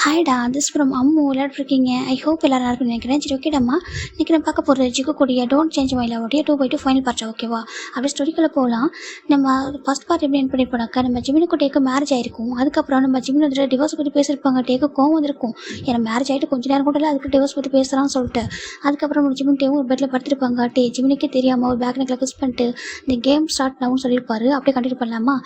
ஹாய்டா, this from Ammu விளையாட்ருக்கீங்க. I hope எல்லாரும் நல்லா இருக்கும்னு நினைக்கிறேன். சரி, ஓகேடாம்மா. இன்றைக்கி நான் பார்க்க போகிற ஜிகுக்குடிய டோன்ட் சேஞ்ச் மை லவ்வுடைய 2/2 ஃபைனல் பார்ட்ஸா, ஓகேவா? அப்படியே ஸ்டோரிக்குள்ளே போகலாம். நம்ம ஃபஸ்ட் பார்ட் எப்படி என் பண்ணியிருப்போனாக்கா, நம்ம ஜிமினுக்கு டேக்கு மேரேஜ் ஆகிருக்கும். அதுக்கப்புறம் நம்ம ஜிமின் வந்துட்டு டிவோர்ஸ் பற்றி பேசியிருப்பாங்க. டேக்கு கோவம் வந்திருக்கும். ஏன்னா மேரேஜ் ஆகிட்டு கொஞ்சம் நேரம் கூட இல்லை, அதுக்கு டிவோர்ஸ் பற்றி பேசுகிறான்னு சொல்லிட்டு. அதுக்கப்புறம் நம்ம ஜிமின் டேவும் ஒரு பெட்டில் படுத்திருப்பாங்க. ஜிமினுக்கே தெரியாமல் ஒரு பேக் நெக்கில் கிஸ் பண்ணிட்டு இந்த கேம் ஸ்டார்ட் ஆகும்னு சொல்லியிருப்பாரு. அப்படியே கண்டினியூ பண்ணலாமா?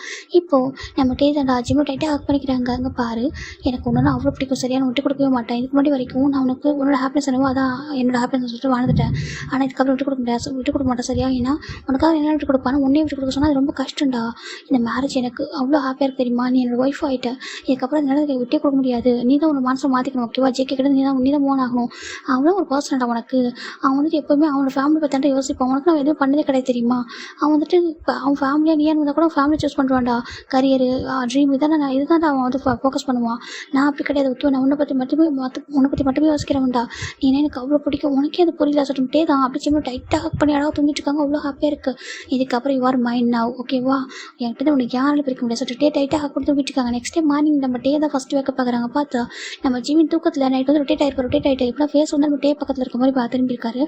இப்போது நம்ம தாண்டா ஜிமின் டைட்டாக ஹக் பண்ணிக்கிறாங்க. அங்கே பாரு, எனக்கு ஒன்று அவ்வளோ பிடிக்கும், சரியான விட்டு கொடுக்கவே மாட்டேன். இதுக்கு முன்னாடி வரைக்கும் நான் உனக்கு உன்னோட ஹாப்பினஸ் என்னவோ அதான் என்னோட ஹாப்பினஸ் சொல்லிட்டு வாழ்ந்துட்டேன். ஆனால் இதுக்கப்புறம் விட்டு கொடுக்க முடியாது, விட்டு கொடுக்க மாட்டேன், சரியா? ஏன்னா உனக்காக என்ன விட்டு கொடுப்பானா, உன்னே விட்டு கொடுக்க சொன்னால் அது ரொம்ப கஷ்டம்டா. இந்த மேரேஜ் எனக்கு அவ்வளோ ஹாப்பியாக இருக்கு தெரியுமா? நீ என்னோட ஒய்ஃப் ஆகிட்ட. இதுக்கப்புறம் அதனால விட்டே கொடுக்க முடியாது. நீ தான் உன்னோட மனசை மாற்றிக்கணும், ஓகேவா? ஜேகே கிட்ட நீ தான் மூவ் ஆகணும். அவனும் ஒரு பர்சனடா உனக்கு. அவன் வந்துட்டு எப்போவுமே அவனோட ஃபேமிலி பற்றி யோசிப்பான். உனக்கு நான் எதுவும் பண்ணதே கிடையாது தெரியுமா? அவன் வந்துட்டு இப்போ அவன் ஃபேமிலியாக நீ இருந்தால் கூட ஃபேமிலி சூஸ் பண்ணுவான்டா. கரியரு, ட்ரீம் இதுதான் அவன் வந்து ஃபோக்கஸ் பண்ணுவான். நான் அப்படி கிடையாது, ஓகே? நான் உன்னை பற்றி மட்டுமே யோசிக்கிறவன்டா. நீ எனக்கு அவ்வளோ பிடிக்கும், உனக்கே அது புரியல சொல்லிட்டே தான். அப்படி சின்ன டைட்டாக ஹக் பண்ணி அழகாக தூங்கிட்டு இருக்காங்க. அவ்வளோ ஹாப்பியாக இருக்குது. இதுக்கப்புறம் யூ ஆர் மைண்ட் நவ், ஓகேவா? என்கிட்ட உனக்கு யாராலும் பிரிக்க முடியாது சொல்லிட்டு டைட்டாக ஹக் பண்ணி தூங்கிட்டு இருக்காங்க. நெக்ஸ்ட் டே மார்னிங் நம்ம டே தான் ஃபஸ்ட்டு வைக்க பார்க்குறாங்க. பார்த்தா நம்ம ஜிமின் தூக்கத்தில் நைட் வந்து ரொட்டேட் ஆகிட்டு இப்படின்னா ஃபேஸ் வந்து நம்ம டே பக்கத்தில் இருக்க மாதிரி திரும்பியிருக்காரு.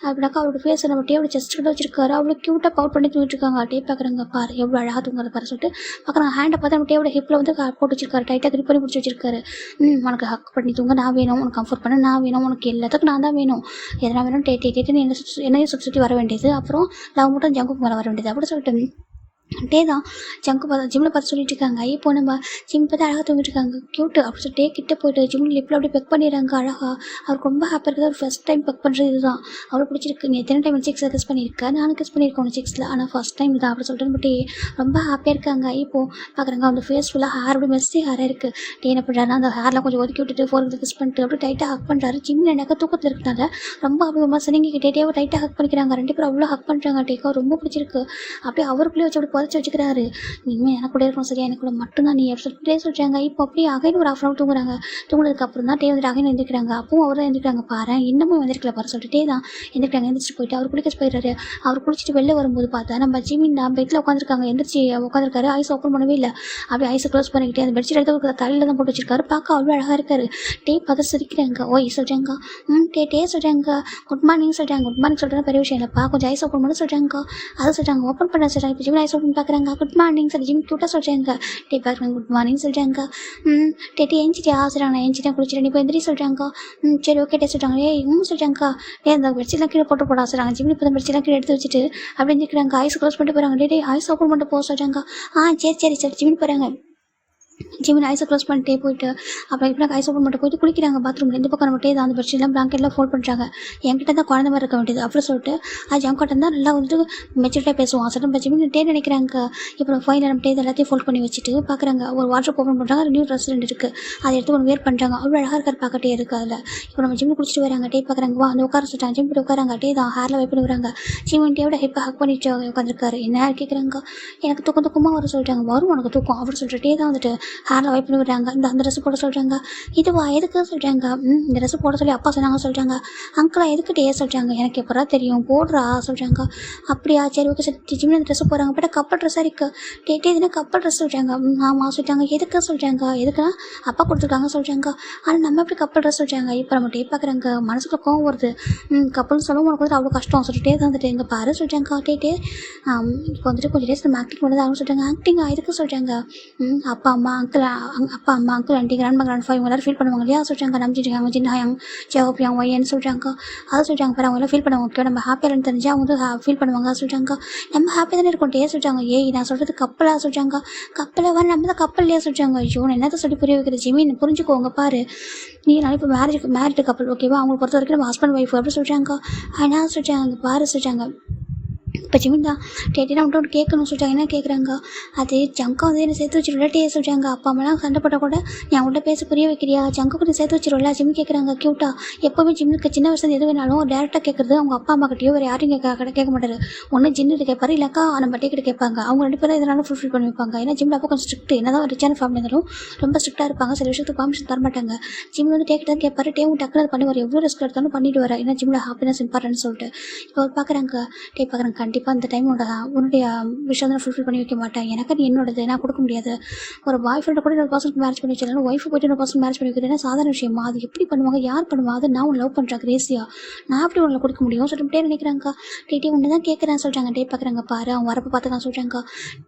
அப்படின்னாக்கா அவரோட ஃபேஸ் நம்ம டேவோட செஸ்ட் கிட்ட வச்சிருக்காரு. அவ்வளோ க்யூட்டாக பவுட் பண்ணி தூங்கிட்டு இருக்காங்க. டே பார்க்குறாங்க, பாரு எவ்வளோ அழகாக தூங்குறத பாரு சொல்லிட்டு பார்க்குறாங்க. ஹேண்டை பார்த்து நம்ம டேவோட ஹிப்பில் வந்து போட்டு வச்சிருக்காரு. டைட்டாக கிரிப் பண்ணி பிடிச்சி வச்சிருக்காரு. உனக்கு ஹக் பண்ணி தூங்க நான் வேணும், உனக்கு கம்ஃபர்ட் பண்ண நான் வேணும், உனக்கு எல்லாத்துக்கும் நான் தான் வேணும். எதனா வேணும் டேட்டுன்னு என்னையும் சுற்றி வர வேண்டியது. அப்புறம் லவ் மட்டும் ஜங்குக்கு மேலே வர வேண்டியது அப்படி சொல்லிட்டு டே தான் ஜங்கு பார்த்து ஜிம்மில் பார்த்து சொல்லிட்டு இருக்காங்க. இப்போ நம்ம ஜிம் பார்த்து அழகாக தூங்கிட்டு இருக்காங்க, க்யூட்டு அப்படி சொல்லிட்டு டே கிட்டே போய்ட்டு ஜிம்மில் லிப்பில் அப்படியே பெக் பண்ணிடுறாங்க அழகாக. அவருக்கு ரொம்ப ஹாப்பியாக இருக்குது. அவர் ஃபஸ்ட் டைம் பெக் பண்ணுறது இதுதான். அவ்வளோ பிடிச்சிருக்கு. நீ எத்தனை டைம் சிக்ஸில் கிஸ் பண்ணியிருக்கேன், நானும் கிஸ் பண்ணியிருக்கேன் 6ல், ஆனால் ஃபஸ்ட் டைம் தான் அப்படி சொல்லிட்டு பட் ரொம்ப ஹாப்பியாக இருக்காங்க. இப்போது பார்க்குறாங்க அந்த ஃபேஸ் ஃபுல்லாக ஹேர் அப்படி மெஸ்ஸி ஹேராக இருக்குது. டே என்ன பண்ணுறாருன்னா அந்த ஹேர்லாம் கொஞ்சம் ஒதுக்கி விட்டுட்டு ஃபோருக்கு கிஸ் பண்ணிட்டு அப்படியே டைட்டாக ஹக் பண்ணுறாரு. ஜிம்மில் எனக்கு தூக்கத்தில் இருக்கிறனால ரொம்ப அப்படி சினிங்கிக்கிட்டே டேவை டைட்டாக ஹக் பண்ணிக்கிறாங்க. 2 பேரும் அவ்வளோ ஹக் பண்ணுறாங்க. டேக்கா ரொம்ப பிடிச்சிருக்கு. அப்படியே அவருக்குள்ளே வச்சு அப்படி புதைச்சி வச்சுக்கிறாரு. இனிமேல் எனக்கு கூட இருக்கணும், சரியா? எனக்கு கூட மட்டும்தான் நீ சொல்லிட்டே சொல்கிறாங்க. இப்போ அப்படியே அகைன் ஒரு 1/2 hour தூங்குறாங்க. தூங்குனதுக்கப்புறம் தான் டே வந்துட்டு அகைன் எழுந்திருக்கிறாங்க. அப்பவும் அவர் தான் எழுந்திருக்கிறாங்க. பாரு இன்னமும் எழுந்திருக்கல பாரு சொல்லிட்டே தான் எழுந்திருக்காங்க. எழுந்திரிச்சு போயிட்டு அவர் குளிக்க போயிடுறாரு. அவர் குளிச்சுட்டு வெளில வரும்போது பார்த்தா நம்ம ஜிமின் பெட்டில் உட்காந்துருக்காங்க. எந்திரிச்சு உட்காந்துருக்காரு. ஐஸ் ஓப்பன் பண்ணவே இல்லை. அப்படியே ஐஸை க்ளோஸ் பண்ணிக்கிட்டே அந்த பெட்ஷீட் எடுத்து தலையில் தான் போட்டு வச்சிருக்காரு. பார்க்க அவ்வளோ அழகாக இருக்காரு. டே பார்த்து சிரிக்கிறாங்க. ஓய் சொல்கிறாங்க. டே சொல்கிறாங்க. குட் மார்னிங் சொல்கிறாங்க. குட் மார்னிங் சொல்கிறது பெரிய விஷயம் இல்லைப்பா, கொஞ்சம் ஐஸ் ஓப்பன் பண்ண சொல்கிறாங்க. அதை சொல்கிறாங்க. ஓப்பன் பண்ண சொல்கிறாங்க. இப்போ ஜிமின் ஐஸ் ஓப்பன் பார்க்குறாங்க. குட் மார்னிங் சொல்லி ஜிம் க்யூட்டாக சொல்கிறாங்க. டே பார்க்குறாங்க. குட் மார்னிங் சொல்கிறாங்க. டே எஞ்சிட்டியா சொல்கிறாங்க. நான் எஞ்சிட்டேன், குளிச்சிட்டேன், நீ இப்போ எந்திரி சொல்கிறாங்க. சரி ஓகே டே சொல்கிறாங்க. சொல்கிறாங்க. டே அந்த பெட்ஷீட்லாம் கீழே போடா சொல்கிறாங்க. ஜிம் இப்போ அந்த பெட்ஷீட்லாம் கீழே எடுத்து வச்சுட்டு அப்படின்னு இருக்கிறாங்க. ஐஸ் க்ளோஸ் பண்ணிட்டு போகிறாங்க. டே ஐஸ் ஓப்பன் பண்ணிட்டு போக சொல்கிறாங்க. சரி ஜிமின் போகிறாங்க. ஜிமின் ஐஸை க்ளோஸ் பண்ணிட்டே போயிட்டு அப்புறம் இப்போ ஐஸ் ஓப்பன் பண்ணிட்டு போயிட்டு குளிக்கிறாங்க பாத்ரூமில். இந்த பக்கம் நம்மகிட்டே தான் அந்த பெட்ஷீட்லாம் பிளாங்கெட்லாம் ஃபோல்ட் பண்ணுறாங்க. என்கிட்ட தான் குழந்த மாதிரி இருக்க வேண்டியது அப்படி சொல்லிட்டு அது ஜங்கோட்ட தான் நல்லா வந்துட்டு மெச்சூரிட்டாக பேசுவான். சட்டம் ஜிமின் டே நினைக்கிறாங்க. இப்போ ஃபைனல் நம்ம டே எல்லாத்தையும் ஃபோல்ட் பண்ணி வச்சுட்டு பார்க்குறாங்க. ஒரு வாட்ஸ்அப் ஓப்பன் பண்ணுறாங்க. நியூ ட்ரெஸ் 2 இருக்குது. அதை எடுத்து ஒன்று வேர் பண்ணுறாங்க. அவ்வளோ அழகாக இருக்கார் பார்க்கட்டே இருக்குது. அதில் இப்போ நம்ம ஜிமின் குளிச்சுட்டு வராங்க. டே பார்க்குறாங்க. வா அந்த உட்கார சொல்லிட்டாங்க. ஜிம் உட்காராங்க. டே தான் ஹேரில் வைப் பண்ணி வராங்க. ஜிமின் டேவோட ஹிப்பை ஹக் பண்ணிட்டு உட்காந்துருக்காரு. என்ன கேட்குறாங்க. எனக்கு தூக்கமாக வர சொல்லிட்டாங்க. வரும் உனக்கு தூக்கம் அப்படின்னு சொல்லிட்டு டே தான் வந்துட்டு ஹேரில் வைப் பண்ணி இந்த ட்ரெஸ் போட சொல்கிறாங்க. இதுவா எதுக்கு சொல்கிறாங்க. இந்த ட்ரெஸ் போட சொல்லி அப்பா சொன்னாங்க சொல்கிறாங்க. அங்கிளா எதுக்கு டே சொல்கிறாங்க. எனக்கு எப்போ தெரியும் போடுறா சொல்கிறாங்க. அப்படியா சரி ஓகே சரி ஜிம்மில் அந்த ட்ரெஸ் போகிறாங்க. பட் கப்பல் ட்ரெஸ்ஸாக இருக்குது. டே இதுனா கப்பல் ட்ரெஸ் சொல்கிறாங்க. ஆமாம் சொல்கிறாங்க. எதுக்கு சொல்கிறாங்க. எதுக்குன்னா அப்பா கொடுத்துருக்காங்க சொல்கிறாங்க. ஆனால் நம்ம எப்படி கப்பல் ட்ரெஸ் சொல்கிறாங்க. இப்போ நம்ம டே பார்க்குறாங்க. மனசுக்கு கோவம் வருது. கப்பல்னு சொல்லவும் உனக்கு வந்துட்டு அவ்வளோ கஷ்டம் சொல்லிட்டே தான் வந்துட்டு இங்கே பாரு சொல்கிறாங்க. டே இப்போ வந்துட்டு கொஞ்சம் டேஸ் நம்ம ஆக்டிங் பண்ணது அவங்க சொல்கிறாங்க. ஆக்டிங்கா எதுக்கு சொல்கிறாங்க. அப்பா அம்மா அங்கிள் ஆண்டி கிராண்ட்மா கிராண்ட்ஃபா இவங்க எல்லாரும் ஃபீல் பண்ணுவாங்க இல்லையா சொல்கிறாங்க. நம்பிச்சிருக்காங்க சின்ன ஹாங் ஜெவப்பியாங்க ஒய்யன்னு சொல்கிறாங்க. அதை சொல்கிறாங்க. பாரு அவங்க எல்லாம் ஃபீல் பண்ணுவாங்க. ஓகே நம்ம ஹாப்பியாக தெரிஞ்சு அவங்க வந்து ஃபீல் பண்ணுவாங்க சொல்கிறாங்க. நம்ம ஹாப்பியாக தானே இருக்கோம் டே சொல்கிறாங்க. நான் சொல்கிறது கப்பலாக சொல்கிறாங்க. கப்பலை வர நம்ம தான் கப்பல்லையா சொல்கிறாங்க. ஐயோ நான் என்னத்தை சொல்லி புரிய வைக்கிற ஜிமின் புரிஞ்சுக்கோங்க பாரு. நீ நான் இப்போ மேரிட் கப்பல் ஓகேவா. அவங்களை பொறுத்த வரைக்கும் நம்ம ஹஸ்பண்ட் ஒய்ஃப் அப்படி சொல்கிறாங்க. ஆனால் சொல்கிறாங்க பாரு சொல்கிறாங்க. இப்போ ஜிமின் தான் டேட்டினா ஒன்று கேட்கணும்னு சொல்லிட்டாங்க. என்ன கேட்குறாங்க. அது ஜங்கா வந்து என்ன சேர்த்து வச்சிருவில்ல டே சொல்கிறாங்க. அப்பா அம்மாலாம் சண்டை போட்டால் கூட நீ அவங்கள்ட்ட பேச புரிய வைக்கிறியா. ஜங்காக்கு நீ சேர்த்து வச்சிருவில்ல ஜிம்மி கேட்குறாங்க. க்யூட்டா எப்போவுமே ஜிம்முக்கு சின்ன வயசுல எது வேணாலும் டேரெக்டாக கேட்குறது அவங்க அப்பா அம்மா கிட்டேயோ வேறு யாரையும் கேட்க மாட்டாரு. ஒன்று ஜின்னு கேட்பாரு இல்லைக்கா நம்ம டே கிட்ட கேட்பாங்க. அவங்க 2 பேரும் இதனால ஃபுல்ஃபில் பண்ணி வைப்பாங்க. ஏன்னா ஜிம்மில் அப்போ கொஞ்சம் ஸ்ட்ரிக்ட். என்ன தான் ரிச்சான ஃபேமிலி இருந்தாலும் ரொம்ப ஸ்ட்ரிக்டாக இருப்பாங்க. சில விஷயத்துக்கு பர்மிஷன் தர மாட்டாங்க. ஜிம் வந்து டே கிட்ட தான் கேட்பாரு. டேவும் டக்குனு அது பண்ணி எவ்வளோ ரிஸ்க் எடுத்தாலும் பண்ணிட்டு வர. ஏன்னா ஜிம்மில் ஹாப்பினஸ் இம்பார்ட்டன்ட் சொல்லிட்டு இப்போ பார்க்குறாங்க. டே பார்க்குறாங்க. கண்டிப்பாக இந்த டைம் உன்னுடைய விஷயம் தான் ஃபுல்ஃபில் பண்ணி வைக்க மாட்டேன். எனக்கு அது என்னோடது, நான் கொடுக்க முடியாது. ஒரு பாய் ஃப்ரெண்டை கூட இன்னொரு பர்சனுக்கு மேரேஜ் பண்ணி வச்சிடலாம், ஒய்ஃபு போய்ட்டு இன்னொரு பர்சன் மேரேஜ் பண்ணி வைக்கிறேன்னா சாதாரண விஷயமா? அது எப்படி பண்ணுவாங்க, யார் பண்ணுவா? அது நான் உன்னை லவ் பண்ணுறேன் கிரேசியா, நான் எப்படி உங்களை கொடுக்க முடியும் சொல்லிட்டு நினைக்கிறாங்க. டேட்டி ஒன்று தான் கேட்குறேன் சொல்கிறாங்க. டே பார்க்குறாங்க பாரு, அவங்க வரப்போ பார்த்துக்கலாம் சொல்கிறாங்க.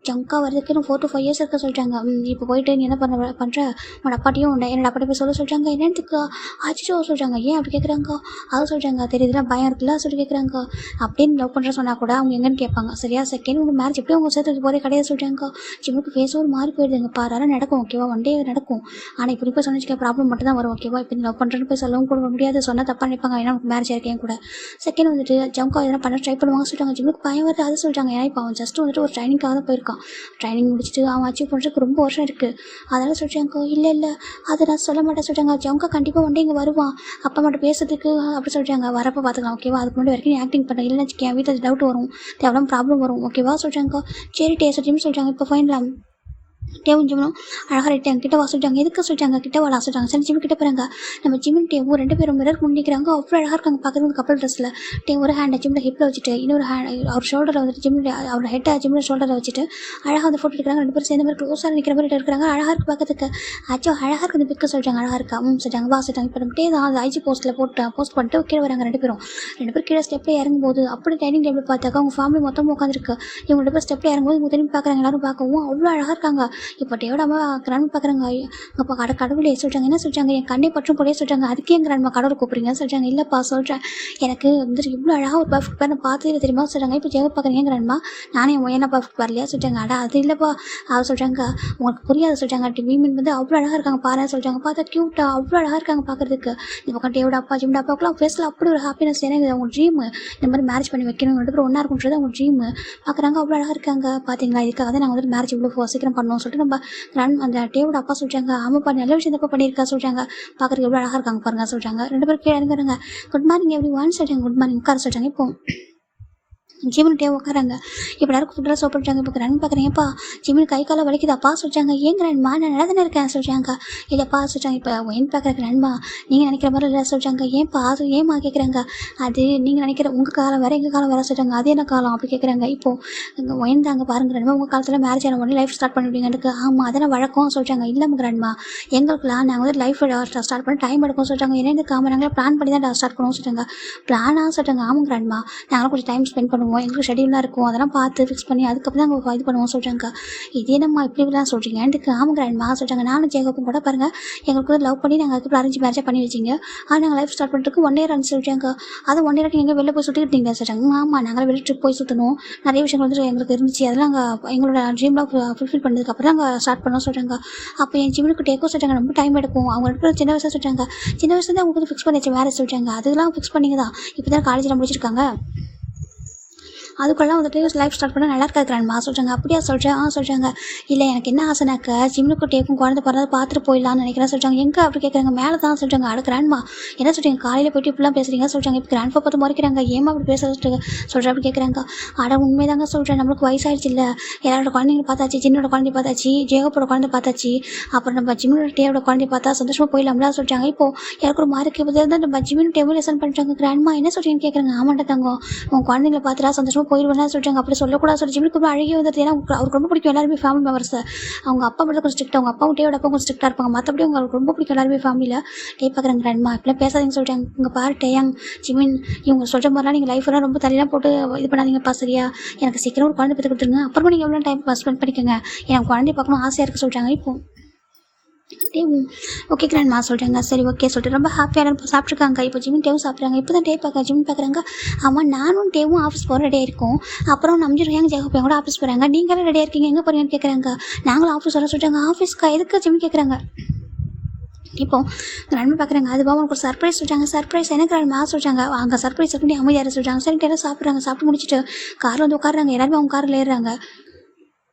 ஜங்கா வரதுக்கு இன்னும் 4 to 5 years இருக்க சொல்கிறாங்க. இப்போ போயிட்டு நீ என்ன பண்ணுற உன்னோட அப்பாட்டையும் என்னோட அப்பாட்டி போய் சொல்ல சொல்கிறாங்க. என்னத்துக்கு ஆச்சிச்சோ சொல்கிறாங்க. ஏன் அப்படி கேட்குறாங்க? அது சொல்கிறாங்க, தெரியுதுல பயம் இருக்குல்ல சொல்லி கேட்குறாங்க. அப்படின்னு லவ் பண்ணுற சொன்னால் கூட அவங்க எங்கன்னு கேட்பாங்க. சரியா? செகண்ட் உங்கள் மேரேஜ் எப்படி அவங்க சேர்த்துக்கு போகிறே கிடையாது சொல்கிறாங்க. ஜிம்முக்கு ஃபேஸ் ஒரு மாறி போயிடுதுங்க பாரு, அதெல்லாம் நடக்கும் ஓகேவா, ஒன் டே நடக்கும். ஆனால் இப்படி போய் சொன்னிச்சுக்க ப்ராப்ளம் மட்டும் தான் வரும் ஓகேவா. இப்போ லவ் பண்ணுறேன்னு போய் சொல்லவும் கூட முடியாது, சொன்னால் தப்பாக நினைப்பாங்க. ஏன்னா நமக்கு மேரேஜ் இருக்கேன் கூட. செகண்ட் வந்துட்டு ஜம்கா எதனா பண்ண ட்ரை பண்ணுவாங்க சொல்கிறாங்க. ஜிம்முக்கு பயம் வருது அது சொல்கிறாங்க. ஏன்னா இப்போ அவன் ஜஸ்ட் வந்துட்டு ஒரு ட்ரைனிங்காக தான் போயிருக்கான். ட்ரைனிங் முடிச்சுட்டு அவன் அச்சீவ் பண்ணுறதுக்கு ரொம்ப வருஷம் இருக்குது. அதனால் சொல்கிறாங்க இல்லை அதை நான் சொல்ல மாட்டேன் சொல்கிறாங்க. ஜம்கா கண்டிப்பாக ஒன் டே இங்கே வருவான், அப்பா மட்டும் பேசுறதுக்கு அப்படி சொல்கிறாங்க. வரப்போ பார்த்துக்கலாம் ஓகேவா. அதுக்கு முன்னாடி வரைக்கும் நீ ஆக்டிங் பண்ண, இல்லைன்னு வச்சுக்கேன் வீட்டில் டவுட் வரும், தேவையான ப்ராப்ளம் வரும் ஓகேவா சொல்கிறாங்க. சரி டேஸ்ட் ஜிம் சொல்கிறாங்க. இப்போ ஃபைனலாக டேவும் ஜிம்மும் அழகாக ரெட்டாங்க கிட்ட வா சொல்லிட்டாங்க. எதுக்கு சொல்லிட்டாங்க கிட்ட வாடா சொல்லிட்டாங்க. சரி ஜிம்மு கிட்ட போகிறாங்க. நம்ம ஜிம்மும் டேவும் 2 பேரும் மிரர் முன்னிக்கிறாங்க. அவ்வளோ அழகாக இருக்காங்க பார்க்குறது கப்பல் ட்ரெஸ்ஸில். டே ஒரு ஹேண்டை ஜிம்மில் ஹிப்பில் வச்சுட்டு இன்னொரு ஹேண்ட் அவர் ஷோல்டரில் வந்துட்டு ஜிம்மில் அவர் ஹெட்டை ஜிம்மில் ஷோல்டரில் வச்சுட்டு அழகாக வந்து ஃபோட்டோ எடுக்கிறாங்க. 2 பேரும் சேர்ந்த மாதிரி க்ளோஸாக நிற்கிற மாதிரி இருக்கிறாங்க. அழகாக இருக்குது பார்க்கறதுக்கு. ஆச்சோ அழகாக இருக்குது இந்த பிக்கு சொல்லிட்டாங்க. அழகாக இருக்கா சொல்லிட்டாங்க. வா சொல்லிட்டாங்க. இப்போ நம்ம டே தான் அது ஐஜி போஸ்ட் பண்ணிட்டு கீழே வராங்க. 2 பேரும் கீழே ஸ்டெப்பில் இறங்கும்போது அப்படி டைனிங் டேபிள் பார்த்தாக்கா அவங்க ஃபேமிலி மொத்தம் உட்காந்துருக்கு. இவங்க 2 பேர் ஸ்டெப்பில் இறங்கும்போது இவங்க திரும்பி பார்க்குறாங்க. எல்லாரும் பார்க்கவும் அவ்வளோ அழகாக இருக்காங்க. இப்போ டேவோட அம்மா கிராண்ட் பார்க்குறாங்க. அப்போ கடவுளே சொல்கிறாங்க. என்ன சொல்கிறாங்க? என் கண்ணை பற்றும் போலே சொல்கிறாங்க. அதுக்கே என் கிராண்ட்மா கடவுளை கூப்பிடுறீங்கன்னு சொல்கிறாங்க. இல்லைப்பா சொல்கிறேன், எனக்கு வந்துட்டு இவ்வளோ அழகாக ஒரு பர்ஃபெக்ட் பேர் நான் பார்த்தது தெரியுமா சொல்கிறாங்க. இப்போ ஜெக பார்க்குறீங்க கிராண்ட்மா, நானே என்ன பர்ஃபெக்ட் வரலையா சொல்கிறாங்க. அது இல்லைப்பா அவர் சொல்கிறாங்க. உங்களுக்கு புரியாது சொல்கிறாங்க. வீமன் வந்து அவ்வளோ அழகாக இருக்காங்க பாரு சொல்கிறாங்க. பார்த்தா க்யூட்டாக அவ்வளோ அழகாக இருக்காங்க பார்க்குறதுக்கு. இப்போ டேவோட அப்பா ஜிம்ட அப்பாவுக்குலாம் ஃபேஸில் அப்படி ஒரு ஹாப்பினஸ். ஏன்னா இது அவங்க ட்ரீம், இந்த மாதிரி மேரேஜ் பண்ணி வைக்கணும், 2 பேரும் ஒன்றா இருக்குன்றது அவங்க ட்ரீம். பார்க்குறாங்க அவ்வளோ அழகாக இருக்காங்க. பார்த்தீங்களா, இதுக்காக தான் நாங்கள் வந்துட்டு மேரேஜ் இவ்வளோ சீக்கிரம் பண்ணோம் சொல்லிட்டு நம்ம அந்த டேவோட அப்பா சொல்கிறாங்க. ஆமாப்பா நல்ல விஷயம் தப்பா பண்ணியிருக்கா சொல்கிறாங்க. பார்க்குறதுக்கு எவ்வளோ அழகாக இருக்காங்க பாருங்க சொல்கிறாங்க. 2 பேரும் கீழே இறங்குறாங்க. குட் மார்னிங் எவ்ரி ஒன் சொல்கிறாங்க. குட் மார்னிங் உட்கார சொல்கிறாங்க. இப்போ ஜிம்முன்ட்டே உட்காராங்க. இப்போ எல்லாரும் ஃபுட்டெல்லாம் சாப்பிட்றாங்க. இப்போ கிராண்ட் பார்க்குறீங்கப்பா ஜிம்மின் கை காலை வலிக்குதாப்பா சொல்கிறாங்க. ஏன் கிராண்ட்மா நான் நல்லா தானே இருக்கேன் சொல்கிறாங்க. இல்லைப்பா சொல்கிறாங்க. இப்போ ஒயின் பார்க்குற கிராண்ட்மா நீங்கள் நினைக்கிற மாதிரி இல்லை சொல்கிறாங்க. ஏன்ப்பா அது ஏம்மா கேட்குறாங்க. அது நீங்கள் நினைக்கிற உங்கள் காலம் வேறு எங்கள் காலம் வேறு சொல்கிறாங்க. அது என்ன காலம் அப்படி கேட்குறாங்க. இப்போது ஒயின் தாங்க பாருங்க கிராண்ட்மா, உங்கள் காலத்தில் மேரேஜ் ஆன உடனே லைஃப் ஸ்டார்ட் பண்ணிவிடுங்க. எனக்கு ஆமாம் அதெல்லாம் வழக்கம் சொல்கிறாங்க. இல்லை கிராண்ட்மா எங்களுக்குலாம் நாங்கள் வந்து லைஃப் ஸ்டார்ட் பண்ண டைம் எடுக்கும் சொல்கிறாங்க. ஏன்னா இந்த நாங்கள் பிளான் பண்ணி தான் ஸ்டார்ட் பண்ணுவோம் சொல்கிறாங்க. பிளானாக சொல்கிறாங்க. ஆமாம் கிராண்ட்மா நாங்களும் கொஞ்சம் டைம் ஸ்பெண்ட் பண்ணுவோம், எங்களுக்கு ஷெடியூலாக இருக்கும், அதெல்லாம் பார்த்து ஃபிக்ஸ் பண்ணி அதுக்கப்புறம் தான் நாங்கள் இது பண்ணுவோம் சொல்கிறாங்க. இதே நம்ம இப்படிலாம் சொல்கிறீங்க எனக்கு ஆமாம் கிராண்ட்மா சொல்கிறாங்க. நானும் ஜேகப்பும் கூட பாருங்கள் எங்களுக்கு வந்து லவ் பண்ணி நாங்கள் அதுக்கப்புறம் அரேஞ்ச் மேரேஜாக பண்ணி வச்சிங்க. ஆனால் நாங்கள் லைஃப் ஸ்டார்ட் பண்ணுறதுக்கு 1 year சொல்கிறாங்க. அது 1 year நீங்கள் வெளில போய் சுற்றிக்கிட்டீங்க சொல்கிறாங்க. ஆமாம் நாங்கள் வெளில ட்ரிப் போய் சுற்றணும், நிறைய விஷயங்கள் வந்து எங்களுக்கு இருந்துச்சு, அதெல்லாம் நாங்கள் எங்களோட ட்ரீம்லாம் ஃபுல்ஃபில் பண்ணதுக்கப்புறம் நாங்கள் ஸ்டார்ட் பண்ணோம் சொல்கிறாங்க. அப்போ என் ஜிம்முக்கு டேக்கோ சொல்கிறாங்க. ரொம்ப டைம் எடுக்கும், அவங்க 2 பேரும் சின்ன வயசாக சொல்கிறாங்க. சின்ன வயசுல தான் அவங்களுக்கு ஃபிக்ஸ் பண்ணிச்சு மேரேஜ் சொல்கிறாங்க. அதெல்லாம் ஃபிக்ஸ் பண்ணிங்க தான் இப்போ தான் காலேஜில் முடிச்சிருக்காங்க. அதுக்குள்ளே வந்துட்டு லைஃப் ஸ்டார்ட் பண்ண நல்லா இருக்காது கிராண்ட்மா சொல்கிறாங்க. அப்படியா சொல்கிறேன் சொல்கிறாங்க. இல்லை எனக்கு என்ன ஆசைனாக்க ஜிம்முக்கு டேக்கும் குழந்தை பிறந்தது பார்த்துட்டு போயிடலான்னு நினைக்கிறேன் சொல்கிறாங்க. எங்கே அப்படி கேட்குறாங்க. மேலே தான் சொல்கிறாங்க. அட கிராண்ட்மா என்ன சொல்கிறீங்க, காலையில் போய்ட்டு இப்படிலாம் பேசுகிறீங்க சொல்கிறாங்க. இப்போ கிராண்ட்பா பார்த்து மறைக்கிறாங்க. ஏமா அப்படி பேசுறது சொல்கிறேன் அப்படி கேட்குறாங்க. அட உண்மைதாங்க சொல்கிறேன், நம்மளுக்கு வயசாகிடுச்சு இல்லை, எல்லாரோட குழந்தைங்க பார்த்தாச்சு, ஜின்னோட குழந்தை பார்த்தாச்சு, ஜேகப்போட குழந்தை பார்த்தாச்சு, அப்புறம் நம்ம ஜிம்மோட டேவோட குழந்தை பார்த்தா சந்தோஷமாக போயிடலாம்லாம் சொல்கிறாங்க. இப்போது எனக்கு ஒரு மார்க்கு இப்போ தான் நம்ம ஜிம்மின் டேவும் லெசன் பண்ணுறாங்க. கிராண்ட்மா என்ன சொல்கிறீங்கன்னு கேட்குறாங்க. ஆமாண்டா தங்கம் உங்கள் குழந்தைங்களை பார்த்துட்டா சந்தோஷமாக போயிடுவேன்னா சொல்கிறாங்க. அப்படி சொல்லக்கூடாது சொல்லி ஜிம்முக்கு ரொம்ப அழகே வந்துட்டு. ஏன்னா அவருக்கு ரொம்ப பிடிக்கும் எல்லாருமே ஃபேமிலி மெம்பர்ஸ். அவங்க அப்பா மட்டும் கொஞ்சம் ஸ்ட்ரிக்ட், அவங்க அப்பாவும் டேவோட அப்பா கொஞ்சம் ஸ்ட்ரிக்டாக இருப்பாங்க. மற்றபடி அவங்களுக்கு ரொம்ப பிடிக்கும் எல்லாருமே ஃபேமிலியில். டே பார்க்குறாங்க கிராண்ட்மா இப்படிலாம் பேசாதீங்க சொல்கிறாங்க. இங்கே பாரு டேயாங் ஜிமின் இவங்க சொல்கிற மாதிரிலாம் நீங்கள் லைஃப்லாம் ரொம்ப தள்ளிலாம் போட்டு இது பண்ணாதீங்கப்பா சரியா. எனக்கு சீக்கிரம் ஒரு குழந்தை பற்றி கொடுத்துருங்க, அப்புறமா நீங்கள் எவ்வளோ டைம் ஸ்பெண்ட் பண்ணிக்கோங்க, எனக்கு குழந்தைய பார்க்கணும் ஆசையாக இருக்குது சொல்கிறாங்க. இப்போது ஓகே கிராண்ட்மா சொல்கிறாங்க. சரி ஓகே சொல்லிட்டு ரொம்ப ஹாப்பியாக சாப்பிட்ருக்காங்க. இப்போ ஜிமின் டேவும் சாப்பிட்றாங்க. இப்போ தான் டே பார்க்க ஜிமின் பார்க்குறாங்க. ஆமாம் நானும் டேவும் ஆஃபீஸ் போகிற ரெடியாக இருக்கோம், அப்புறம் நம்பிடுறாங்க ஜெகப்பையும் கூட ஆஃபீஸ் போகிறாங்க. நீங்களும் ரெடியாக இருக்கீங்க, எங்கே போகிறீங்கன்னு கேட்குறாங்க. நாங்களும் ஆஃபீஸ் வர சொல்கிறாங்க. ஆஃபீஸ்க்கா எதுக்கு ஜிமின் கேட்குறாங்க. இப்போ கிராண்ட்மா பார்க்குறாங்க. அதுவா உனக்கு ஒரு சர்ப்ரைஸ் சொல்கிறாங்க. சர்ப்ரைஸ் எனக்கு கிராண்ட்மா சொல்கிறாங்க. அங்கே சர்ப்ரைஸ் அப்படின்னு அமைதியாக சொல்கிறாங்க. சரி எல்லாம் சாப்பிட்றாங்க. சாப்பிட்டு முடிச்சுட்டு காரில் வந்து உட்காடுறாங்க. எல்லாருமே அவங்க காரில் ஏறுறாங்க.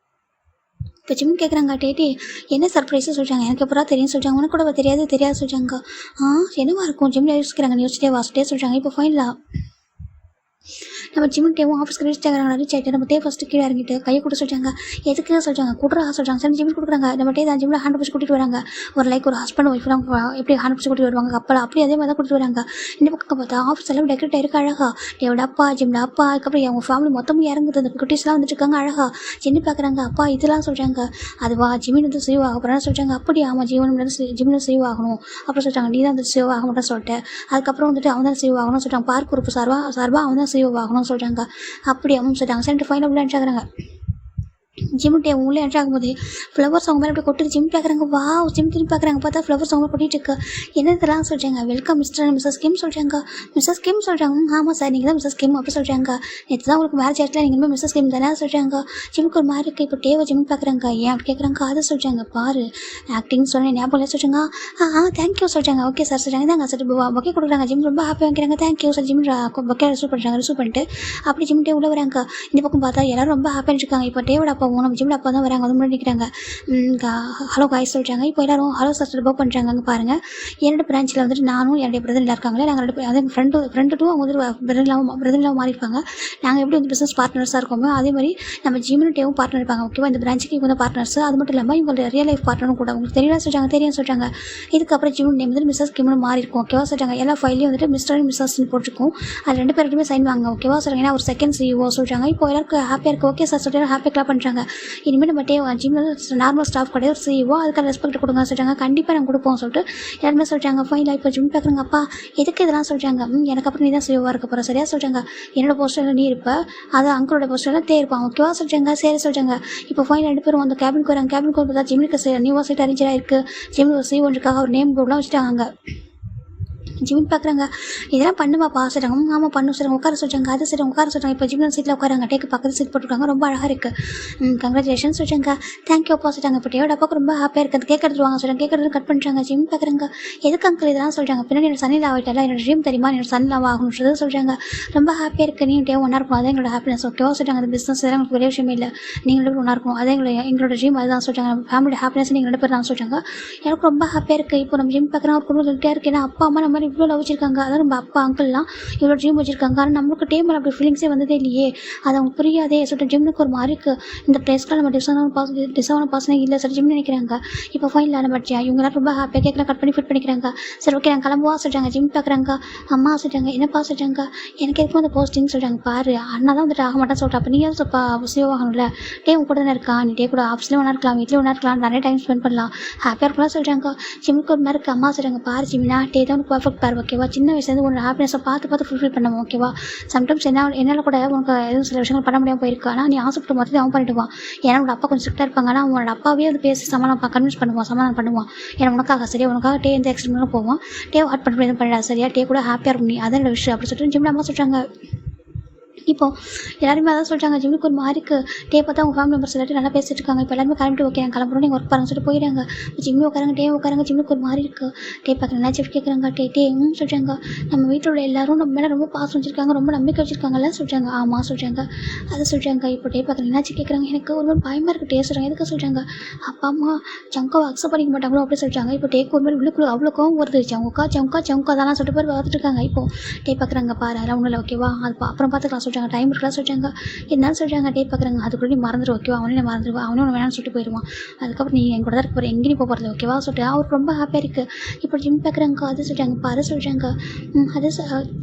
இப்போ ஜிம் கேட்குறாங்க. டேட்டி என்ன சர்ப்ரைஸு சொல்கிறாங்க. எனக்கு எப்போ தெரியும் சொல்கிறாங்க. உனக்கு கூட தெரியாது சொல்கிறாங்க. என்னவா இருக்கும் ஜிம்மில் யோசிக்கிறாங்க. யோசிச்சிட்டே வாசிட்டே சொல்கிறாங்க. இப்போ ஃபைனலாக நம்ம ஜிம்மிட்டேவும் ஆஃபீஸ்க்கு ரீச் ஆகிறாங்க. ரீச் ஆகிட்டு நம்ம ஃபஸ்ட்டு கீழே இறங்கிட்டு கையை கொடுத்து சொல்லிட்டாங்க. எதுக்கு சொல்லிட்டாங்க, கொடுறா சொல்லிட்டாங்க. சரி ஜிம்மிட் கொடுக்குறாங்க. நம்ம தான் ஜிம்மில் ஹேண்ட் பிடிச்சி கூட்டிகிட்டு வராங்க. ஒரு ஹஸ்பண்ட் ஒய்ஃப்லாம் எப்படி ஹேண்ட் பிடிச்சி கூட்டிட்டு வருவாங்க கப்பல், அப்படி அதே மாதிரி தான் கூட்டிட்டு வராங்க. இந்த பக்கம் பார்த்தா ஆஃபீஸ் எல்லாம் டெக்கரேட் ஆயிருக்கு அழகா. டேவோட அப்பா, ஜிம்ல அப்பா, அதுக்கப்புறம் அவங்க ஃபேமிலி மொத்தமும் இறங்குது. அந்த குட்டீஸ்லாம் வந்துட்டு இருக்காங்க அழகா. ஜிம்மி பார்க்குறாங்க. அப்பா இதெல்லாம் சொல்கிறாங்க. அதுவா ஜிம்மின் வந்து சேவ் ஆக போகிறான்னு சொல்லிட்டாங்க. அப்படி ஆமாம் ஜிம்மில் சேவ் ஆகணும் அப்புறம் சொல்லிட்டாங்க. நீ தான் வந்து சேவ் ஆக மாட்டேன்னு சொல்லிட்டு அதுக்கப்புறம் வந்துட்டு அவன் தான் சேவ் ஆகணும்னு சொல்லிட்டாங்க. பார்க் குரூப் சார்பாக அவன் தான் சேவ் ஆகணும்னு சொல்லிட்டாங்க. அப்படி அவங்க சொல்லிட்டாங்க. சரி ஃபைனல் உள்ள நினச்சாக்குறாங்க. ஜிம்மிட்டே உள்ளே என்ட்ரு ஆகும்போது ஃப்ளவர்ஸ் அவங்க மேலே அப்படி கொட்டுது. ஜிம் பார்க்குறாங்க. வா ஜிம் திரும்பி பார்க்குறாங்க. பார்த்தா ஃப்ளவர்ஸ் அவங்க கொட்டிட்டு இருக்கு. என்னதெல்லாம் சொல்கிறாங்க. வெல்கம் மிஸ்டர் அண்ட் மிஸ்ஸஸ் கிம் சொல்கிறாங்க. மிஸ்ஸஸ் கிம் சொல்கிறாங்க. ஆமாம் சார் நீங்கள் தான் மிஸ்ஸஸ் கிம் அப்படி சொல்கிறாங்க. நேற்று தான் உங்களுக்கு மேரேஜ் ஆகிட்டல, நீங்கள் மிஸ்ஸஸ் கிம் தானே சொல்கிறாங்க. ஜிம்முக்கு ஒரு மாதிரி இருக்குது. இப்போ டேவை ஜிம் பார்க்குறாங்க. ஏன் அப்படி கேட்குறாங்க. அதை சொல்கிறாங்க. பாரு ஆக்டிங் சொன்னேன் ஞாபகம் இல்லை சொல்கிறாங்க. தேங்க்யூ சொல்கிறாங்க. ஓகே சார் சொல்கிறாங்க. தாங்க சார் பொக்கே கொடுக்குறாங்க. ஜிம் ரொம்ப ஹாப்பியாக வைக்கிறாங்க. Thank you sir. Jim bouquet receive பண்ணுறாங்க. ரிசீவ் பண்ணிட்டு அப்படி ஜிம் டே உள்ள வராங்க. இந்த பக்கம் பார்த்தா எல்லாரும் ரொம்ப ஹாப்பியாக இருக்காங்க. இப்போ டேவோட அப்பாவும் நம்ம ஜிம்ல அப்பா தான் வராங்க. அது முன்னாடி நிற்கிறாங்க. ஹலோ காய்ஸ் சொல்கிறாங்க. இப்போ எல்லாரும் ஹலோ சார் புக் பண்ணுறாங்க. அங்கே பாருங்கள், என்னோட பிரான்ச்சில் வந்துட்டு நானும் என்னுடைய பிரதர் இருக்காங்களே, நாங்கள் ரெண்டு பேர் அதே ஃப்ரெண்டு டூ அவங்க வந்து பிரதர்லாம் மாறியிருப்பாங்க. நாங்கள் எப்படி வந்து பிஸ்னஸ் பார்ட்னர்ஸாக இருக்கோமோ அதே மாதிரி நம்ம ஜிம்மிட்டேவும் பார்ட்னர் இருப்பாங்க. ஓகேவா, இந்த பிரான்ச்சுக்கு இவங்க பார்ட்னர்ஸ். அது மட்டும் இல்லாமல் இவங்களோட ரியல் லைஃப் பார்ட்னரும் கூட. உங்களுக்கு தெரியல சொல்கிறாங்க. தெரியும் சொல்கிறாங்க. இதுக்கப்புறம் ஜிம் நேம் வந்து மிஸ்ஸஸ் கிம்னு மாறி இருக்கும். ஓகேவா சொல்கிறாங்க. எல்லா ஃபைலையும் வந்துட்டு மிஸ்டர் அண்ட் மிஸ்ஸஸ்ன்னு போட்டிருக்கும். அது ரெண்டு பேருக்குமே சைன் வாங்க. ஓகேவா சொல்கிறாங்க. ஏன்னா ஒரு செகண்ட் CEO சொல்கிறாங்க. இப்போ எல்லாருக்கும் ஹாப்பியாக இருக்குது. ஓகே சார் சொல்லிட்டு ஹாப்பியாக கிளாப் பண்ணுறாங்க. இனிமேல் நம்ம ஜிம்மில் நார்மல் ஸ்டாஃப் கிடையாது, ஒரு CEO அதுக்கான ரெஸ்பெக்ட் கொடுங்க சொல்கிறாங்க. கண்டிப்பாக நாங்கள் கொடுப்போம் சொல்லிட்டு எல்லாருமே சொல்கிறாங்க. ஃபைனலாக இப்போ ஜிம் பார்க்குறாங்க. அப்பா எதுக்கு இதெல்லாம் சொல்கிறாங்க. எனக்கு அப்புறம் நீ தான் CEO இருக்க போகிற சரியா சொல்கிறாங்க. என்னோட போஸ்டரில் நீ இருப்ப, அது அங்கிளோட போஸ்டரில் இருப்பான். ஓகேவா சொல்கிறாங்க. சரி சொல்கிறாங்க. இப்போ ஃபைனல் ரெண்டு பேரும் அந்த கேபினுக்கு வராங்க. கேபினுக்கு பார்த்தா ஜிம்முக்கு நியூவாக சீட் அரேஞ்ச் ஆகிருக்கு. ஜிம்மில் ஒரு CEO இருக்காக ஒரு நேம் போர்டெலாம் வச்சுட்டாங்க. ஜிமின் பார்க்குறாங்க. இதெல்லாம் பண்ணுவாப்பா சொல்கிறாங்க. ஆமாம் பண்ணு சொல்கிறாங்க. உட்கார சொல்கிறாங்க. அது சரி உட்கார சொல்கிறாங்க. இப்போ ஜிம்மில் சீட்டில் உட்காராங்க. டேக்கு பக்கத்து சீட் போட்டுருக்காங்க. ரொம்ப அழகாக இருக்குது. கங்க்ராச்சுலேஷன் சொல்கிறாங்க. தேங்க்யூ அப்பா சொல்கிறாங்க. இப்போ டேவோட அப்பாவுக்கு ரொம்ப ஹாப்பியாக இருக்குது. கேக் எடுத்துருவாங்க சொல்கிறாங்க. கேக் எடுத்து கட் பண்ணுறாங்க. ஜிம் பார்க்குறாங்க. எதுக்கு அங்கிள் இதெல்லாம் சொல்கிறாங்க. பின்னாடி என்னோட சன்னில் ஆகிட்டால, என்னோட ட்ரீம் தெரியுமா, என்னோட சன்னில் ஆகணுன்றது சொல்கிறாங்க. ரொம்ப ஹாப்பியாக இருக்குது. நீ டே ஒன்றா இருக்கும். அதான் எங்களோட ஹாப்பினஸ். ஓகேவா சொல்கிறாங்க. அந்த பிஸ்னஸ் எல்லாம் உங்களுக்கு பெரிய விஷயமே இல்லை. நீங்கள் ரெண்டு பேரும் ஒன்றா இருக்கும். அதே எங்களோட ட்ரீம் அதுதான் சொல்கிறாங்க. ஃபேமிலியோட ஹாப்பினஸ் நீங்கள் ரெண்டு பேர் தான் சொல்கிறாங்க. எனக்கு ரொம்ப ஹாப்பியாக இருக்குது. இப்போ நம்ம ஜிம் பார்க்குறோம். ஒரு குடும்பம் சொல்லிட்டே இருக்குது. ஏன்னா அப்பா அம்மா நம்ம மாதிரி இவ்வளோ லவ் வச்சிருக்காங்க. அதான் நம்ம அப்பா அங்கிள்லாம் இவ்வளோ ட்ரீம் வச்சிருக்காங்க. ஆனால் நம்மளுக்கு டேமில் அப்படி ஃபீலிங்ஸே வந்ததே இல்லையே. அது அவங்க புரியாதே சொல்லிட்டு ஜிம்னுக்கு ஒரு மாதிரி இருக்குது. இந்த பிளேஸ்க்குலாம் நம்ம டிசர்வான பர்சனே இல்லை சார் ஜிம்னு நினைக்கிறாங்க. இப்போ ஃபைனல் ஆன பட்சியா இவங்களாம் ரொம்ப ஹாப்பியாக கேட்கலாம் கட் பண்ணி ஃபிட் பண்ணிக்கிறாங்க. சரி ஓகே நாங்கள் கிளம்புவா சொல்கிறாங்க. ஜிம் பார்க்குறாங்க. அம்மா சொல்கிறாங்க. என்னப்பா சொல்கிறாங்க. எனக்கு எதுக்கும் அந்த போஸ்டிங் சொல்கிறாங்க. பாரு அண்ணா தான் வந்துட்டு ஆக மாட்டேன்னு சொல்லிட்டு அப்போ நீ சொல்ப்பா அவசியம் ஆகணும்ல. டே உங்க கூட தானே இருக்கா, நீ டே கூட ஆஃபீஸ்லேயும் ஒன்றா இருக்கலாம், வீட்லேயும் ஒன்றா இருக்கலாம், நிறைய டைம் ஸ்பெண்ட் பண்ணலாம், ஹாப்பியாக இருக்கலாம் சொல்கிறாங்க. ஜிம்முக்கு ஒரு மாதிரி இருக்குது. அம்மா சொல்கிறாங்க. பாரு ஜிம்னா டே தான் உனக்கு பர்ஃபெக்ட் பாரு. ஓகேவா, சின்ன வயசுலேருந்து உன்னோட ஹாப்பினஸை பார்த்து ஃபுல்ஃபில் பண்ணணும். ஓகேவா, சம்டைம்ஸ் என்னால் கூட உனக்கு எதுவும் சில விஷயங்கள் பண்ண முடியாமல் போயிருக்கு. ஆனால் நீ ஆசைப்பட்டு மொத்தத்தை அவன் பண்ணிவிடுவான். ஏன்னா உன்னோட அப்பா கொஞ்சம் ஸ்ட்ரிக்டாக இருப்பாங்க. ஆனால் உன்னோட அப்பாவே வந்து பேசி கன்வின்ஸ் சமாதானம் பண்ணுவான். ஏன்னா உனக்காக சரியா, உனக்காக டே எந்த எக்ஸ்ட்ரீம்லாம் போவான். டே ஹார்ட் பண்ணி எதுவும் பண்ணிடா சரியா, டே கூட ஹாப்பியாக இருக்கும் நீ, அதான் என்னோட விஷயம் அப்படி சொல்லிட்டு ஜிம்ல அம்மா சொல்கிறாங்க. இப்போ எல்லாருமே அதான் சொல்கிறாங்க. ஜிம்முக்கு ஒரு மாதிரிக்கு டே பார்த்தா அவங்க ஃபேமிலி மெம்பர்ஸ் எல்லாத்தையும் நல்லா பேசிட்டு இருக்காங்க. இப்போ எல்லாருமே கிளம்பிட்டு ஓகே நான் கிளம்புறோம், நீங்கள் ஒர்க் பாருங்க சொல்லிட்டு போயிடுறாங்க. ஜிம்மி உட்காராங்க. டே உட்காராங்க. ஜிம்முக்கு ஒரு மாதிரி இருக்குது. டே பார்க்குறேன் செஃப் கேட்குறாங்க. டே சொல்கிறாங்க. நம்ம வீட்டில் உள்ள எல்லாரும் நம்ம மேலே ரொம்ப பாசம் வச்சுருக்காங்க, ரொம்ப நம்பிக்கை வச்சுருக்காங்கல்ல சொல்கிறாங்க. ஆமாம் சொல்கிறாங்க. அதை சொல்கிறாங்க. இப்போ டே பார்க்குறேன் என்னாச்சு கேட்குறாங்க. எனக்கு ஒரு மாதிரி பயமாக இருக்குது. டே சொல்கிறாங்க. எதுக்கு சொல்கிறாங்க. அப்பா அம்மா ஜங்காவை அக்செப்ட் பண்ணிக்க மாட்டாங்களோ அப்படி சொல்கிறாங்க. இப்போ டேக்கு ஒரு மாதிரி உள்ளுக்குள்ள அவ்வளோ கோவம் வருது. ஜங்கா அதெல்லாம் சொல்லிட்டு போய் பார்த்துட்டு இருக்காங்க. இப்போ டே பார்க்குறாங்க. பாரு அதெல்லாம் ஒன்றும் இல்லை ஓகேவா, அது அப்புறம் பார்த்துக்கலாம் சொல்கிறாங்க. டைம் இருக்கலாம் சொல்கிறாங்க. என்ன சொல்கிறாங்க. டே பார்க்குறாங்க. அதுக்குள்ளே நீ மறந்துடும் ஓகேவா, அவனே மறந்துடுவா, அவனே ஒன்று வேணாம்னு சொல்லிட்டு போயிடுவான். அதுக்கப்புறம் நீ என் கூட தான் இருக்க போகிற, எங்கேயும் போக போகிறது ஓகேவா சொல்லிட்டு அவருக்கு ரொம்ப ஹாப்பியாக இருக்குது. இப்போ ஜிம் பார்க்குறாங்க. அது சொல்கிறாங்க. பாரு சொல்கிறாங்க. அது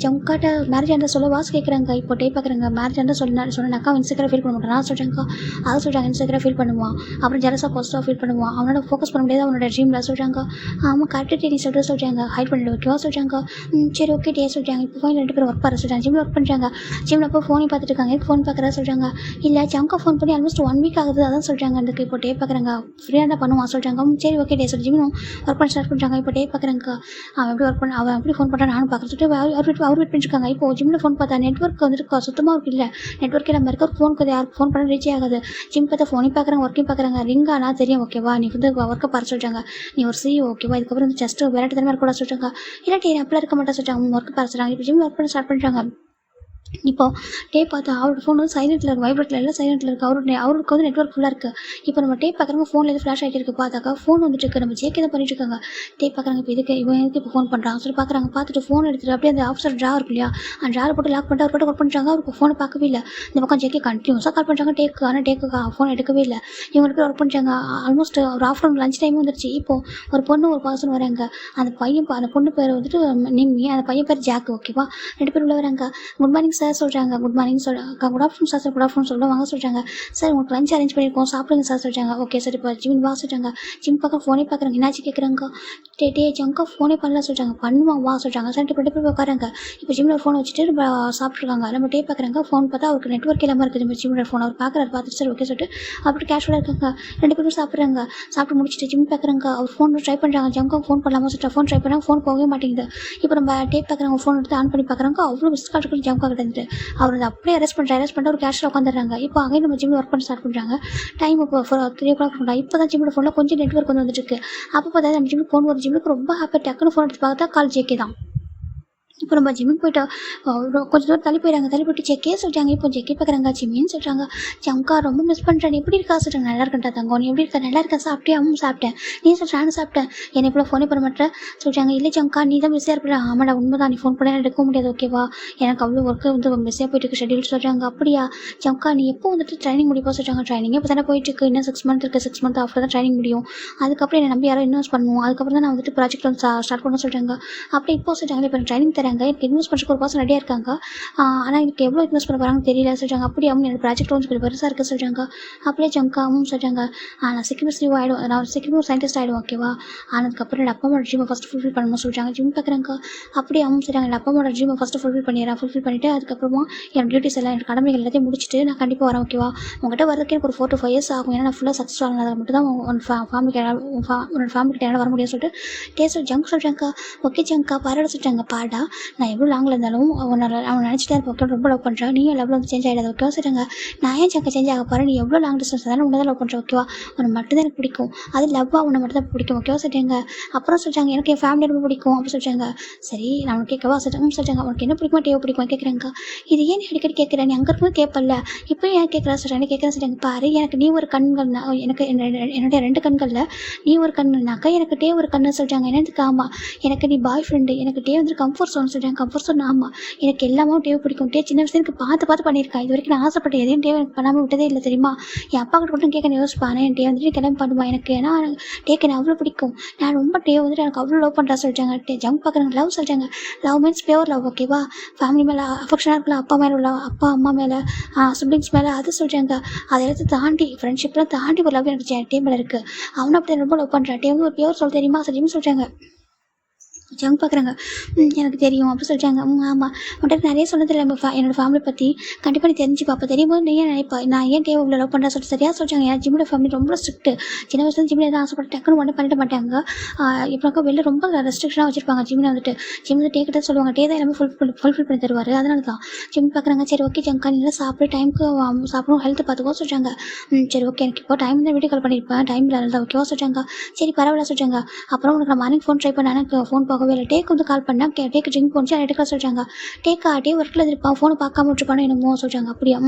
ஜங்காட்ட மேரேஜ் ஆண்ட சொல்ல வாஸ் கேட்குறாங்க. இப்போ டே பார்க்குறாங்க. மேரேஜ் ஆண்ட சொன்னாக்கா இன்ஸ்டாகிராம் ஃபீல் பண்ண மாட்டான் சொல்கிறாங்க. அதை சொல்கிறாங்க. இன்ஸ்டாகிராம் ஃபீல் பண்ணுவான், அப்புறம் ஜெலஸாக பாசிட்டிவாக ஃபீல் பண்ணுவான், அவனோட ஃபோக்கஸ் பண்ண முடியாது அவனோட ட்ரீமில் சொல்கிறாங்க. ஆமாம் கரெக்டாக நீ சொல்கிறாங்க. ஹைட் பண்ணிட்டு ஓகேவா சொல்கிறாங்க. சரி ஓகே டே சொல்கிறாங்க. இப்போ ஃபோன் ரெண்டு பேரும் ஒர்க் பண்ண சொல்கிறாங்க. ஜிம்மில் ஒர்க் பண்ணுறாங்க. ஜிம்மில் அப்போ ஃபோனை பார்த்துட்டு இருக்காங்க. ஃபோன் பார்க்குறா சொல்கிறாங்க. இல்லை ஜங்கா ஃபோன் பண்ணி ஆல்மோஸ்ட் 1 வீக் ஆகுது அதான் சொல்கிறாங்க. அதுக்கு இப்போ டே பார்க்குறாங்க. ஃப்ரீயாக தான் பண்ணுவான் சொல்கிறாங்க. சரி ஓகே டே சொல்லி ஜிம்மும் ஒர்க் பண்ண ஸ்டார்ட் பண்ணுறாங்க. இப்போ டே பார்க்குறாங்க. அவன் எப்படி ஃபோன் பண்ணுறான் நானும் பார்க்குறேன் சொல்லிட்டு அவர் வெயிட் பண்ணிருக்காங்க. இப்போ ஜிம்மில் ஃபோன் பார்த்தா நெட்ஒர்க் வந்துட்டு சுத்தமாக இருக்கு. இல்லை நெட்ஒர்க் இல்லாமல் இருக்க ஒரு ஃபோனுக்கு யாருக்கு ஃபோன் பண்ண ரீச் ஆகாது. ஜிம் பார்த்தா ஃபோனையும் பார்க்குறாங்க, ஒர்க்கையும் பார்க்குறாங்க. ரிங் ஆனால் தெரியும் ஓகேவா, நீ வந்து ஒர்க்கை பாரு சொல்கிறாங்க. நீ ஒரு CEO ஓகேவா, இதுக்கப்புறம் வந்து ஜஸ்ட்டு விளையாட்டு தரமாக இருக்கக்கூடாது சொல்கிறாங்க. இல்லை டே அப்படிலாம் இருக்க மாட்டேன் சொல்கிறாங்க. ஒர்க்கு பாரு சொல்கிறாங்க. இப்போ ஜிம் ஒர்க் பண்ண ஸ்டார்ட் பண்ணுறாங்க. இப்போ டேப் பார்த்தா அவரோட ஃபோன் வந்து சைலண்ட்டில் இருக்குது, வைப்ரேட்டில் எல்லாம் சைலண்ட்டில் இருக்குது. அவருக்கு வந்து நெட்ஒர்க் ஃபுல்லாக இருக்குது. இப்போ நம்ம டேப் பார்க்குறவங்க ஃபோனில் எது ஃப்ளாஷ் ஆகிட்டு இருக்குது பார்த்தாக்கா ஃபோன் வந்துட்டு இருக்குது. நம்ம ஜேகே தான் பண்ணிட்டு இருக்காங்க. டேப் பார்க்குறாங்க. இப்போ இவன் எதுக்கு இப்போ ஃபோன் பண்ணுறான் சொல்லி பார்க்குறாங்க. பார்த்துட்டு ஃபோன் எடுத்துட்டு அப்படியே அந்த ஆஃபீஸர் ட்ரா இருக்கு இல்லையா, அந்த ட்ராவில் போட்டு லாக் பண்ணிட்டு அவர் போட்டு ஒர்க் பண்ணுறாங்க. அவருக்கு ஃபோனை பார்க்கவே இல்லை. இந்த பக்கம் ஜேகே கண்டினியூஸாக கால் பண்ணுறாங்க டேக்கு. ஆனால் டேக்கு ஃபோன் எடுக்கவே இல்லை. இவங்களுக்கு ஒர்க் பண்ணுறாங்க. ஆல்மோஸ்ட் ஒரு ஆஃப்டர்நூன் லஞ்ச் டைம் வந்துருச்சு. இப்போ ஒரு பொண்ணு ஒரு பர்சன் வராங்க. அந்த பொண்ணு பேர் வந்துட்டு நிம்மி, அந்த பையன் பேர் ஜாக். ஓகேவா, 2 பேர் உள்ள வராங்க. குட் மார்னிங் சார் சொல்கிறாங்க. Good morning good afternoon sir. Good afternoon சொல்ல வாங்க சொல்கிறாங்க. சார் உங்களுக்கு லஞ்ச் அரேஞ்ச் பண்ணியிருக்கோம், சாப்பிடுங்க சார் சொல்கிறாங்க. Okay sir. இப்போ ஜிம் வா சொல்கிறாங்க. ஜிம் பார்க்க ஃபோனே பார்க்குறாங்க. என்னாச்சு கேட்குறாங்க. டே ஜங்கா ஃபோனே பண்ணல சொல்கிறாங்க. பண்ணுவான் வா சொல்கிறாங்க. சார் இப்போ 2 பேர் உட்காராங்க. இப்போ ஜிம்மில் ஃபோன் வச்சுட்டு சாப்பிட்ருக்காங்க. நம்ம டே பார்க்குறாங்க. ஃபோன் பார்த்தா அவருக்கு நெட்ஒர்க் இல்லாமல் இருக்குது. நம்ம ஜிம்மில் ஃபோன் அவர் பார்க்குறாரு. பார்த்துட்டு சார் ஓகே சொல்லிட்டு அப்படி கேஷுவலாக இருக்காங்க. 2 பேரும் சாப்பிட்றாங்க. சாப்பிட்டு முடிச்சுட்டு ஜிம் பார்க்குறாங்க. அவர் ஃபோன் ட்ரை பண்ணுறாங்க. ஜங்கா ஃபோன் பண்ணலாமா சொல்லிட்டு ஃபோன் ட்ரை பண்ணாங்க. ஃபோன் போகவே மாட்டேங்குது. இப்போ நம்ம டேப் பார்க்குறாங்க. ஃபோன் எடுத்து ஆன் பண்ணி பார்க்குறாங்க. அவ்வளோ மிஸ் கால் இருக்குது ஜங்கா கிட்ட. அவர் அதை அப்படியே அரெஸ்ட் பண்ணிட்டு ஒரு கேஷில் உட்காந்துடுறாங்க. இப்போ அங்கே நம்ம ஜிம்மில் ஒர்க் பண்ண ஸ்டார்ட் பண்ணுறாங்க. டைம் இப்போ 3 o'clock. இப்போ தான் ஜிம்மோட ஃபோனில் கொஞ்சம் நெட்ஒர்க் வந்துட்டு இருக்கு. அப்போ பார்த்தா நம்ம ஜிம்முக்கு ஃபோன் வரும். ஜிம்முக்கு ரொம்ப ஹாப்பி. டக்குன்னு ஃபோன் எடுத்து பார்த்தா கால் ஜேகே தான். இப்போ நம்ம ஜிம்முக்கு போய்ட்டு கொஞ்சம் தூரம் தள்ளி போயிடாங்க. தள்ளி போய்ட்டு ஜெக்கே சொல்லிட்டாங்க. இப்போ ஜெக்கே பார்க்குறாங்க. ஜிம்மின்னு சொல்கிறாங்க. ஜங்கா ரொம்ப மிஸ் பண்ணுறேன். எப்படி இருக்கா சொல்கிறாங்க. நல்லா இருக்கா தங்கம், நீ எப்படி இருக்கா? நல்லா இருக்கா. சாப்பிட்டே? சாப்பிட்டேன். நீ சொல்லிட்டு நானும் சாப்பிட்டேன். என்னை இப்போ ஃபோனே பண்ண மாட்டேன் சொல்கிறாங்க. இல்லை ஜங்கா நீ தான் மிஸ்ஸாக இருப்பா. ஆமாடா உண்மைதான், நீ ஃபோன் பண்ண எடுக்க முடியாது ஓகேவா, எனக்கு அவ்வளோ ஒர்க்கு வந்து மிஸ்ஸாக போயிட்டு இருக்கு ஷெட்யூல் சொல்கிறாங்க. அப்படியா ஜங்கா நீ எப்போ வந்துட்டு ட்ரைனிங் முடிப்பா சொல்கிறாங்க. ட்ரைனிங்கே இப்போ தானே போயிட்டு இருக்கு. இன்னும் 6 month இருக்குது. 6 month ஆஃப்டர் தான் ட்ரைனிங் முடியும். அதுக்கப்புறம் என்னை நம்பி யாரும் இன்வெஸ்ட் பண்ணுவோம். அதுக்கப்புறம் தான் நான் வந்துட்டு ப்ராஜெக்ட் வந்து ஸ்டார்ட் பண்ண சொல்கிறாங்க. அப்படி இப்போ சொல்கிறாங்க. இப்போ ட்ரைனிங் தராங்க. எனக்கு இன்வெஸ்ட் பண்ணுறதுக்கு ஒரு பர்சன் ரெடியாக இருக்காங்க. ஆனால் எனக்கு எவ்வளோ இன்வெஸ்ட் பண்ண போகிறாங்கன்னு தெரியல சொல்கிறாங்க. அப்படி அவங்க என்னோட ப்ராஜெக்ட் வந்து கொஞ்சம் பெருசாக இருக்குது சொல்கிறாங்க. அப்படியே ஜங்காவும் சொல்கிறாங்க. நான் சீக்கிரம் சிஓ ஆகிடும், நான் சீக்கிரம் சயின்டிஸ்ட் ஆகிடும் ஓகேவா. ஆனதுக்கப்புறம் என்னோட அப்பா அம்மாவோட ட்ரீமை ஃபஸ்ட்டு ஃபுல்ஃபில் பண்ணணும்னு சொல்கிறாங்க. ஜிம் பார்க்குறாங்க. அப்படியே அவங்க சொல்கிறாங்க. என் அப்பா அம்மாவோட ட்ரீமை ஃபஸ்ட்டு ஃபுல்ஃபில் பண்ணிவிட்டு அதுக்கப்புறமா என் டியூட்டிஸ் எல்லாம் என் கடமைகள் எல்லாத்தையும் முடிச்சுட்டு நான் கண்டிப்பாக வரேன் ஓகேவா. உங்கள்கிட்ட வரதுக்கு எனக்கு ஒரு 4 to 5 years ஆகும். ஏன்னா நான் ஃபுல்லாக சக்ஸஸ் ஆனது மட்டும் தான் உன்னோட ஃபேமிலிக்கு என்னால் வர முடியும்னு சொல்லிட்டு டேஸ்ட் ஜங்க் சொல்கிறாங்க. ஓகே ஜங்கா பாராட சொல்கிறாங்க. பாடா நான் எவ்வளோ லாங்கில் இருந்தாலும் அவன் நினச்சிட்டே இருப்பேன் ஓகே, ரொம்ப லவ் பண்ணுறான். நீயும் லெவலில் வந்து சேஞ்ச் ஆகிடாது ஓகேவா சொல்கிறாங்க. நான் ஏன் ஜங்கா சேஞ்ச் ஆக போகிறேன், நீ எவ்வளோ லாங் டிஸ்டன்ஸ் தானே உன்னை தான் லவ் பண்ணுறேன் ஓகேவா. உன்னை மட்டும் தான் எனக்கு பிடிக்கும், அது லவ்வாக உன்னை மட்டும் தான் பிடிக்கும் ஓகேவா சொல்கிறாங்க. அப்புறம் சொல்கிறாங்க எனக்கு என் ஃபேமிலி ரொம்ப பிடிக்கும் அப்படி சொல்கிறாங்க. சரி நான் உனக்கு கேட்கவா சொல்கிறாங்க. உனக்கு என்ன பிடிக்குமா டேவ் பிடிக்குமா கேட்குறாங்க. இது ஏன் நீ அடிக்கடி கேட்குறேன், நீ அங்கே இருக்கும்போது கேட்பல, இப்போ ஏன் கேட்குறா சொல்கிறாங்க. சொல்கிறாங்க பாரு எனக்கு நீ ஒரு கண்கள்னா எனக்கு என்னுடைய 2 கண்களில் நீ ஒரு கண்ணுனாக்கா எனக்கு டே ஒரு கண்ணு சொல்கிறாங்க. என்னதுக்கு ஆமாம் எனக்கு நீ பாய் ஃப்ரெண்டு, எனக்கு டே வந்து கம்ஃபர்ட் ஜோன் சொல்கிறாங்க. கம்ஃபர்ட் ஜோன் ஆமாம் எனக்கு எல்லாமே டேவ் பிடிக்கும். டே சின்ன வயசுல எனக்கு பார்த்து பண்ணியிருக்கேன். இது வரைக்கும் நான் ஆசைப்பட்ட எதையும் டேவ் எனக்கு பண்ணாமல் விட்டதே இல்லை தெரியுமா. என் அப்பா கிட்ட மட்டும் கேட்க யோசிப்பானே என் டே வந்துட்டு கிளம்பி பண்ணுவான் எனக்கு. ஏன்னா டேக்கு எனக்கு அவ்வளோ பிடிக்கும். நான் ரொம்ப டே வந்துட்டு எனக்கு அவ்வளோ லவ் பண்ணுறா சொல்கிறாங்க. டே ஜங்க் பார்க்குறாங்க. லவ் சொல்கிறாங்க. லவ் மீன்ஸ் பியூர் லவ் ஓகேவா. ஃபேமிலி மேலே அஃபெக்ஷனாக இருக்கலாம், அப்பா மேலே உள்ள அப்பா அம்மா மேலே சிப்ளிங்ஸ் மேலே அது சொல்கிறாங்க. அதை எல்லாத்தையும் தாண்டி ஃப்ரெண்ட்ஷிப்லாம் தாண்டி ஒரு லவ் எனக்கு டே மேலே இருக்குது. அவனை அப்படி ரொம்ப லவ் பண்ணுறான். டே வந்து ஒரு பியூர் சொல் தெரியுமா சரின்னு சொல்கிறாங்க. ஜங்க் பார்க்குறாங்க. எனக்கு தெரியும் அப்படி சொல்கிறாங்க. ஆமாம் உன்கிட்ட நிறைய சொன்னதில்லை என்னோடய ஃபேமிலி பற்றி, கண்டிப்பாக நீ தெரிஞ்சு பார்ப்ப. தெரியும்போது நீ ஏன் நினைப்பா நான் ஏன் டேவ் இவ்வளோ லவ் பண்ணுறா சொல்லிட்டு சரியாக சொல்கிறாங்க. என் ஜிம்மோட ஃபேமிலி ரொம்ப ஸ்ட்ரிக்ட்டு. சின்ன வயசுல ஜிம்மில் எதாவது ஆசைப்பட்டு டக்குன்னு ஒன்றும் பண்ணிட மாட்டாங்க. இப்போக்கா வெளில ரொம்ப ரெஸ்ட்ரிக்ஷனாக வச்சுருப்பாங்க. ஜிம்மில் வந்துட்டு ஜிம் வந்து டே கிட்ட சொல்லுவாங்க. டே தான் எல்லாமே ஃபுல்ஃபில் பண்ணி தருவார். அதனால தான் ஜிம் பார்க்குறாங்க. சரி ஓகே ஜங்கா நீ நல்லா சாப்பிட்டு டைமுக்கு சாப்பிடும் ஹெல்த்து பார்த்துக்கோ சொல்கிறாங்க. சரி ஓகே எனக்கு இப்போ டைம் தான் வீடியோ கால் பண்ணியிருப்பேன், டைம் இல்லை தான் ஓகேவா சொல்கிறாங்க. சரி பரவாயில்ல சொல்கிறாங்க. அப்புறம் உனக்கு நான் மார்னிங் ஃபோன் ட்ரை பண்ணேன், எனக்கு ஃபோன் போகவே இல்லை. டேக்கு வந்து கால் பண்ணால் டேக்கு ட்ரிங்க் போச்சு எடுக்க சொல்கிறாங்க. டே ஒர்க்கில் இருப்பான், ஃபோனை பார்க்காம விட்டுருப்பானோ என்னமோ சொல்கிறாங்க. அப்படியா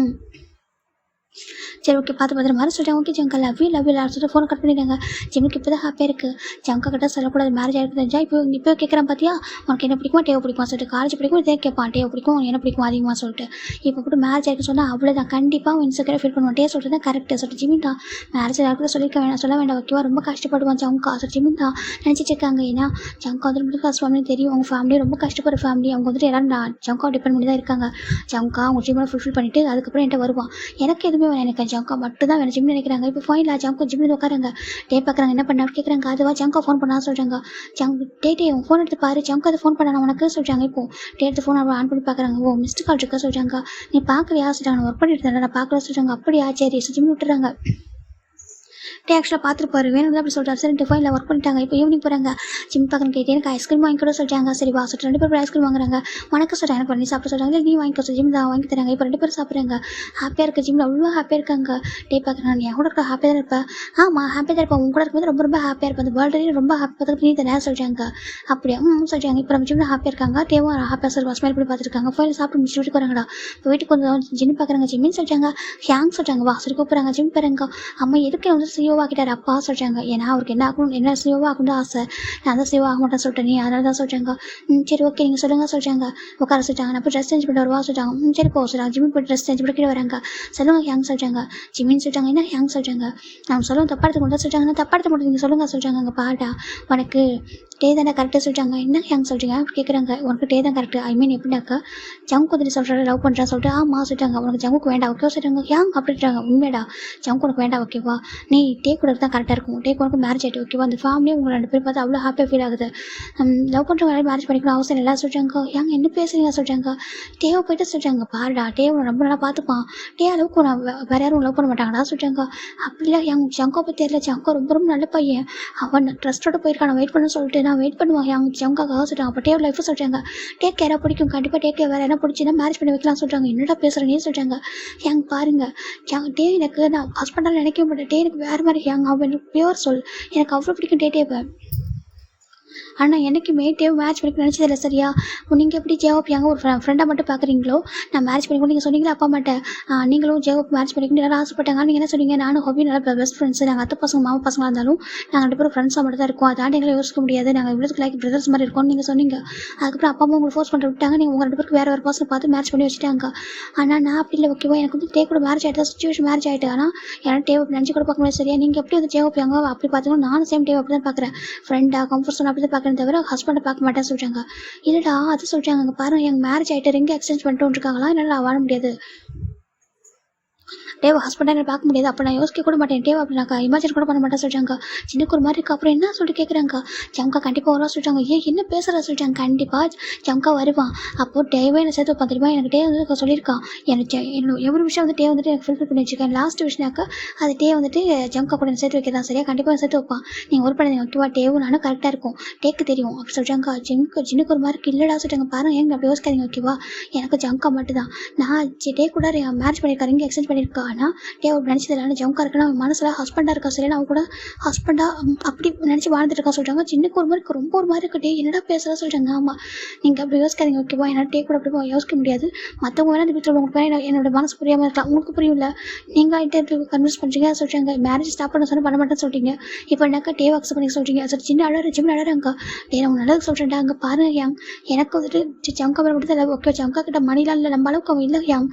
சரி ஓகே பார்த்து மாதிரி சொல்கிறாங்க. ஓகே ஜங்கா லவ் யூ சொல்லிட்டு ஃபோனை கட் பண்ணிடுறாங்க. ஜிம்முக்கு இப்போ தான் ஹாப்பியாக இருக்குது. ஜங்கா கிட்ட சொல்லக்கூடாது மேரேஜ் ஆகிருக்கு தெரிஞ்சா இப்போ கேட்குறான் பார்த்தியா உனக்கு என்ன பிடிக்குமா டேவ் பிடிக்குமா சொல்லிட்டு. காலேஜ் பிடிக்கும் இதே கேட்பான். டேவ் பிடிக்கும் என்ன பிடிக்கும் அதிகமாக சொல்லிட்டு. இப்போ கூட மேரேஜ் ஆகிருக்கு சொன்னால் அவ்வளோதான் கண்டிப்பாக இன்செக்யூராக ஃபீல் பண்ணுவான். டே சொல்கிறது தான் கரெக்டாக சொல்லிட்டு ஜிமின் தான் மேரேஜ் ஆகிருக்கு சொல்ல வேண்டாம் ஓகேவா. ரொம்ப கஷ்டப்படுவான் ஜங்கா சொல்லிட்டு ஜிமின் தான் நினச்சிட்டு இருக்காங்க. ஏன்னா ஜங்கா வந்து ரொம்ப கஷ்டம்னு தெரியும். அவங்க ஃபேமிலி ரொம்ப கஷ்டப்படுற ஃபேமிலி. அவங்க வந்துட்டு எல்லாரும் ஜங்கா டிபெண்ட் பண்ணி தான் இருக்காங்க. ஜங்கா அவங்க ட்ரீமை ஃபுல்ஃபில் பண்ணிவிட்டு அதுக்கப்புறம் என்கிட்ட வருவான். எனக்கு எதுவுமே வேணும், எனக்கு ஜங்கா மட்டும் தான் வேணும் ஜிம்னு நினைக்கிறாங்க. இப்போ ஃபைனலாக ஜங்கா ஜிம்மில் உட்காராங்க. டே பார்க்குறாங்க என்ன பண்ண கேட்குறாங்க. அதுவா ஜங்கா ஃபோன் பண்ணா சொல்கிறாங்க. டே ஃபோன் எடுத்து பாரு ஜங்கா அதை ஃபோன் பண்ண உனக்கு சொல்கிறாங்க. இப்போ டே எடுத்து ஃபோன் ஆன் பண்ணி பார்க்குறாங்க. ஓ மிஸ்டு கால் இருக்கா சொல்கிறாங்க. நீ பார்க்கலையா சொல்கிறாங்க. நான் ஒர்க் பண்ணிட்டு இருந்தேன் நான் பார்க்கல சொல்கிறாங்க. அப்படியா சரி ஜிம் விட்டுறாங்க. ஆக்சுவலாக பார்த்துருப்பாரு வேணும் அப்படி சொல்கிறாரு. சரி டிஃபைனில் ஒர்க் பண்ணிட்டாங்க. இப்போ ஈவினிங் போகிறாங்க. ஜிம் பார்க்கணும் கேட்டு எனக்கு ஐஸ்கிரீம் வாங்கி கூட சொல்லிட்டாங்க. சரி வா சொல்லிட்டு 2 பேரும் ஐஸ்கிரீம் வாங்குறாங்க. வணக்கம் சொல்கிறேன் எனக்கு பண்ணி சாப்பிட சொல்கிறாங்க. இல்லை நீ வாங்கிக்க சொல்லி ஜிம் தான் வாங்கி தராங்க. இப்போ 2 பேரும் சாப்பிட்றாங்க. ஹாப்பியாக இருக்க ஜிம்மில் அவ்வளோ ஹாப்பியாக இருக்காங்க. பார்க்குறேன் நீ கூட இருக்க ஹாப்பியாக தான் இருப்பேன். ஆமாம் ஹாப்பியாக தான் இருப்பேன். உங்க கூட இருக்கும்போது ரொம்ப ரொம்ப ஹாப்பியாக இருப்பேன். அந்த வேர்ல்டு ரொம்ப ஹாப்பி பார்த்து நீ தானே சொல்லிட்டாங்க. அப்படியா சொல்லிட்டாங்க. இப்போ நம்ம ஜிம்மில் ஹாப்பியாக இருக்காங்க. தேவை ஹாப்பியாக சொல்லுவா ஸ்மைல் பண்ணி பார்த்துருக்காங்க. ஃபைனல் சாப்பிட்டு முடிச்சு வீட்டுக்கு வராங்கடா. இப்போ வீட்டுக்கு கொஞ்சம் ஜிம் பார்க்குறாங்க. ஜிம்மின்னு சொல்லிட்டாங்க. ஹேங் சொல்லிட்டாங்க. வா சொல்லி கூப்பிட்றாங்க. ஜிம் பாருங்க அம்மா எதுக்கு வந்து சிஓ ஆக்கிட்டார் அப்பா சொல்லிட்டாங்க. ஏன்னா அவருக்கு என்ன ஆகணும் என்ன சிஓவாக ஆகணும்னு ஆசை. நான் தான் சிஓ ஆக மாட்டேன் சொல்லிட்டேன் நீ அதனால தான் சொல்லிட்டாங்க. சரி ஓகே நீங்கள் சொல்லுங்கள் சொல்லிட்டாங்க. உட்கார சொல்லிட்டாங்க. நான் போய் ட்ரெஸ் சேஞ்ச் பண்ணிட்டு வருவா சொல்லிட்டாங்க. சரி போ சொல்லிட்டாங்க. ஜிம்மி போய் ட்ரெஸ் சேஞ்ச் பண்ணி வராங்க. சொல்லுங்க ஹேங் சொல்லிட்டாங்க. ஜிம்மின்னு சொல்லிட்டாங்க. என்ன ஹேங் சொல்லிட்டாங்க. நான் சொல்லுங்க தப்பா எடுத்து கொண்டு சொல்லிட்டாங்க. தப்பா எடுத்து மட்டும் நீங்கள் சொல்லுங்கள் சொல்லிட்டாங்க. அங்கே பாட்டா உனக்கு டே தானே கரெக்டாக சொல்லிட்டாங்க. என்ன ஹேங் சொல்லிட்டீங்க கேட்குறாங்க. உனக்கு டே தான் கரெக்டு. ஐ மீன் எப்படின்னாக்கா ஜங்க் வந்துட்டு சொல்கிறாரு லவ் பண்ணுறா சொல்லிட்டு ஆமா சொல்லிட்டாங்க. உனக்கு ஜங்குக்கு வேண்டாம் ஓகே சொல்லிட்டாங்க. ஹேங் அப்படின்றாங்க. உண்மையடா ஜங்க் உனக்கு வேண்டாம் ஓகேவா. நீ டே கூட தான் கரெக்டாக இருக்கும். டே உனக்கு மேரேஜ் ஆகிட்டு ஓகேவா. அந்த ஃபேமிலியும் உங்களை 2 பேரும் பார்த்து அவ்வளோ ஹாப்பியாக ஃபீல் ஆகுது. லவ் பண்ணுறவங்க மேரேஜ் பண்ணிக்கணும் அவசியம் எல்லாம் சொல்லிட்டாங்க. ஹேங் என்ன பேசுறீங்க சொல்லிட்டாங்க. டேவை போய்ட்டு சொல்லிட்டாங்க. பாருடா டே உன்னை ரொம்ப நல்லா பார்த்துப்பான். டே அளவுக்கு நான் வேற யாரும் லவ் பண்ண மாட்டாங்கடா சொல்லிட்டாங்க. அப்படிலாம் ஹேங் ஜங்கோ பற்றி தெரியல. ஜங்கோ ரொம்ப ரொம்ப நல்ல பையன். அவன் ட்ரஸ்ட்டோட போயிருக்கான். நான் வெயிட் பண்ண சொல்லிட்டு நான் வெயிட் பண்ணுவான் ஹேங் ஜங்காக்காக சொல்லிட்டாங்க. அப்போ டே லைஃப் சொல்லிட்டாங்க. டேக் கேராக பிடிக்கும் கண்டிப்பாக டேக் கேர் வேறு என்ன பிடிச்சின்னா மேரேஜ் பண்ணி வைக்கலாம் சொல்லிட்டாங்க. என்னடா பேசுகிறேன்னே சொல்லிட்டாங்க. ஹேங் பாருங்க டே எனக்கு நான் ஹஸ்பண்டாக நினைக்க மாட்டேன். டே எனக்கு வேறு மாதிரி ஹேங் அவன் எனக்கு பியூர் சொல் எனக்கு அவ்வளோ பிடிக்கும் டேட்டேவை. ஆனால் எனக்குமே டேவ் மேட்ச் பண்ணிக்க நினச்சதில்லை சரியா. நீங்கள் எப்படி ஜேவப் யாங்க ஒரு ஃப்ரெண்டாக மட்டும் பார்க்குறீங்களோ நான் மேட்ச் பண்ணிக்கணும் நீங்கள் சொன்னீங்களா அப்பா மாட்டேன். நீங்களும் ஜேவப் மேட்ச் பண்ணிக்கணும் எல்லாரும் ஆசைப்பட்டாங்க. நீங்கள் என்ன சொன்னீங்க நானும் ஹாபி நல்லா பெஸ்ட் ஃப்ரெண்ட்ஸ். நாங்கள் அத்தை பசங்க மாமா பசங்களாக இருந்தாலும் நாங்கள் 2 பேரும் ஃப்ரெண்ட்ஸாக மட்டும் தான் இருக்கோம். அதாண்டி எங்களை யோசிக்க முடியாது. நாங்கள் இவ்வளோக்கு லைக் பிரதர்ஸ் மாதிரி இருக்கோம்னு நீங்கள் சொன்னீங்க. அதுக்கப்புறம் அப்பா அம்மா உங்களுக்கு ஃபோர்ஸ் பண்ணி விட்டாங்க. நீங்கள் உங்கள் 2 பேருக்கு வேறு பர்சன் பார்த்து மேட்ச் பண்ணி வச்சுட்டாங்க. ஆனால் நான் அப்படி இல்லை ஓகேவா. எனக்கு வந்து டே கூட மேரேஜ் ஆகிட்டு சுச்சுவேஷன் மேரேஜ் ஆகிட்டு. ஆனால் ஏன்னா டேவ் நினச்சி கூட பார்க்க முடியாது சரியா. நீங்கள் எப்படி வந்து ஜேவப் யாங்க அப்படி பார்த்தீங்கன்னா நானும் சேம் டேவ் அப்படி தான் பார்க்குறேன். ஃப்ரெண்டாக கம்ஃபர்ட் ஜோன் அப்படி தான் பார்க்குறேன் தவிர ஹஸ்பண்டை பார்க்க மாட்டேன்னு சொல்லிட்டாங்க. இல்லைடா அது சொல்லிட்டாங்க. அங்கே பாருங்க எங்கள் மேரேஜ் ஆகிட்டு ரிங் எக்ஸ்சேஞ்ச் பண்ணிட்டு இருக்காங்களா என்னால் வாழ முடியாது. டேவ் ஹஸ்பண்டாக என்ன பார்க்க முடியாது. அப்போ நான் யோசிக்க கூட மாட்டேன். டேவ் அப்படின்னாக்கா இமேஜின் கூட பண்ண மாட்டேன் சொல்லிட்டாங்க. சின்னக்கு ஒரு மாதிரி இருக்கு. அப்புறம் என்ன சொல்லிட்டு கேட்குறாங்க. ஜம்கா கண்டிப்பாக வருவா சொல்லிட்டாங்க. என்ன பேசுகிறா சொல்லிட்டாங்க. கண்டிப்பாக ஜம்கா வருவான். அப்போது டேவே என்ன சேர்த்து வைப்பான் தெரியுமா. எனக்கு டே வந்து சொல்லியிருக்கான். எனக்கு எவ்வளோ விஷயம் வந்து டே வந்துட்டு எனக்கு ஃபுல்ஃபில் பண்ணி வச்சுருக்கேன். லாஸ்ட் விஷயம்னாக்கா அது டே வந்துட்டு ஜம்கா கூட சேர்த்து வைக்கிறதா சரியா. கண்டிப்பாக சேர்த்து வைப்பான். நீங்கள் ஒரு பண்ணி ஓகேவா. டேவும் நானும் கரெக்டாக இருக்கும். டேக்கு தெரியும் அப்படி சொல்லிட்டாங்க. ஜின்னுக்கு ஒரு மாதிரி இல்லைடா சொல்லிட்டாங்க. பாருங்க எங்க அப்படி யோசிக்காதீங்க ஓகேவா. எனக்கு ஜம்கா மட்டும் தான். நான் டே கூட மேரேஜ் பண்ணியிருக்காரு இங்கே எக்ஸ்சேஞ்ச் பண்ணியிருக்கா. ஆனால் டே அவள் நினச்சதில்ல ஜம்கா இருக்குன்னா அவன் மனசில் ஹஸ்பண்டாக இருக்கா சரி. அவன் கூட ஹஸ்பண்டாக அப்படி நினச்சி வாழ்ந்துட்டு இருக்கா சொல்லிட்டாங்க. சின்னக்கு ஒரு மாதிரி ரொம்ப ஒரு மாதிரி இருக்கு. டே என்னடா பேசுகிறா சொல்லிட்டாங்க. ஆமாம் நீங்கள் அப்படி யோசிக்காதீங்க ஓகேவா. என்னால் டே கூட அப்படி யோசிக்க முடியாது. மற்றவங்க வேணால் இந்த வீட்டில் உங்களுக்கு வேணா என்னோட மனசு புரியாமல் இருக்கலாம். உங்களுக்கு புரியல. நீங்கள் ஆகிட்டு கன்வின்ஸ் பண்ணுறீங்க சொல்லிட்டாங்க. மேரேஜ் ஸ்டாப் பண்ண சொன்னால் பண்ண மாட்டேன்னு சொல்லிட்டீங்க. இப்போ என்னக்கா டே அக்செப்ட் பண்ணி சொல்கிறீங்க. சரி சின்ன ஜிம் அழறாங்க. டே நான் நல்லது சொல்கிறேன்டா. அங்கே பாருங்க எனக்கு வந்துட்டு ஜம்கா மேலே மட்டும் தான் ஓகே. ஜம்கா கிட்ட மணிலாம் இல்லை நம்ம அளவுக்கு அவன் இல்லை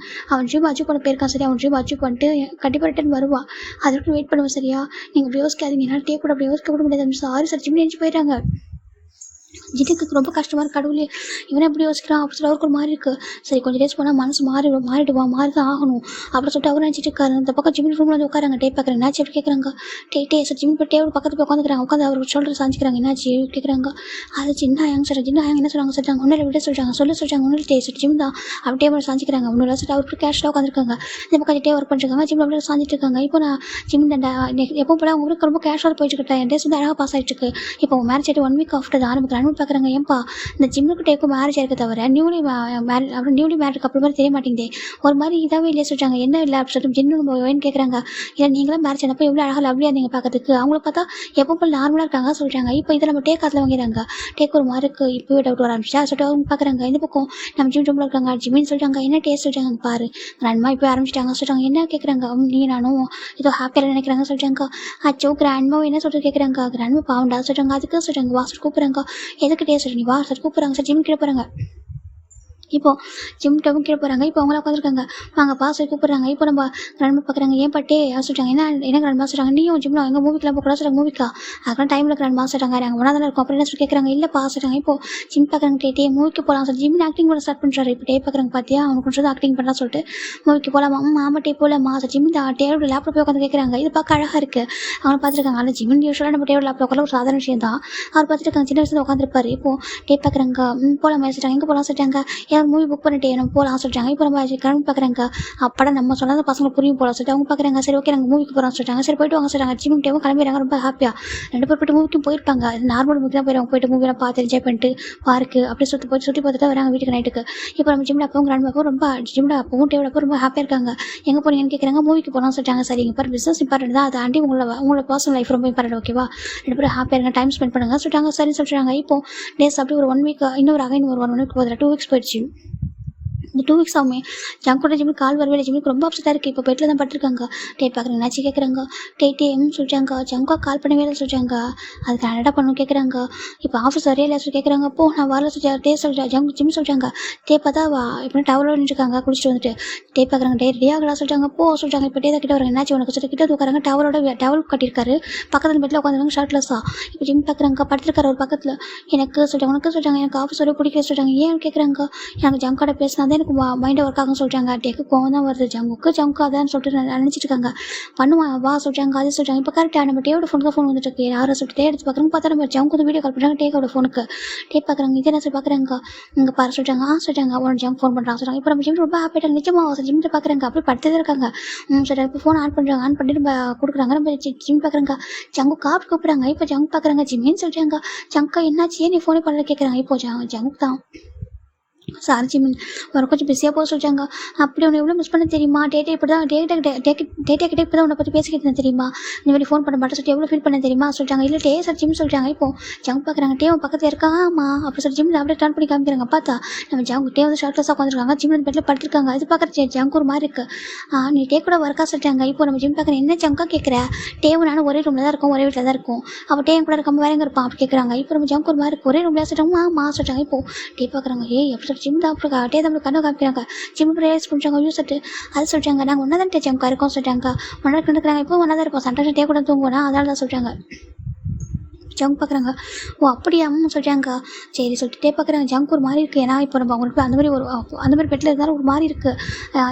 அவன் ட்ரீம் அச்சீவ் பண்ண போயிருக்கான் சரி. அவன் ட்ரீம் அச்சீவ் பண்ணிட்டு கண்டிப்பாக ரிட்டன் வருவா. அதுக்கு வெயிட் பண்ணுவோம் சரியா. நீங்கள் அப்படி யோசிக்காதீங்க. என்னால் டே கூட அப்படி யோசிக்க கூட முடியாது. சாரி சார் ஜிம் நினச்சி போயிட்டாங்க. ஜிட்டுக்கு ரொம்ப கஷ்டமாக இருக்குது. கடவுளே இவனை எப்படி யோசிக்கிறான் அப்படி சொல்லி அவருக்கு ஒரு மாதிரி இருக்குது. சரி கொஞ்சம் டேஸ் போனால் மனசு மாறிடுவா மாறி தான் ஆகணும் அப்படின்னு சொல்லிட்டு அவர் நினச்சிட்டு இருக்காரு. இந்த பக்கம் ஜிம் ரூமில் வந்து உட்காராங்க. டே பார்க்குறேன் என்னாச்சு எப்படி கேட்குறாங்க. டே சார் ஜிம் போய் டேபிள் பக்கத்தில் போய் உட்காந்துக்கிறாங்க. உட்காந்து அவர் ஷோல்டர் சாஞ்சிக்கிறாங்க. என்னாச்சு கேட்குறாங்க. அது சின்ன ஹேங் சார் சின்ன ஹேங் என்ன சொல்கிறாங்க சொல்லிட்டாங்க. ஒன்றில் விட சொல்லிட்டாங்க சொல்லிட்டாங்க. ஒன்றில் டே சார் ஜிம் தான் அப்படி டேபிள் சாஞ்சிக்கிறாங்க. ஒன்றும் சொல்லிட்டு அவர் கேஷாக உட்காந்துருக்காங்க. இந்த பக்கம் டே ஒர்க் பண்ணிருக்காங்க. ஜிம் அப்படியே சாஞ்சிட்டு இருக்காங்க. இப்போ நான் ஜிம் தண்டா எப்போ போல உங்களுக்கு ரொம்ப கேஷுவலாக போயிட்டு இருக்கேன். டேஸ் வந்து அழகாக பாஸ் ஆகிட்டு இருக்கு. இப்போ மேரேஜ் ஆகிட்டு 1 வீக் ஆஃப்டர் ஆரம்பிக்கிறாங்க. பார்க்குறாங்க ஏன்பா இந்த ஜிம்முக்கு டேக்கும் மேரேஜ் ஆயிருக்க தவிர நியூலி மேரேஜ் கப்பல் மாதிரி தெரிய மாட்டேங்குது. ஒரு மாதிரி இதாகவே இல்லையா சொல்லிட்டாங்க. என்ன இல்லை அப்படி சொல்லிட்டு ஜின்னு கேட்குறாங்க. இல்லை நீங்களாம் மேரேஜ் ஆனப்போ எவ்வளோ அழகாக லவ்லியாக இருந்தீங்க பார்க்கறதுக்கு. அவங்கள பார்த்தா எப்போ போல் நார்மலாக இருக்காங்க சொல்லிட்டாங்க. இப்போ இதை நம்ம டேக் காத்தில் வாங்கிறாங்க. டேக் ஒரு மாதிரி இருக்குது. இப்போவே டவுட் வர ஆரம்பிச்சா சொல்லிட்டு அவங்க பார்க்குறாங்க. இந்த பக்கம் நம்ம ஜிம் ரூமில் இருக்காங்க. ஜிம்மின்னு சொல்லிட்டாங்க. என்ன டேஸ்ட் சொல்லிட்டாங்க பாரு கிராண்ட்மா இப்போ ஆரம்பிச்சிட்டாங்க சொல்லிட்டாங்க. என்ன கேட்குறாங்க. நீ நானும் ஏதோ ஹாப்பியாக நினைக்கிறாங்க சொல்லிட்டாங்க. அச்சோ கிராண்ட்மா என்ன சொல்லிட்டு கேட்குறாங்க. கிராண்ட்மா பாவண்டா சொல்லிட்டாங்க. அதுக்கு சொல்லிட்டாங்க வா சார் கூப்பிட்றாங்க. எதுக்கு டேஸ்ட் சொல்லி வா சார் கூப்பிட்றாங்க சார் ஜிம் கீழே போகிறாங்க. இப்போ ஜிம் டவுன் கீழே போகிறாங்க. இப்போ அவங்கள உட்காந்துருக்காங்க. வாங்க பாஸ் கூப்பிட்றாங்க. இப்போ நம்ம கிராண்ட்மா பார்க்குறாங்க. ஏன் பட்டே சொல்லிட்டாங்க. என்ன கிராண்ட்மா சொல்லிட்டாங்க. நீயும் ஜிம்ல எங்கள் மூவிக்கெலாம் போக கூட சொல்கிறாங்க. மூவிக்கா அதுக்கெல்லாம் டைமில் கிராண்ட்மா சொல்லிட்டாங்க. நாங்கள் ஒன்றா தானே இருக்கும். அப்புறம் என்ன சொல்லி கேட்குறாங்க. இல்லை பாஸ் சொல்லிட்டாங்க. இப்போ ஜிம் பார்க்குறாங்க. டே மூவிக்கு போகலாம் சார் ஜிம் ஆக்டிங் பண்ண ஸ்டார்ட் பண்ணுறாரு. இப்போ டே பார்க்குறாங்க பார்த்தியா அவனுக்கு கொஞ்சம் ஆக்டிங் பண்ணலாம் சொல்லிட்டு மூவிக்கு போகலாம். ஆமாம் டே போகலாமா சார் ஜிம் டேவோட லேப்டாப் போய் உட்காந்து கேட்குறாங்க. இது பார்க்க அழகாக இருக்குது. அவனை பார்த்துருக்காங்க. ஆனால் ஜிம் யூஸ்வலாக நம்ம டேவோட லேப்டாப் உட்காந்து ஒரு சாதாரண விஷயம் தான். அவர் பார்த்துட்டு சின்ன வயசுல உட்காந்துருப்பாரு. இப்போ டே பார்க்குறாங்க. போகலாம் சொல்லிட்டாங்க. எங்கே போகலாம் சொல்லிட்டாங்க. நான் மூவி புக் பண்ணிட்டு நம்ம போகலாம் சொல்லிட்டாங்க. இப்போ நம்ம கிளம்பி பார்க்குறாங்க. அப்படம் நம்ம சொல்லாத பசங்க புரியும் போல சொல்லிட்டு அவங்க பார்க்குறாங்க. சரி ஓகே நாங்கள் மூவிக்கு போகிறோம் சொல்லிட்டாங்க. சரி போயிட்டு வாங்க சொல்லிட்டாங்க. ஜிம்முக்கு கிளம்பிடுறாங்க ரொம்ப ஹாப்பியாக. 2 பேர் போய்ட்டு மூவிக்கும் போயிருப்பாங்க. நார்மல் மூவிக்கு தான் போயிடுவாங்க. போயிட்டு மூவிலாம் பார்த்து என்ஜாய் பண்ணிட்டு பார்க்கு அப்படி சுற்றி பார்த்துட்டு வராங்க வீட்டுக்கு நைட்டுக்கு. இப்போ நம்ம ஜிம்மில் அப்பவும் கிராண்ட் அப்போ ரொம்ப ஜிம்மில் அப்பவும் டேவிட அப்போ ரொம்ப ஹாப்பியாக இருக்காங்க. எங்கே போனீங்கன்னு கேட்குறாங்க. மூவிக்கு போகணும்னு சொல்லிட்டாங்க. சரி இங்கே பாரு பிஸ்னஸ் இம்பார்ட்டன்ட் தான், அதை ஆண்டி உங்களோட பர்சனல் லைஃப் ரொம்ப இம்பார்ட்டன்ட் ஓகேவா, 2 பேரும் ஹாப்பியாக இருங்க, டைம் ஸ்பெண்ட் பண்ணுங்க சொல்லிட்டாங்க. சரின்னு சொல்லிட்டாங்க. இப்போ டேஸ் அப்படி ஒரு 1 வீக் இன்னொரு 1 வீக் போதில் 2 வீக்ஸ் போயிடுச்சு. இந்த 2 வீக்ஸ் ஆகுமே ஜங்கோட ஜிம்முக்கு கால் வரவே ஜிம்முக்கு ரொம்ப அப்செட்டாக இருக்குது. இப்போ பெட்டில் தான் பட்டிருக்காங்க. டே பார்க்குறாங்க என்னாச்சு கேட்குறாங்க. டேன்னு சொல்லிட்டாங்க. ஜங்கா கால் பண்ணவே இல்லை சொல்லிட்டாங்க. அதுக்கு நான் என்னடா பண்ணணும் கேட்குறாங்க. இப்போ ஆஃபீஸ் வரையே இல்லை சொல்லி கேட்குறாங்க. அப்போ நான் வரல சொல்லிட்டேன். டே சொல்லிட்டேன் ஜிம் சொல்லிட்டாங்க. டே பார்த்தா இப்போ டவரோட நின்றுருக்காங்க குளிச்சுட்டு வந்துட்டு. டே பார்க்குறாங்க. டே ரெடியாகலாம் சொல்லிட்டாங்க. சொல்லிட்டாங்க. இப்போ டே தான் கிட்ட வராங்க. என்னாச்சு உனக்கு சொல்லிட்டு கிட்ட உட்காராங்க. டவல் கட்டியிருக்காரு. பக்கத்தில் பெட்டில் உட்காந்துருக்காங்க ஷர்ட்லெஸ்ஸா. இப்போ ஜிம் பார்க்குறாங்க. படுத்துருக்காரு ஒரு பக்கத்தில். எனக்கு சொல்லிட்டாங்க உனக்கு சொல்லிட்டாங்க. எனக்கு ஆஃபீஸ் வரையும் பிடிக்கல சொல்லிட்டாங்க. ஏன் கேட்குறாங்க. எனக்கு ஜங்கோட பேசினா தான் எனக்கு மைண்டை ஒர்க் ஆகும்னு சொல்லிட்டாங்க. டேக்கு கோவம் தான் வருது. ஜங்கு அதான் சொல்லிட்டு நினச்சிட்டு இருக்காங்க. பண்ணுவான் வா சொல்லிட்டாங்க. அது சொல்லிட்டாங்க. இப்போ கரெக்டாக நம்ம டேவோட ஃபோன் வந்துட்டு இருக்கு. யாரை சொல்லிட்டு எடுத்து பார்க்குறாங்க. பார்த்தா நம்ம ஜங்கு வந்து வீடியோ கால் பண்ணுறாங்க டேக்கோட ஃபோனுக்கு. டே பார்க்குறாங்க. இதே நான் சொல்லி பார்க்குறாங்க. இங்கே பாரு சொல்லிட்டாங்க. சொல்லிட்டாங்க உடனே ஜங்க் ஃபோன் பண்ணுறாங்க சொல்லிட்டாங்க. இப்போ நம்ம ஜிம் ரொம்ப ஹாப்பிட்டாங்க. நிஜமாக ஜிம்மில் பார்க்குறாங்க. அப்படி படுத்தே இருக்காங்க. சொல்லிட்டாங்க. இப்போ ஃபோன் ஆன் பண்ணுறாங்க. ஆன் பண்ணிட்டு நம்ம கொடுக்குறாங்க. நம்ம ஜிம் பார்க்குறாங்க. ஜங்கு காப்பிட்டு கூப்பிட்றாங்க. இப்போ ஜங்கு பார்க்குறாங்க. ஜிம்மின்னு சொல்லிட்டாங்க. ஜங்கா என்னாச்சு ஏன் நீ ஃபோனே பண்ணல கேட்குறாங்க. இப்போ ஜங்கு தான் சாரி ஜிமின் ஒரு கொஞ்சம் பிஸியாக போக சொல்லிட்டாங்க. அப்படி உன்னை எவ்வளோ மிஸ் பண்ண தெரியுமா. டேட்டா இப்படி தான் டேட்டா கிட்டே இப்போ தான் உன்னை பற்றி பேசிக்கிட்டு இருந்தேன் தெரியுமா. இந்த மாதிரி ஃபோன் பண்ண மாட்டேன் சொல்லிட்டு எவ்வளோ ஃபீல் பண்ண தெரியுமா சொல்லிட்டாங்க. இல்லை டே சார் ஜிம் சொல்லிட்டாங்க. இப்போ ஜங்க் பார்க்குறாங்க. டே பக்கத்தில் இருக்காங்க. ஆமாம் அப்படி சொல்லி ஜிம்மில் அப்படியே டர்ன் பண்ணி காமிக்கிறாங்க. பார்த்தா நம்ம டே வந்து ஷர்ட்லெஸ்ஸாக உட்காந்துருக்காங்க. ஜிம்மில் பெட்டில் படுத்துருக்காங்க. அது பார்க்குற ஜங்க் ஒரு மாதிரி இருக்குது. நீ டே கூட ஒர்க்காக சொல்லிட்டாங்க. இப்போ நம்ம ஜிம் பார்க்குறேன். என்ன ஜங்கா கேட்குற. டேவும் நானும் ஒரே ரூமில் தான் இருக்கும், ஒரே வீட்டில் தான் இருக்கும். அப்போ டே கூட இருக்காமல் வேற எங்கே இருப்பான் அப்படி கேட்குறாங்க. இப்போ நம்ம ஜங்க் ஒரு மாதிரி இருக்குது, ஒரே ரூமில் சொல்லிட்டாங்க. சொல்லிட்டாங்க. இப்போ டே பார்க்குறாங்க. அப்படி சொல்லி ஜிம் தான் அப்புறம் டே தான் கண்ணு காமிக்கிறாங்க. ஜிம் ப்ரேயர்ஸ் பண்ணுறாங்க. யூஸட்டு அது சொல்லிட்டாங்க. நாங்கள் ஒன்றா தான் ஜம்கா இருக்கோம் சொல்லிட்டாங்க. ஒன்றா இருக்கிறாங்க. இப்போ ஒன்றா தான் இருப்போம். சண்டை டே கூட தூங்குவோம் அதனால தான் சொல்லிட்டாங்க. ஜங்க் பார்க்குறாங்க. அப்படியா சொல்லிட்டாங்க. சரி சொல்லிட்டு டே பார்க்குறாங்க. ஜங்க் ஒரு மாதிரி இருக்குது. ஏன்னா இப்போ நம்ம அவங்களுக்கு அந்த மாதிரி பெட்டில் இருந்தாலும் ஒரு மாதிரி இருக்குது.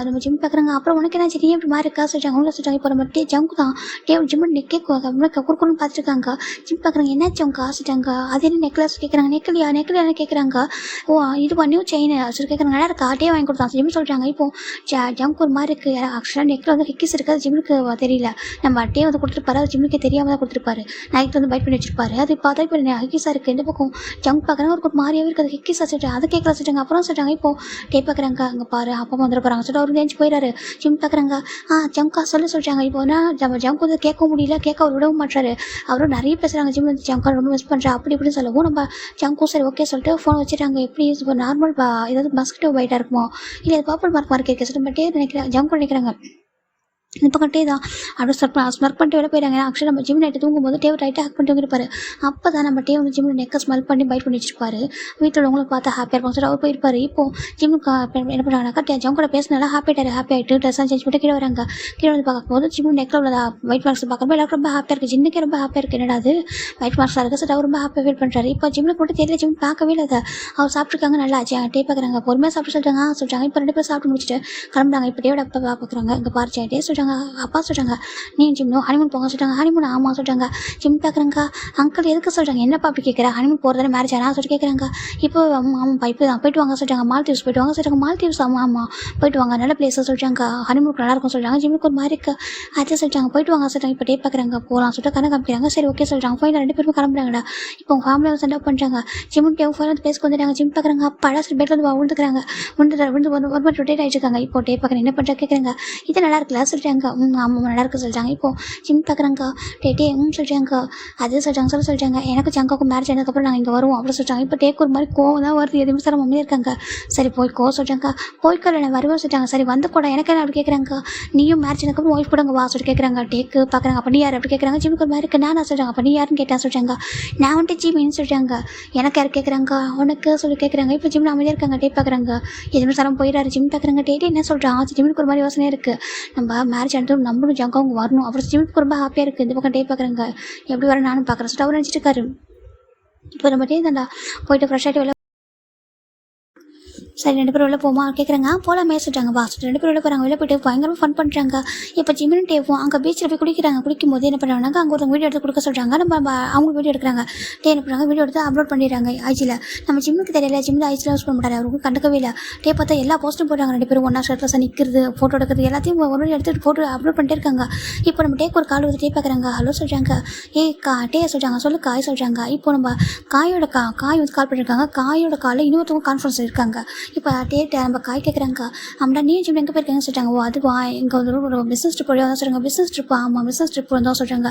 நம்ம ஜிம் பார்க்குறாங்க. அப்புறம் உனக்கு என்ன சரி இப்படி மாதிரி இருக்கா சொல்லிட்டாங்க. அவங்க சொல்லிட்டாங்க. இப்போ நம்ம ஜங்க் தான் ஜிம் நெக்கே குறுக்குன்னு பார்த்துருக்காங்க. ஜிம் பார்க்குறாங்க. என்ன ஜங்கா சொல்லிட்டாங்க. அது என்ன நெக்லஸ் கேட்குறாங்க. நெக்லியானு கேட்குறாங்க. இது நியூ செயின் சொல்லி கேட்குறாங்க. நல்லா இருக்கா டே வாங்கி கொடுத்தாங்க ஜிம் சொல்லிட்டாங்க. இப்போ ஜங்க் ஒரு மாதிரி இருக்குது. ஆக்சுவலாக நெக்கில் வந்து ஹிக்கிஸ் இருக்காது ஜிம்முக்கு தெரியல. நம்ம டே வந்து கொடுத்துருப்பாரு. அது ஜிம்முக்கே தெரியாமல் தான் கொடுத்துருப்பாரு. நைட் வந்து பைட் பண்ணி வச்சிருப்பாரு. அது பார்த்தா இப்போ ஹிக்கிஸாக இருக்குது. இந்த பக்கம் ஜங்க் பார்க்குறாங்க. ஒரு மாதிரியாகவே இருக்குது. ஹிக்கிஸாக சொல்லிட்டு அதை கேட்கலாம் சொல்லிட்டாங்க. அப்புறம் சொல்லிட்டாங்க. இப்போ டே பார்க்குறாங்க. அங்கே பாரு அப்பா வந்துட போகிறாங்க சொல்லிட்டு அவர் தேஞ்சு போயிடாரு. ஜிம் பார்க்குறாங்க. ஜங்கா சொல்லிட்டாங்க. இப்போ நம்ம ஜங்க் வந்து கேட்க முடியல. கேட்க அவர் விடவும் மாட்டாரு. அவரும் நிறைய பேசுகிறாங்க. ஜிம் வந்து ஜங்கா ரொம்ப மிஸ் பண்ணுறா அப்படி இப்படின்னு சொல்லவும் நம்ம ஜங்கும் சரி ஓகே சொல்லிட்டு ஃபோன் வச்சுட்டாங்க. எப்படி இப்போ நார்மல் ஏதாவது மஸ்கிட்டோ பைட்டாக இருக்குமோ இல்லை அது பர்பிள் மார்க் இருக்குது சொல்லிட்டு பட்டே நினைக்கிறாங்க. ஜங்க் நினைக்கிறாங்க. இந்த பக்கம் டே தான் அப்படியே ஸ்மர்க் பண்ணிட்டு வெளில போயிடாங்க. ஆக்சுவலாக நம்ம ஜிம் நைட்டு தூங்கும்போது டேவை டைட்டாக ஹேக் பண்ணிட்டு இருப்பாரு. அப்போ தான் நம்ம டே வந்து ஜிம்மில் நெக்கை ஸ்மெல் பண்ணி பைட் பண்ணி வச்சிருப்பாரு. வீட்டில் உங்களுக்கு பார்த்தா ஹாப்பியாக இருக்கும் சொல்லிட்டு அவர் போயிருப்பாரு. இப்போ ஜிம்முக்கு என்ன பண்ணுறாங்கனாக்கா ஜம் கூட பேசினால ஹாப்பி ஆகிட்டு ட்ரெஸ்ஸாக சேஞ்ச் பண்ணிட்டு கீழே வராங்க. கீழே வந்து பார்க்கும்போது ஜிம் நெக்கில் உள்ள ஒயிட் மார்க்ஸ் பார்க்கும்போது எல்லாருக்கும் ரொம்ப ஹாப்பியாக இருக்குது. ஜிம்முக்கே ரொம்ப ஹாப்பியாக இருக்குது. என்னடா அது ஒயிட் மார்க்ஸாக இருக்குது சொல்லிட்டு அவர் ரொம்ப ஹாப்பியாக ஃபீல் பண்ணுறாரு. இப்போ ஜிம்மில் கூட தெரியல. ஜிம் பார்க்கவே இல்லை. அவர் சாப்பிட்ருக்காங்க நல்லா டே பார்க்குறாங்க. பொறுமையாக சாப்பிட்டு சொல்லிட்டாங்க. இப்போ 2 பேர் சாப்பிட்டு முடிச்சுட்டு கிளம்புறாங்க. இப்போ டேவோட அப்பா பார்க்குறாங்க. இங்கே பாரு டே சொல்லிட்டாங்க. அப்பா சொல்லிட்டாங்க நீ ஜிம் ஹனிமூன் போங்க சொல்லிட்டாங்க. ஹனிமூன் ஆமாம் சொல்லிட்டாங்க. ஜிம் பார்க்குறாங்க. அங்கிள் எதுக்கு சொல்கிறாங்க. என்னப்பா அப்படி கேட்குறா. ஹனிமூன் போகிறதால மேரேஜ் ஆனால் சொல்லிட்டு கேட்குறாங்க. இப்போ ஆமாப்பா இப்போ தான் போயிட்டு வாங்க சொல்லிட்டாங்க. மால்தீவ்ஸ் போயிட்டு வாங்க சொல்லிட்டாங்க. மால்தீவ்ஸ் ஆமாம் போயிட்டு வாங்க நல்ல பிளேஸை சொல்லிட்டாங்க. ஹனிமூனுக்கு நல்லா இருக்கும் சொல்லிட்டாங்க. ஜிம்முக்கு ஒரு மாதிரி இருக்குது அதை சொல்லிட்டாங்க. போயிட்டு வாங்க சொல்லிட்டாங்க. இப்போ டே பார்க்குறாங்க. போகலாம் சொல்லிட்டு கண்ணை காமிக்கிறாங்க. சரி ஓகே சொல்லிட்டாங்க. ஃபைனல் 2 பேருமே கிளம்புறாங்கடா. இப்போ உங்கள் ஃபேமிலியை சென்ட் அப் பண்ணுறாங்க. ஜிம்முக்கு டே ஃபைனல் வந்து பேசிக்கு வந்துட்டாங்க. ஜிம் பார்க்குறாங்க. பழசு பெட்டில் வந்து விழுந்துக்கிறாங்க. விழுந்து ஒரு மாதிரி ரொட்டேட் ஆகிட்டுருக்காங்க. இப்போ டே பார்க்குறேன் என்ன பண்ணுறா கேட்குறாங்க. இது நல்லா இருக்குல்ல சொல்லிட்டாங்க. ஆமாம் நல்லா இருக்கு சொல்லிட்டாங்க. இப்போ ஜிம் பார்க்குறாங்க. டே சொல்லிட்டாங்க. அது சொல்லிட்டாங்க. எனக்கு ஜங்காவுக்கு மேரேஜ் ஆனதுக்கப்புறம் நாங்கள் இங்கே வருவோம் அப்படின்னு சொல்லிட்டாங்க. இப்போ டேக்கு ஒரு மாதிரி கோவம் தான் வருது. எதுவுமே சார் மம்மியாக இருக்காங்க. சரி போய்க்கோ சொல்லிட்டாங்க. போய்க்கோ நான் வருவேன் சொல்லிட்டாங்க. சரி வந்து கூட எனக்கு என்ன அப்படி கேட்குறாங்க. நீயும் மேரேஜ் ஆனதுக்கப்புறம் ஒய்ஃப் கூட வா சொல்லி கேட்குறாங்க. டேக்கு பார்க்குறாங்க. அப்போ நீ யார் அப்படி கேட்குறாங்க. ஜிம்முக்கு ஒரு மாதிரி இருக்கு. நான் சொல்லிட்டாங்க. அப்போ நீ யாருன்னு கேட்டேன் சொல்லிட்டாங்க. நான் வந்துட்டு ஜிமின்னு சொல்லிட்டாங்க. எனக்கு யார் கேட்குறாங்க. உனக்கு சொல்லி கேட்குறாங்க. இப்போ ஜிம்மில் அமைதியாக இருக்காங்க. டே பார்க்குறாங்க. எதுவுமே சாரம் போயிடாரு. ஜிம் பார்க்குறாங்க. டே என்ன சொல்கிறான். ஜிம்முக்கு ஒரு மாதிரி யோசனையாக இருக்குது. நம்ம மேரேஜ் ஆனது நம்மளும் ஜங்காவும் வரணும். அப்புறம் ஜிம்முக்கு ரொம்ப ஹாப்பியாக இருக்குது. இந்த பக்கம் டே பார்க்குறாங்க. எப்படி வர நானும் பார்க்குறேன் சொல்லிட்டு அவர் நினச்சிட்டு இருக்காரு. இப்போ நம்ம டே தாண்டா போயிட்டு ஃப்ரெஷ் ஆகிட்டு சரி 2 பேரும் வெளில போமா கேட்குறாங்க. போகலாமே சொல்கிறாங்க. வா 2 பேரும் வெளில போகிறாங்க. வெளில போயிட்டு பயங்கரமாக ஃபன் பண்ணுறாங்க. இப்போ ஜிம்மினும் டேவும் அங்கே பீச்சில் போய் குளிக்கிறாங்க. குளிக்கும்போது என்ன பண்ணுறாங்க, அங்கே ஒருத்தவங்க வீடியோ எடுத்து கொடுக்க சொல்கிறாங்க. அவங்க வீடியோ எடுக்கிறாங்க. என்ன பண்ணுறாங்க, வீடியோ எடுத்து அப்லோட் பண்ணிடுறாங்க ஐஜியில். நம்ம ஜிம்முக்கு தெரியல, ஜிம்மில் ஐஜியில் யூஸ் பண்ண மாட்டாரு, அவருக்கு கண்டுக்கவே இல்லை. பார்த்தா எல்லா போஸ்ட்டும் போடுறாங்க. 2 பேரும் ஒன்றா ஷர்ட்லஸ் நிற்கிறது, ஃபோட்டோ எடுக்கிறது எல்லாத்தையும் ஒரு எடுத்துகிட்டு ஃபோட்டோ அப்லோட் பண்ணிட்டே இருக்காங்க. இப்போ நம்ம டேக்கு ஒரு கால் வந்து பார்க்குறாங்க. ஹலோ சொல்கிறாங்க. டே சொல்கிறாங்க. சொல்லு காய் சொல்கிறாங்க. இப்போ நம்ம காய் வந்து கால் பண்ணியிருக்காங்க. காயோட காலில் இன்னொருத்தவங்க கான்ஃபரன்ஸ் இருக்காங்க. இப்போ நம்ம காய் கேட்குறாங்க. ஆமாடா நீ ஜிம் எங்கே போயிருக்காங்கன்னு சொல்கிறாங்க. அதுவா இங்கே ஒரு பிஸ்னஸ் ட்ரிப் வழியாக தான் சொல்கிறாங்க. பிஸ்னஸ் ட்ரிப் ஆமாம் பிஸ்னஸ் ட்ரிப் வந்தோம் சொல்கிறாங்க.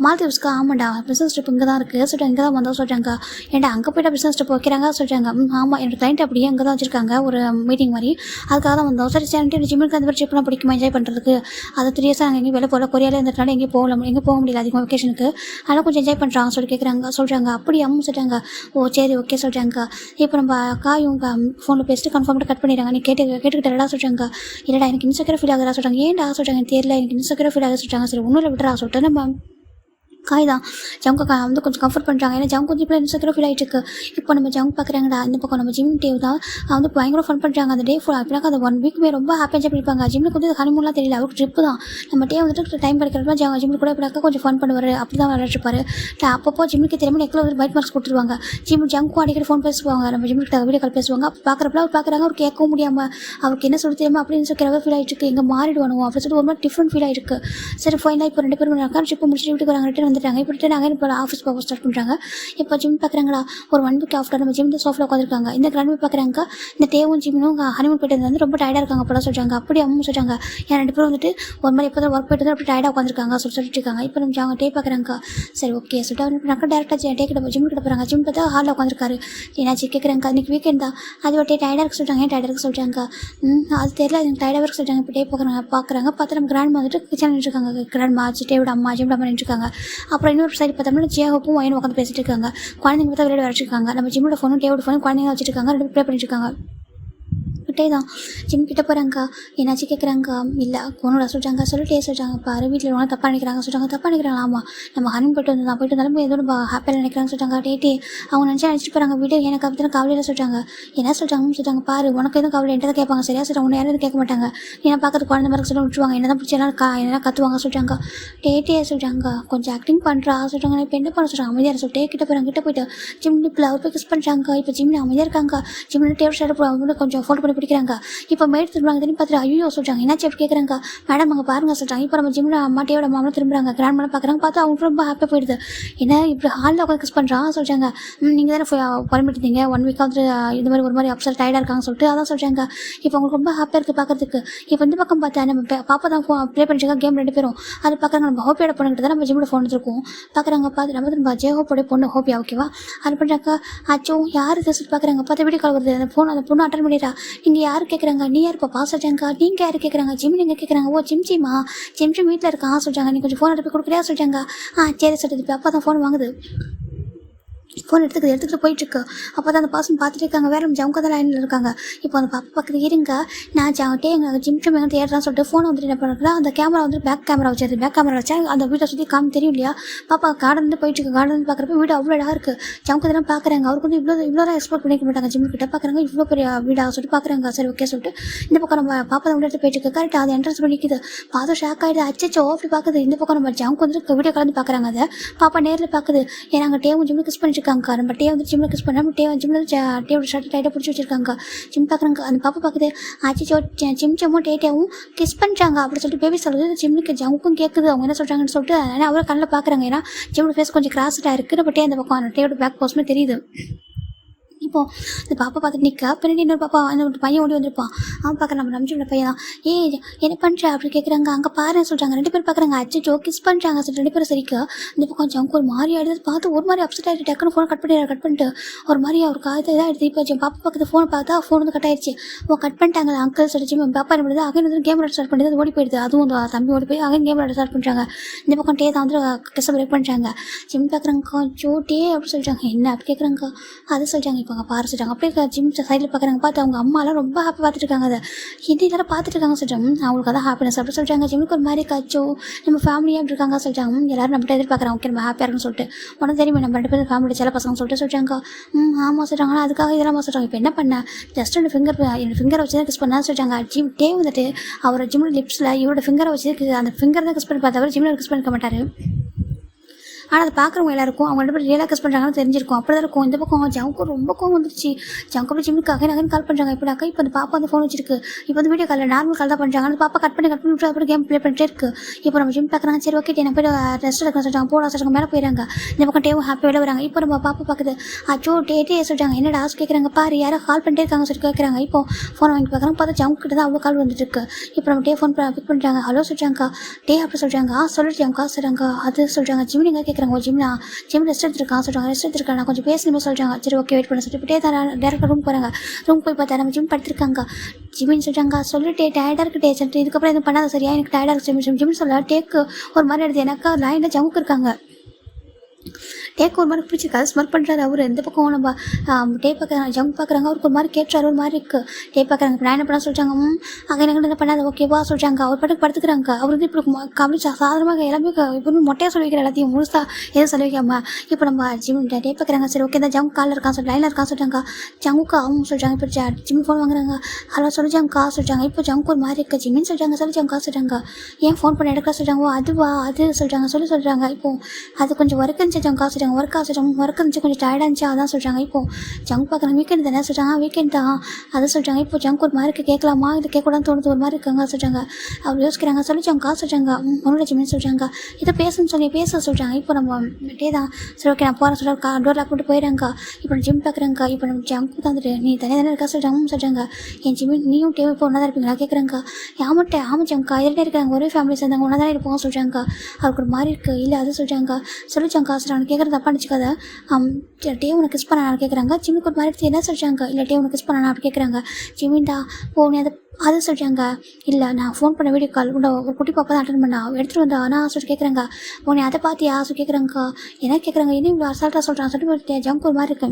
மால்தீவ்ஸ்க்கு ஆமாண்டா பிஸ்னஸ் ட்ரிப் இங்கே தான் இருக்குது சொல்கிறாங்க. இங்கே தான் வந்தோம் சொல்கிறாங்க. ஏன்டா அங்கே போய்ட்டா பிஸ்னஸ் ட்ரிப் வைக்கிறாங்க சொல்கிறாங்க. ஆமாம் என்னோட கிளைண்ட் அப்படியே அங்கே தான் வச்சுருக்காங்க ஒரு மீட்டிங் மாதிரி, அதுக்காக தான் வந்தோம். சரி சரி ஜிம்முக்கு அந்த மாதிரி ட்ரிப்லாம் பிடிக்குமா என்ஜாய் பண்ணுறதுக்கு? அது 3 இயர்ஸாக நாங்கள் எங்கேயும் வெளில போகல, கொரியாவில் இருந்ததுனால எங்கேயும் போக முடியல அதிகமாக வெக்கேஷனுக்கு, அதனால் கொஞ்சம் என்ஜாய் பண்ணுறாங்க சொல்லி சொல்கிறாங்க. அப்படி அம்மா சொல்கிறாங்க. ஓ சரி ஓகே சொல்கிறாங்க. இப்போ நம்ம காயும் ஃபோனில் பேசிட்டு கன்ஃபார்ம் கட் பண்ணிடுறாங்க. நீ கேட்டுக்கிட்டா சொல்கிறாங்க. இல்லைடா எனக்கு இன்செக்யூர் ஃபீல் ஆகுதா சொல்கிறாங்க. ஏன்டா சொல்கிறாங்க தெரியல எனக்கு இன்செக்யூர் ஃபீல் ஆகுது சொல்கிறாங்க. சரி ஒன்றும் விட்டுறா சொல்லிட்டு நம்ம காய் தான் ஜங்கு வந்து கொஞ்சம் கம்ஃபர்ட் பண்ணுறாங்க. ஏன்னா ஜங்கு கொஞ்சம் இப்போ இன்செக்யூர் ஃபீல் ஆகிட்டு இருக்கு. இப்போ நம்ம ஜங்கு பார்க்குறாங்கடா. இந்த பக்கம் நம்ம ஜிம் டேவ் தான் வந்து பயங்கர ஃபன் பண்ணுறாங்க. அந்த டே ஃபுல் அப்படின்னா அந்த 1 வீக்குமே ரொம்ப ஹாப்பியாக என்ஜாய் பண்ணிப்பாங்க. ஜிம்மில் கொஞ்சம் ஹனிமூன்லாம் தெரியல, அவருக்கு ட்ரிப்பு தான். நம்ம டே வந்துட்டு டைம் கிடைக்கிறப்ப ஜிம்மில் கூட இப்படினாக்கா கொஞ்சம் ஃபன் பண்ணுவார், அப்படி தான் விளையாட்டுருப்பாரு. அப்பப்போ ஜிம்முக்கு தெரியாமல் நெக்கில் வந்து பைட் மார்க்ஸ் கொடுத்துருவாங்க. ஜங்கும் அடிக்கடி ஃபோன் பேசுவாங்க. நம்ம ஜிம்முக்கு வீடியோ கால் பேசுவாங்க. அப்போ பார்க்குறப்ப அவர் பார்க்குறாங்க, அவர் கேட்கவும் முடியாமல் அவருக்கு என்ன சொல்லி தெரியாமல் அப்படின்னு இன்செக்யூராகவே ஃபீல் ஆகிட்டு இருக்கு. எங்கே மாறிடுவானுவோம் அப்படின்னு சொல்லிட்டு ஒரு மாதிரி டிஃப்ரெண்ட் ஃபீல் ஆகிருக்கு. சரி ஃபைனாக இப்போ 2 பேரும் ட்ரிப்பு முடிச்சுட்டு வீட்டுக்கு வராங்க. ரிட்டர்ன் வந்துட்டாங்க. இப்போ ரிட்டர்ன் இப்போ ஆஃபீஸ் போக ஸ்டார்ட் பண்ணுறாங்க. இப்போ ஜிம் பார்க்குறாங்களா, ஒரு 1 வீக் ஆஃப்டர் நம்ம ஜிம் சோஃபில் உட்காந்துருக்காங்க. இந்த கிராண்ட் பார்க்குறாங்க. இந்த டேவும் ஜிம்மும் ஹனிமூன் போயிட்டு வந்து ரொம்ப டயர்டாக இருக்காங்க அப்போ சொல்கிறாங்க. அப்படி அம்மா சொல்கிறாங்க. ஏன் 2 பேரும் வந்துட்டு ஒரு மாதிரி எப்போ தான் ஒர்க் போயிட்டு அப்படி டயர்டாக உட்காந்துருக்காங்க சொல்லிட்டு இருக்காங்க. இப்போ நம்ம டே பார்க்குறாங்க. சரி ஓகே சொல்லிட்டு டேரெக்டாக டே கிட்ட ஜிம் கிட்ட போகிறாங்க. ஜிம் பார்த்தா ஹாலில் உட்காந்துருக்காரு. என்னாச்சு கேட்குறாங்க. இன்றைக்கி வீக்கெண்ட் தான், அது ஒரு டே டயர்டாக இருக்க சொல்கிறாங்க. ஏன் டயர்டாக இருக்க சொல்கிறாங்க. அது தெரியல எனக்கு டயர்டாக இருக்க சொல்கிறாங்க. இப்போ டே பார்க்குறாங்க. பார்த்தா நம்ம கிராண்ட் வந்துட்டு கிச்சன் நின்றுருக்காங்க. கிராண்ட் மா டேவோட அம்மா ஜிம் அம்மா நின்றுருக்காங்க. அப்புறம் இன்னொரு சைடு பார்த்தோம்னா ஜேஹோப்பும் வயனும் உட்காந்து பேசிட்டு இருக்காங்க. குழந்தைங்க பார்த்தா விளையாட வச்சுருக்காங்க. நம்ம ஜிம்மோட ஃபோனும் டேவோட ஃபோனும் குழந்தைங்க வச்சுருக்காங்க. 2 ப்ளே பண்ணிட்டு இருக்காங்க. கிட்டே தான் ஜிம் கிட்ட போகிறாங்க. என்னாச்சு கேட்குறாங்க. இல்லை பொண்ணோட சொல்கிறாங்க. சொல்லிட்டே சொல்கிறாங்க. பாரு வீட்டில் ஒன்றும் தப்பாக நினைக்கிறாங்க சொல்கிறாங்க. தப்பாக நினைக்கிறாங்க. ஆமாம் நம்ம ஹனிமூன் போயிட்டு வந்தாலும் ஏதோ நம்ம ஹாப்பியாக நினைக்கிறாங்க சொல்கிறாங்க. டே அவங்க நினச்சிட்டு போகிறாங்க. வீடு எனக்கு அப்படி தான் கவலையில் சொல்கிறாங்க. என்ன சொல்கிறாங்கன்னு சொல்கிறாங்க. பாரு உனக்கு எதுவும் கவலை என்கிட்ட கேட்பாங்க சரியா சொல்கிறாங்க. உன்னை யாரும் கேட்க மாட்டாங்க. ஏன்னா பார்க்கறது குழந்தை மாதிரி சொல்லி விட்டுருவாங்க. என்ன தான் பிடிச்சாலும் என்ன கற்றுவாங்க சொல்கிறாங்க. டே சொல்கிறாங்க. கொஞ்சம் ஆக்டிங் பண்ணுறா சொல்கிறாங்க. இப்போ என்ன பண்ண சொல்கிறாங்க. அமைதியாக சொல்லிட்டு கிட்ட போகிறாங்க. கிட்ட போயிட்டு ஜிம் இப்போ அவர் போய் கிஸ் பண்ணுறாங்க. இப்போ ஜிம்மில் அமைதியாக இருக்காங்க. ஜிம்மில் டேவ் ஷர்ட் கொஞ்சம் ஃபோட்டோ பண்ணி பிடிக்கிறாங்க. இப்போ மேட் திரும்புறாங்க. திரும்பி பார்த்துட்டு ஐயோ சொல்கிறாங்க. என்னாச்சு அப்படி கேட்குறாங்க. மேடம் அங்கே பாருங்க சொல்கிறாங்க. இப்போ நம்ம ஜிம்மில் அம்மாட்டியோட மாமனும் திரும்புறாங்க. கிராண்ட் மேடம் பார்க்குறாங்க. பார்த்து அவங்க ரொம்ப ஹாப்பியாக போயிடுது. என்ன இப்படி ஹாலில் உட்காந்து கிஸ் பண்ணுறான் சொல்கிறாங்க. நீங்கள் தானே பரமிட்டிருந்தீங்க 1 வீக் வந்து இது மாதிரி ஒரு மாதிரி அப்செட் டயர்டாக இருக்காங்க சொல்லிட்டு அதான் சொல்கிறாங்க. இப்போ அவங்களுக்கு ரொம்ப ஹாப்பியாக இருக்குது பார்க்கறதுக்கு. இப்போ இந்த பக்கம் பார்த்தா நம்ம பாப்பா தான் ப்ளே பண்ணிட்டு கேம் 2 பேரும் அது பார்க்குறாங்க. நம்ம ஹோப்பியோட பொண்ணுகிட்ட தான் நம்ம ஜிம்மில் ஃபோன் எடுத்துருக்கோம். பார்க்குறாங்க. பார்த்து நம்ம ஜேஹோப்போட பொண்ணு ஹோப்பியா ஓகேவா அது பண்ணுறாங்க. அச்சோ யார் இதை சொல்லி பார்க்குறாங்க. பார்த்து வீடியோ கால் வருது. அந்த பொண்ணு அட்டன் பண்ணிடுறா. நீங்கள் யார் கேட்குறாங்க. நீ யார் பாப்பா சொல்கிறாங்க. நீங்கள் யார் கேட்குறாங்க. ஜிம் நீங்கள் கேட்குறாங்க. ஓ ஜிம்மா ஜிம் வீட்டில் இருக்கான் சொல்கிறாங்க. நீ கொஞ்சம் ஃபோன் எடுத்து கொடுக்குறியா சொல்கிறாங்க. சரி சொல்கிறது. இப்போ அப்பா தான் ஃபோன் வாங்குது. ஃபோன் எடுத்துக்கிட்டு போயிட்டுருக்கு. அப்போ தான் அந்த பர்சன் பார்த்துட்டு இருக்காங்க. வேறு ஜவுங்க தான் லைனில் இருக்காங்க. இப்போ அந்த பாப்பா பக்கத்தில் இருங்க நான் எங்கள் ஜிம் எங்கே ஏறான்னு சொல்லிட்டு ஃபோனை வந்துட்டு என்ன பண்ணுறா அந்த கேமரா வந்து பேக் கேமரா வச்சது. பேக் கேமரா வச்சா அந்த வீட்டை சுற்றி தெரியும் இல்லையா. பாப்பா கார்டன் வந்து போயிட்டுருக்கு. கார்டன் வந்து பார்க்குறப்ப வீடு அவ்வளோ அழகாக இருக்குது. ஜவுங்க பார்க்குறாங்க. அவருக்கு வந்து இவ்வளோ எக்ஸ்ப்ளோர் பண்ணிக்க மாட்டாங்க. ஜிம் கிட்ட பார்க்குறாங்க. இவ்வளோ பெரிய வீடாக சொல்லிட்டு பார்க்குறாங்க. சரி ஓகே சொல்லிட்டு இந்த பக்கம் நம்ம பாப்பா தான் எடுத்து போயிட்டுருக்கு. கரெக்டாக அது என்ட்ரன்ஸ் பண்ணிக்குது. பார்த்து ஷாக் ஆகிடுது. அச்சோ ஓப்பி பார்க்குது. இந்த பக்கம் நம்ம ஜவுங்க வந்து வீடியோ கலந்து பார்க்குறாங்க. அதை பாப்பா நேரில் பார்க்குது. ஏன்னா அங்கே டேவும் ஜிம்மில் கிஸ் பண்ணிட்டுருக்காங்க. நம்ம டே வந்து ஜிம்மில் கிஸ் பண்ணாமல் ஜிம்மில் டேவோட ஷர்ட் டைட்டாக பிடிச்சி வச்சிருக்காங்க. ஜிம் பார்க்குறாங்க. அந்த பாப்பா பார்க்குது. அச்சோ ஜிம்மும் டேவும் கிஸ் பண்ணுறாங்க அப்படி சொல்லிட்டு பேபி சொல்லுது. ஜிம்முக்கு ஜவுக்கும் கேட்குது அவங்க என்ன சொல்கிறாங்கன்னு சொல்லிட்டு ஆனால் அவரை கண்ணில் பார்க்குறாங்க. ஏன்னா ஜிம்மோட ஃபேஸ் கொஞ்சம் கிராஸ்டாக இருக்குது. நம்ம அந்த பக்கம் டேவோட பேக் போஸ்ட்மே தெரியுது. இப்போ இந்த பாப்பா பார்த்துட்டு நிற்க பின்னாடி இன்னொரு பாப்பா இன்னொரு பையன் ஓடி வந்திருப்பான். அவன் பார்க்குற நம்ம நம்பிச்சோட பையன் தான். என்ன பண்ணுற அப்படி கேட்குறாங்க. அங்கே பாருன்னு சொல்கிறாங்க. 2 பேர் பார்க்குறாங்க. அச்சோ கிஸ் பண்ணுறாங்க சொல்லிட்டு 2 பேரும் சரிக்க இந்த பக்கம் ஜங்கு ஒரு மாதிரி ஆகிடுது. பார்த்து ஒரு மாதிரி அப்செட் ஆகிட்டு டக்குன்னு ஃபோனை கட் பண்ணிட்டு ஒரு மாதிரி அவர் காலத்தை தான் எடுத்து இப்போ பாப்பா பக்கத்து ஃபோனை பார்த்தா ஃபோன் வந்து கட் ஆயிடுச்சு. கட் பண்ணிட்டாங்க அங்கிள் சொல்லிச்சு. பாப்பா என்ன பண்ணுது அங்கே வந்து கேம் விளையாட ஸ்டார்ட் பண்ணிட்டு ஓடி போயிடுது. அதுவும் தம்பி ஓடி போய் அங்கே கேம் விளையாட ஸ்டார்ட் பண்ணுறாங்க. இந்த பக்கம் டே தான் வந்து கிஸ் பிரேக் பண்ணுறாங்க. ஜிம் பார்க்குறாங்க. ஜோ டே அப்படி சொல்கிறாங்க. என்ன அப்படி கேட்குறாங்க. அது சொல்கிறாங்க. இப்போ சொல்லிட்டாங்க பாரு சொல்லிட்டாங்க. அப்படியே ஜிம் சைடில் பார்க்குறாங்க. பார்த்து அவங்க அம்மாலாம் ரொம்ப ஹாப்பி பார்த்துட்டு இருக்காங்க. அதை ஹிந்தி எல்லாரும் பார்த்துட்டு இருக்காங்க சொல்லிட்டாங்க. அவங்களுக்கு அதான் ஹாப்பினஸ் அப்படி சொல்லிட்டாங்க. ஜிம்முக்கு ஒரு மாதிரி காச்சோ நம்ம ஃபேமிலியாக அப்படி இருக்காங்க சொல்லிட்டாங்க. எல்லாரும் நம்மகிட்ட எதிர்பார்க்குறாங்க. ஓகே நம்ம ஹாப்பியாக இருக்குன்னு சொல்லிட்டு உனக்கு தெரியுமே நம்ம 2 பேரும் ஃபேமிலி சில பசங்க சொல்லிட்டாங்க. ஆமாம் சொல்லிட்டாங்க. ஆனால் அதுக்காக இதெல்லாம் சொல்லிட்டாங்க. இப்போ என்ன பண்ணேன் ஜஸ்ட் என் ஃபிங்கரை வச்சு தான் கிஸ் பண்ணா சொல்லிட்டாங்க. டே வந்துட்டு அவரோட ஜிம்மோட லிப்ஸில் இவரோட ஃபிங்கரை வச்சு அந்த ஃபிங்கர் தான் கிஸ் பண்ணி பார்த்தா ஜிம்மில் கிஸ் பண்ணிக்க மாட்டார். ஆனால் அதை பார்க்குறவங்க எல்லாருக்கும் அவங்க 2 பேரும் ரியலாக கிஸ் பண்ணுறாங்கன்னு தெரிஞ்சிருக்கும். அப்படி தான் இருக்கும். இந்த பக்கம் ஜவுக்கு ரொம்ப கோவம் வந்துருச்சு. ஜவுக்கு அப்படி ஜிம்முக்கு நகை கால் பண்ணுறாங்க. இப்படி அக்கா இப்போ அந்த பாப்பா அந்த ஃபோன் வச்சிருக்கு. இப்போ வந்து வீடியோ காலில் நார்மல் கால் தான் பண்ணுறாங்க. அந்த பாப்பா கட் பண்ணி விட்டு அப்படி கேம் ப்ளே பண்ணிட்டே இருக்கு. இப்போ நம்ம ஜிம் பார்க்குறாங்க. சரி ஓகே நான் போய் ரெஸ்ட் எடுக்க சொல்லிட்டாங்க. போடா சொல்லிட்டாங்க. மேலே போயிடறாங்க. இந்த பக்கம் டேவும் ஹாப்பி வெளில வராங்க. இப்போ நம்ம பாப்பா பார்க்குது. அச்சோ டே சொல்லிட்டாங்க. என்னடா கேட்குறாங்க பாரு யாரோ கால் பண்ணிட்டே இருக்காங்க சொல்லி கேட்குறாங்க. இப்போ ஃபோனை வாங்கி பார்க்குறாங்க. பார்த்தா ஜவுக்கு கிட்ட தான் அவ்வளோ கால் வந்துட்டு இருக்கு. இப்போ நம்ம டே ஃபோன் பிக் பண்ணுறாங்க. ஹலோ சொல்லிட்டாங்க. டே அப்படி சொல்கிறாங்க. சொல்லிட்டு ஜவுக்கா சொல்கிறாங்க. அது சொல்கிறாங்க. ஜிம் நீங்கள் கேட்குறாங்க. ஜிம் ரெஸ்ட் எடுத்துருக்கான் சொல்கிறாங்க. ரெஸ்ட் எடுத்துருக்கேன் நான் கொஞ்சம் பேசணுமே சொல்கிறாங்க. சரி ஓகே வெயிட் பண்ண சொல்லிட்டு டேரக்டாக ரூம் போகிறாங்க. ரூம் போய் பார்த்தா நம்ம ஜிம் படுத்திருக்காங்க. ஜிம்மின்னு சொல்கிறாங்க. சொல்லிட்டு டயர்டாக இருக்கு சொல்லிட்டு இதுக்கப்புறம் எதுவும் பண்ணாத சரியா எனக்கு டயர்டாக இருக்கு ஜிம் சொல்ல டேக்கு ஒரு மாதிரி எடுத்து எனக்கு லைனில் ஜமுக்கு இருக்காங்க. டேக்கு ஒரு மாதிரி பிடிச்சிருக்காது ஸ்மர்க் பண்ணுறாரு. அவர் எந்த பக்கம் நம்ம டே பார்க்குறாங்க. ஜங்க் பார்க்குறாங்க. அவருக்கு ஒரு மாதிரி கேட்டுறாரு. ஒரு மாதிரி இருக்குது. டே பார்க்குறாங்க. இப்போ நான் என்ன பண்ண சொல்லிட்டாங்க. அங்கே எனக்கு என்ன பண்ணாது ஓகேவா சொல்லிட்டாங்க. அவர் பாட்டுக்கு படுத்துக்கிறாங்க. அவர் வந்து இப்படி கம்மி சாதாரணமாக எல்லாமே இப்போ மொட்டையாக சொல்லி வைக்கிற எல்லாத்தையும் முழுசாக எதுவும் சொல்லி வைக்காம இப்போ நம்ம ஜிம் டே பார்க்குறாங்க. சரி ஓகே இந்த ஜங்க் காலில் இருக்கான் சொல்லி லைனில் இருக்கான்னு சொல்லிட்டாங்க. ஜங்குக்கு அவங்க சொல்லிட்டாங்க. இப்போ ஜிம் ஃபோன் வாங்குறாங்க. அதில் சொல்லிச்சாங்க சொல்லிட்டாங்க. இப்போ ஜங்க் ஒரு மாதிரி இருக்குது. ஜிம்மின்னு சொல்லிட்டாங்க. சொல்லிச்சாங்க சொல்லிட்டாங்க. ஏன் ஃபோன் பண்ணி எடுக்க சொல்லிட்டாங்க. அதுவா அது சொல்லிட்டாங்க சொல்லிட்டாங்க. இப்போ அது கொஞ்சம் ஒர்க் இருந்துச்சு ஜங்கா சொல்லிட்டாங்க. ஒர்க் இருந்துச்சு கொஞ்சம் டயர்டாக இருந்துச்சு அதான் சொல்லிட்டாங்க. இப்போ ஜங்க் பார்க்குறாங்க. வீக்கெண்ட் தானே சொல்லிட்டாங்க. வீக்கெண்ட் தான் அதை சொல்லிட்டாங்க. இப்போ ஜங்க் ஒரு மாதிரி கேட்கலாமா இது கேட்கக்கூடாதுன்னு தோணுது ஒரு மாதிரி இருக்காங்க சொல்லிட்டாங்க. அவர் யோசிக்கிறாங்க. சொல்லிச்சாங்க சொல்லிட்டாங்க. ஒன்றும் ஜிம்மின்னு சொல்லிட்டாங்க. இதை பேசுன்னு சொல்லி பேச சொல்லிட்டாங்க. இப்போ நம்ம டே தான் சரி ஓகே நான் போகிறேன் சொல்லிட்டு டோர் லாக் போட்டு போயிடுறாங்க. இப்போ ஜிம் பார்க்குறாங்க. இப்போ நம்ம ஜங்க் தந்துட்டு நீ தனியாக தானே இருக்கா சொல்லிட்டாங்க. என் ஜிம்மி நீயும் டேவும் இப்போ ஒன்றா தான் இருப்பீங்களா கேட்குறாங்க. ஆமாம் ஜங்கா இதே இருக்காங்க ஒரே ஃபேமிலி சேர்ந்தாங்க ஒன்றா தானே இருப்போம் சொல்லிட்டாங்க. அவருக்கு ஒரு மாதிரி இருக்குது. இல்லை அது சொல்லிட்டாங்க. சொல்லிச்சாங்க சொல்கிறாங்க. கேட்குறது தப்பா நினச்சிக்காத. டே உனக்கு கிஸ் பண்ண கேட்குறாங்க. ஜிம்மிக்கு ஒரு மாதிரி என்ன சொல்லிட்டாங்க. இல்லை டே உனக்கு கிஸ் பண்ண அப்படி கேட்குறாங்க. ஜிம்மின்டா ஓ நீ அது சொல்லிட்டாங்க. இல்லை நான் ஃபோன் பண்ண வீடியோ கால் ஒரு குட்டி பாப்பா தான் அட்டன் பண்ணா எடுத்துகிட்டு வந்தா ஆனால் சொல்லிட்டு கேட்குறாங்க. உன்னை அதை பார்த்தியா சொல்லி கேட்குறாங்க. என்ன கேட்குறாங்க. இன்னும் இவ்வளோ அசால்ட்டாக சொல்கிறான் சொல்லிட்டு ஜங்க் ஒரு மாதிரி இருக்கு.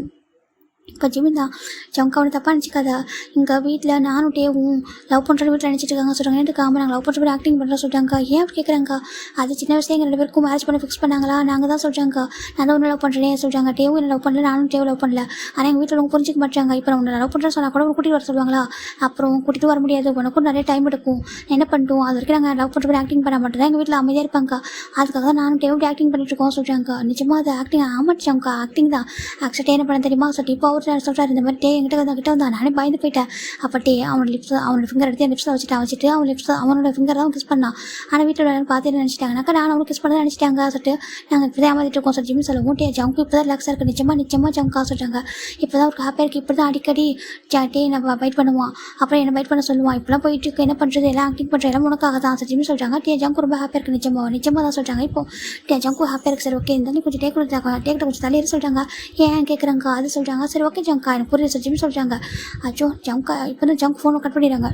இப்போ ஜிமின் தான் ஜங்க் அவனை தப்பாக நினச்சிக்காத. எங்கள் வீட்டில் நானும் டேவும் லவ் பண்ணுற வீட்டில் நினச்சிட்டு இருக்காங்க சொல்கிறாங்க. எனக்கு ஆமாம் நாங்கள் லவ் பண்ணுற மாதிரி ஆக்டிங் பண்ணுறோம் சொல்லிட்டாங்க. ஏன் அப்படி கேட்குறாங்க. அது சின்ன வயசுல எங்கள் 2 பேருக்கும் மேரேஜ் பண்ணி ஃபிக்ஸ் பண்ணாங்களா நாங்கள் தான் சொல்கிறாங்க. நான் தான் ஒன்று லவ் பண்ணுறேன் சொல்கிறாங்க. டேவும் என்ன லவ் பண்ணல நானும் டேவும் லவ் பண்ணல. ஆனால் எங்கள் வீட்டில் அவங்க புரிஞ்சிக்க மாட்டாங்க. இப்போ நான் ஒன்று லவ் பண்ணுறேன்னு சொன்னால் கூட கூட்டிகிட்டு வர சொல்லுவாங்களா. அப்புறம் கூட்டிகிட்டு வர முடியாது. உனக்கும் நிறைய டைம் எடுக்கும். என்ன பண்ணிட்டோம் அது வரைக்கும் நாங்கள் லவ் பண்ணுற மாதிரி ஆக்டிங் பண்ண மாட்டோம் தான் எங்கள் வீட்டில் அமைதியாக இருப்பாங்க. அதுக்காக தான் நானும் டேவும் ஆக்டிங் பண்ணிட்டு இருக்கோம் சொல்கிறாங்க. நிஜமாக அது ஆக்டிங் ஆமாச்சாங்க ஆக்டிங் தான். ஆக்சுவலி என்ன பண்ண தெரியுமா சொல்லிட்டு இப்போ அவர் சொல்கிறார் இந்த மாதிரி டே என்கிட்ட வந்தா நானே பயந்து போயிட்டேன். அப்போ டே அவனோட ஃபிங்கர் எடுத்து என் லிப்ஸில் வச்சுட்டு அவனோட ஃபிங்கர் தான் கிஸ் பண்ணான். ஆனால் வீட்டில் பார்த்து நினச்சிட்டாங்கனாக்கா நான் அவனுக்கு கிஸ் பண்ண நினச்சிட்டாங்க சொல்லிட்டு நாங்கள் இப்போ தான் ஏமாத்திட்டு இருக்கோம் சார் ஜிம் சொல்லுவோம். டே ஜங்கு இப்போ தான் ரிலாக்ஸாக இருக்குது. நிச்சயமாக ஜங்கா சொல்லிட்டாங்க. இப்போ தான் அவருக்கு ஹாப்பியாக இருக்குது. இப்படி தான் அடிக்கடி டே நம்ம பைட் பண்ணுவான். அப்புறம் என்ன பைட் பண்ண சொல்லுவான். இப்போலாம் போயிட்டு இருக்கு என்ன பண்ணுறது எல்லாம் ஆக்டிங் பண்ணுற எல்லாம் உனக்காக தான் சார் ஜிம் சொல்கிறாங்க. டே ஜங்கு ரொம்ப ஹாப்பியாக இருக்குது. நிச்சயமாக தான் சொல்கிறாங்க. இப்போ டே ஜங்கு ஹாப்பியாக இருக்குது. சரி ஓகே இந்த கொஞ்சம் டேக்கிட்ட கொஞ்சம் தலையிற சொல்கிறாங்க. ஏன் கேட்குறாங்க அது சொல்கிறாங்க. சரி ஓகே ஜங்கா எனக்கு புரியுது சார் ஜிம் சொல்கிறாங்க. அச்சோ ஜங்கா இப்போ தான் ஜங்க் ஃபோனை கட் பண்ணிடுறாங்க.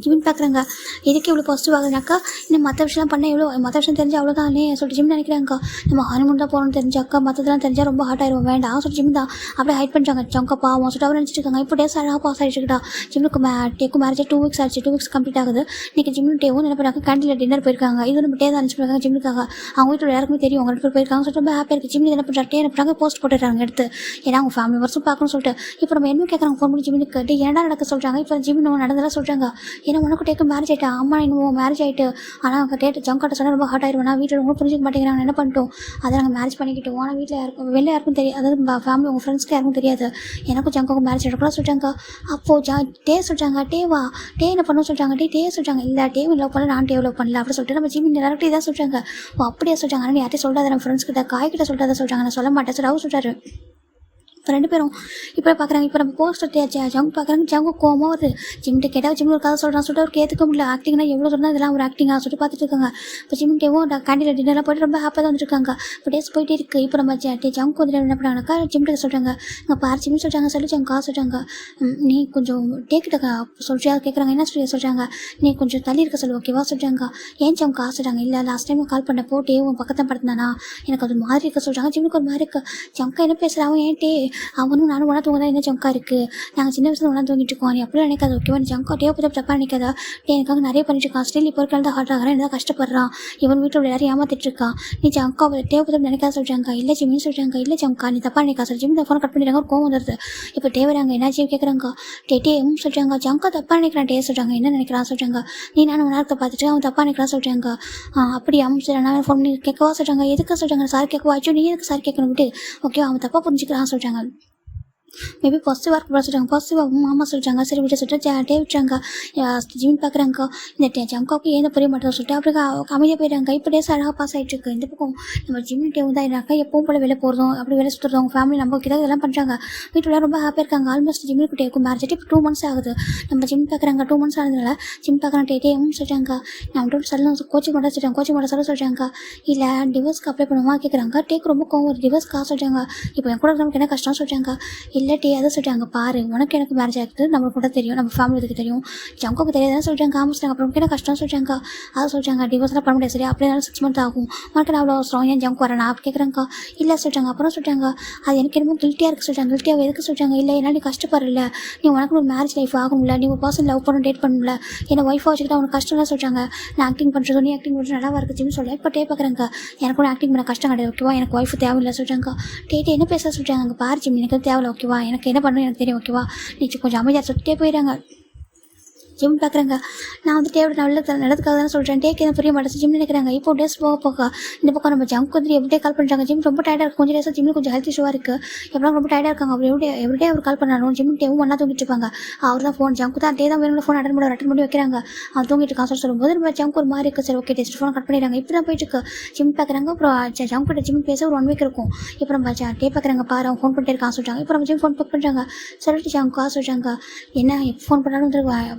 ஜிமின் பார்க்குறாங்க. இதுக்கு இவ்வளோ பாசிட்டிவ் ஆகுதுனாக்கா இன்னும் மற்ற விஷயம்லாம் பண்ண எவ்வளோ மற்ற விஷயம் தெரிஞ்சால் அவ்வளோதானே சொல்லிட்டு ஜிம் நினைக்கிறாங்க. நம்ம ஹனிமூன் தான் போகணும்னு தெரிஞ்சாக்கா மற்றதெல்லாம் தெரிஞ்சால் ரொம்ப ஹார்ட் ஆயிரும் வேண்டாம் சொல்லிட்டு ஜிம் தான் அப்படியே ஹைட் பண்ணுறாங்க. ஜங்கா பாவம் சொல்லிட்டு அவர் நினச்சிட்டு இருக்காங்க. இப்போ டேஸ் அழகாக பாஸ் ஆகிடுச்சுக்கிட்டா ஜிம்முக்கு டேக்கும் மேரேஜ் 2 வீக்ஸ் ஆச்சு. 2 வீக்ஸ் கம்ப்ளீட் ஆகுது. இன்றைக்கி ஜிம்மும் டேவும் என்ன பண்ணுறாங்க கேண்டீனில் டின்னர் போயிருக்காங்க. இது நம்ம டே தான் அனுப்பிச்சு போயிருக்காங்க ஜிம்முக்காக. அவங்க வீட்டில் யாருக்குமே தெரியும் அவங்க 2 பேர் போயிருக்காங்க சொல்லிட்டு ரொம்ப ஹாப்பியாக இருக்குது. ஜிம்மி என்ன பண்ணுறாங்க டே என்ன பண்ணுறாங்க போஸ்ட் போட்டுறாங்க எடுத்து ஏன்னா அவங்க ஃபேமிலி மெம்பர்ஸும் பார்க்கணும்னு சொல்லிட்டு. இப்போ நம்ம என்ன கேட்குறாங்க ஃபோன் பண்ணி ஜிம்முக்கு டே ஏன்னா நடக்க சொல்கிறாங்க. இப்போ ஜிம்மி நம்ம நடந்ததெல்லாம் சொல்கிறாங்க. ஏன்னா உனக்கு டேக்கு மேரேஜ் ஆகிட்டு அம்மா இன்னும் மேரேஜ் ஆகிட்டு ஆனால் அவங்க ஜங்காட்ட சொன்னால் ரொம்ப ஹார்ட் ஆயிடுவேன். வீட்டில் ரொம்ப புரிஞ்சிக்க மாட்டேங்கிறாங்க என்ன பண்ணிட்டோம் அதை நாங்கள் மேரேஜ் பண்ணிக்கிட்டோம். ஆனால் வீட்டில் யாருக்கும் தெரியாது. அதாவது ஃபேமிலி உங்கள் ஃப்ரெண்ட்ஸ்க்கு யாருக்கும் தெரியாது. எனக்கும் ஜங்காவுக்கும் மேரேஜ் ஆகிடக்கூடாது சொல்லிட்டாங்க. அப்போது டே சொல்லிட்டாங்க. டே என்ன பண்ண சொல்லிட்டாங்க. டே சொல்லிட்டாங்க. இல்லை டேவும் லவ் பண்ணல நான் லவ் பண்ணல அப்படி சொல்லிட்டு நம்ம ஜிம்மி டேரக்டே தான் சொல்லிட்டாங்க. அப்படியே சொல்லிட்டாங்க. ஆனால் யார்ட்டையும் சொல்லிட்டாத நம்ம ஃப்ரெண்ட்ஸ் கிட்ட காய்கிட்ட சொல்லிட்டாத சொல்லிட்டாங்க. நான் சொல்ல மாட்டேன் சார் அவர் சொல்லிட்டாரு. இப்போ 2 பேரும் இப்போ பார்க்குறாங்க. இப்போ நம்ம போஸ்ட் ஜங்க் பார்க்குறாங்க. ஜங்கு கோவமாக வருது. ஜிம்கிட்ட கேட்டால் ஜிம் ஒரு கதை சொல்கிறான் சொல்லிட்டு அவருக்கு ஏற்றுக்க முடியல. ஆக்டிங்னா எவ்வளோ சொன்னால் இதெல்லாம் ஒரு ஆக்டிங்காக சொல்லிட்டு பார்த்துட்டு இருக்காங்க. இப்போ ஜிம்கிட்டேவும் கேண்டீனில் டின்னர்லாம் போய்ட்டு ரொம்ப ஹாப்பியாக தான் வந்துருக்காங்க. இப்போ டேஸ் போயிட்டே இருக்குது. இப்போ நம்ம ஜங்க் வந்து என்ன பண்ணாங்கனாக்கா ஜிம்கிட்ட சொல்கிறாங்க. இங்கே பாரு ஜிம் சொல்கிறாங்க சொல்லிச்சாங்க சொல்கிறாங்க. நீ கொஞ்சம் டேக்கிட்ட சொல்லியா கேட்குறாங்க. என்ன சொல்லி சொல்கிறாங்க. நீ கொஞ்சம் தள்ளி இருக்க சொல்லு ஓகேவா சொல்கிறாங்க. ஏன் ஜங்க் சொல்கிறாங்க. இல்லை லாஸ்ட் டைம் கால் பண்ண போட்டே உன் பக்கத்தான் படுத்தானா எனக்கு அது மாதிரி இருக்க சொல்கிறாங்க. ஜிம்முக்கு ஒரு மாதிரி இருக்கு. ஜங்கா என்ன பேசுகிறாங்க. ஏன் அவனும் நானும் ஒன்றா தூங்க தான் என்ன ஜங்கா இருக்குது, நாங்கள் சின்ன வயசுல ஒன்றா தூங்கிட்டு இருக்கோம், நீ அப்படிலாம் நினைக்காது ஓகேவா, நீ ஜங்கா டேவை பற்றி தப்பாக நினைக்காதா, எனக்காக நிறைய பண்ணிட்டு இருக்கான், ஸ்டில் இப்போ இருக்கலாம் தான் ஹார்ட் ஆகிறான், என்ன கஷ்டப்படுறான், இவன் வீட்டில் எல்லாரும் ஏமாத்திட்டு இருக்கான், நீ ஜங்கா டேவை பற்றி நினைக்காத சொல்கிறாங்க. இல்லை ஜிம்னு சொல்கிறாங்க. இல்லை ஜங்கா நீ தப்பாக நினைக்கா சார், ஜிம் ஃபோன் கட் பண்ணிடுறாங்க, ஒரு கோவம் வந்துடுது. இப்போ டேவராங்க என்ன ஜிம் கேட்குறாங்க, டேவும் சொல்கிறாங்க. ஜங்கா தப்பாக நினைக்கிறான், டே சொல்கிறாங்க. என்ன நினைக்கிறான் சொல்கிறாங்க, நீ நானும் நேரத்தை பார்த்துட்டு அவன் தப்பாக நினைக்கிறான் சொல்கிறாங்க. அப்படியே அவன் சரி நான் ஃபோன் கேட்கவா சொல்கிறாங்க. எதுக்கு சொல்கிறாங்க, சார் கேட்கவா, ஆச்சு நீ எதுக்கு சார் கேட்கணும் விட்டு, ஓகே அவன் தப்பாக புரிஞ்சுக்கிறான் சொல்கிறாங்க. மேபி பாசிட்டிவாக இருக்க சொல்கிறாங்க. பாசிட்டிவாக மாமா சொல்லிட்டாங்க. சரி விட்டு சொல்லிட்டு டே விட்டுறாங்க. ஜிம் பார்க்குறாங்க. இந்த ஜங்காவுக்கு ஏன் புரிய மாட்டேன் சொல்லிட்டு அப்படியே அமைதியாக போயிடுறாங்க. இப்போ டேஸ் அழகாக பாஸ் ஆகிட்டு இருக்கு. இந்த பக்கம் நம்ம ஜிம் டேவும் தான் இருந்தாக்கா எப்பவும் போல வெளில போகிறதும் அப்படி வேலை சுற்றுறோம். அவங்க ஃபேமிலி நம்ம கிட்ட இதெல்லாம் பண்ணுறாங்க. வீட்டில் ரொம்ப ஹாப்பியாக இருக்காங்க. ஆல்மோஸ்ட் ஜிம்முக்கு டேக்கும் மேரேஜ் இப்போ 2 months ஆகுது. நம்ம ஜிம் பார்க்குறாங்க. 2 months ஆனதுனால ஜிம் பார்க்குறாங்க. டேவும் சொல்கிறாங்க. நான் மட்டும் சொல்லணும் கோச்சிங் மட்டும் சொல்கிறாங்க. கோச்சிங் மட்டும் சொல்கிறாங்க. இல்லை டிவோர்ஸ்க்கு அப்ளை பண்ணுமா கேட்குறாங்க. டேக்கு ரொம்ப கோவம் ஒரு டிவோர்ஸ்க்காக சொல்கிறாங்க. இப்போ என் கூட நமக்கு என்ன கஷ்டம் சொல்கிறாங்க. இல்லை டே அதை சொல்கிறாங்க. பாரு உனக்கு எனக்கு மேரேஜ் ஆகுது, நம்மளுக்கு கூட தெரியும், நம்ம ஃபேமிலிக்கு தெரியும், ஜங்கோக்கு தெரியாதுன்னு சொல்கிறாங்க. ஆமாம் சொல்கிறாங்க. அப்புறம் என்ன கஷ்டம் சொல்கிறாங்க. அதை சொல்கிறாங்க. டிவோர்ஸ்லாம் பண்ண முடியாது. சரி அப்படியே 6 months ஆகும், உனக்கு நான் அவ்வளோ அவசரம், ஏன் ஜங்க் வரேன் நான் கேட்குறாங்க. இல்லை சொல்கிறாங்க. அப்புறம் சொல்கிறாங்க அது எனக்கு என்னமோ கில்ட்டியாக இருக்குது சொல்கிறாங்க. கில்ட்டியாக எதுக்கு சொல்கிறாங்க. இல்லை ஏன்னா நீ கஷ்டப்படல, நீ உனக்கு ஒரு மேரேஜ் லைஃப் ஆகும்ல, நீ ஒரு பர்சன் லவ் பண்ண டேட் பண்ணல, என்னை ஒய்ஃபாக வச்சுக்கிட்டா உனக்கு கஷ்டம்லாம் சொல்கிறாங்க. நான் ஆக்டிங் பண்ணுறது நீ ஆக்டிங் பண்ணுறது நல்லா இருக்குதுன்னு சொல்ல. இப்போ டே பார்க்குறாங்க. எனக்கு கூட ஆக்டிங் பண்ண கஷ்டம் கிடையாது ஓகேவா, எனக்கு ஒய்ஃபு தேவையில்லை சொல்கிறாங்க. டேட்டு என்ன பேச சொல்கிறாங்க. அங்கே பாரு ஜிம் எனக்கு தேவையில்லை ஓகேவா, எனக்கு என்ன பண்ணணும் எனக்கு தெரியும் ஓகேவா, நீ கொஞ்சம் அமைதியாக சொல்லிட்டே போயிடுறாங்க. ஜிம் பார்க்குறாங்க. நான் வந்து டேவோட நல்லதுக்காக தானே சொல்கிறேன். டேக்கு எதுவும் புரிய மாட்டேன் ஜிம் நினைக்கிறாங்க. இப்போ டேஸ் போக இந்த பக்கம் நம்ம ஜங்க் வந்து எவ்ரிடே கால் பண்ணுறாங்க. ஜிம் ரொம்ப டயர்டாக இருக்குது. கொஞ்சம் டேஸாக ஜிம்மில் கொஞ்சம் ஹெல்த் இஷ்யூவாக இருக்குது. எப்படிலாம் ரொம்ப டயர்டாக இருக்காங்க. அவர் எவ்ரிடே அவர் கால் பண்ணாலும் ஜிம் டேவும் ஒன்றா தூங்கிட்டு இருப்பாங்க. அவர் தான் ஃபோன் ஜங்கு தான் டே தான் வேணும் ஃபோன் அட்டன் பண்ணி வைக்கிறாங்க. அவன் தூங்கிட்டு இருக்கான் சொல்லும்போது நம்ம ஜங்க் ஒரு மாதிரி இருக்குது. சரி ஓகே டெஸ்ட் ஃபோன் கட் பண்ணிடுறாங்க. இப்படி தான் போயிட்டு இருக்கு. ஜிம் பார்க்குறாங்க. அப்புறம் ஜங்க் கிட்ட ஜிம் பேச ஒரு 1 week இருக்கும். இப்போ நம்ம டே பார்க்குறாங்க. பாரு அவன் ஃபோன் பண்ணிட்டு இருக்கான் சொல்கிறாங்க. இப்போ நம்ம ஜிம் ஃபோன் பிக் பண்ணுறாங்க. சொல்லிட்டு ஜங்கா சொல்கிறாங்க. என்ன எப்போ ஃபோன் பண்ணாலும்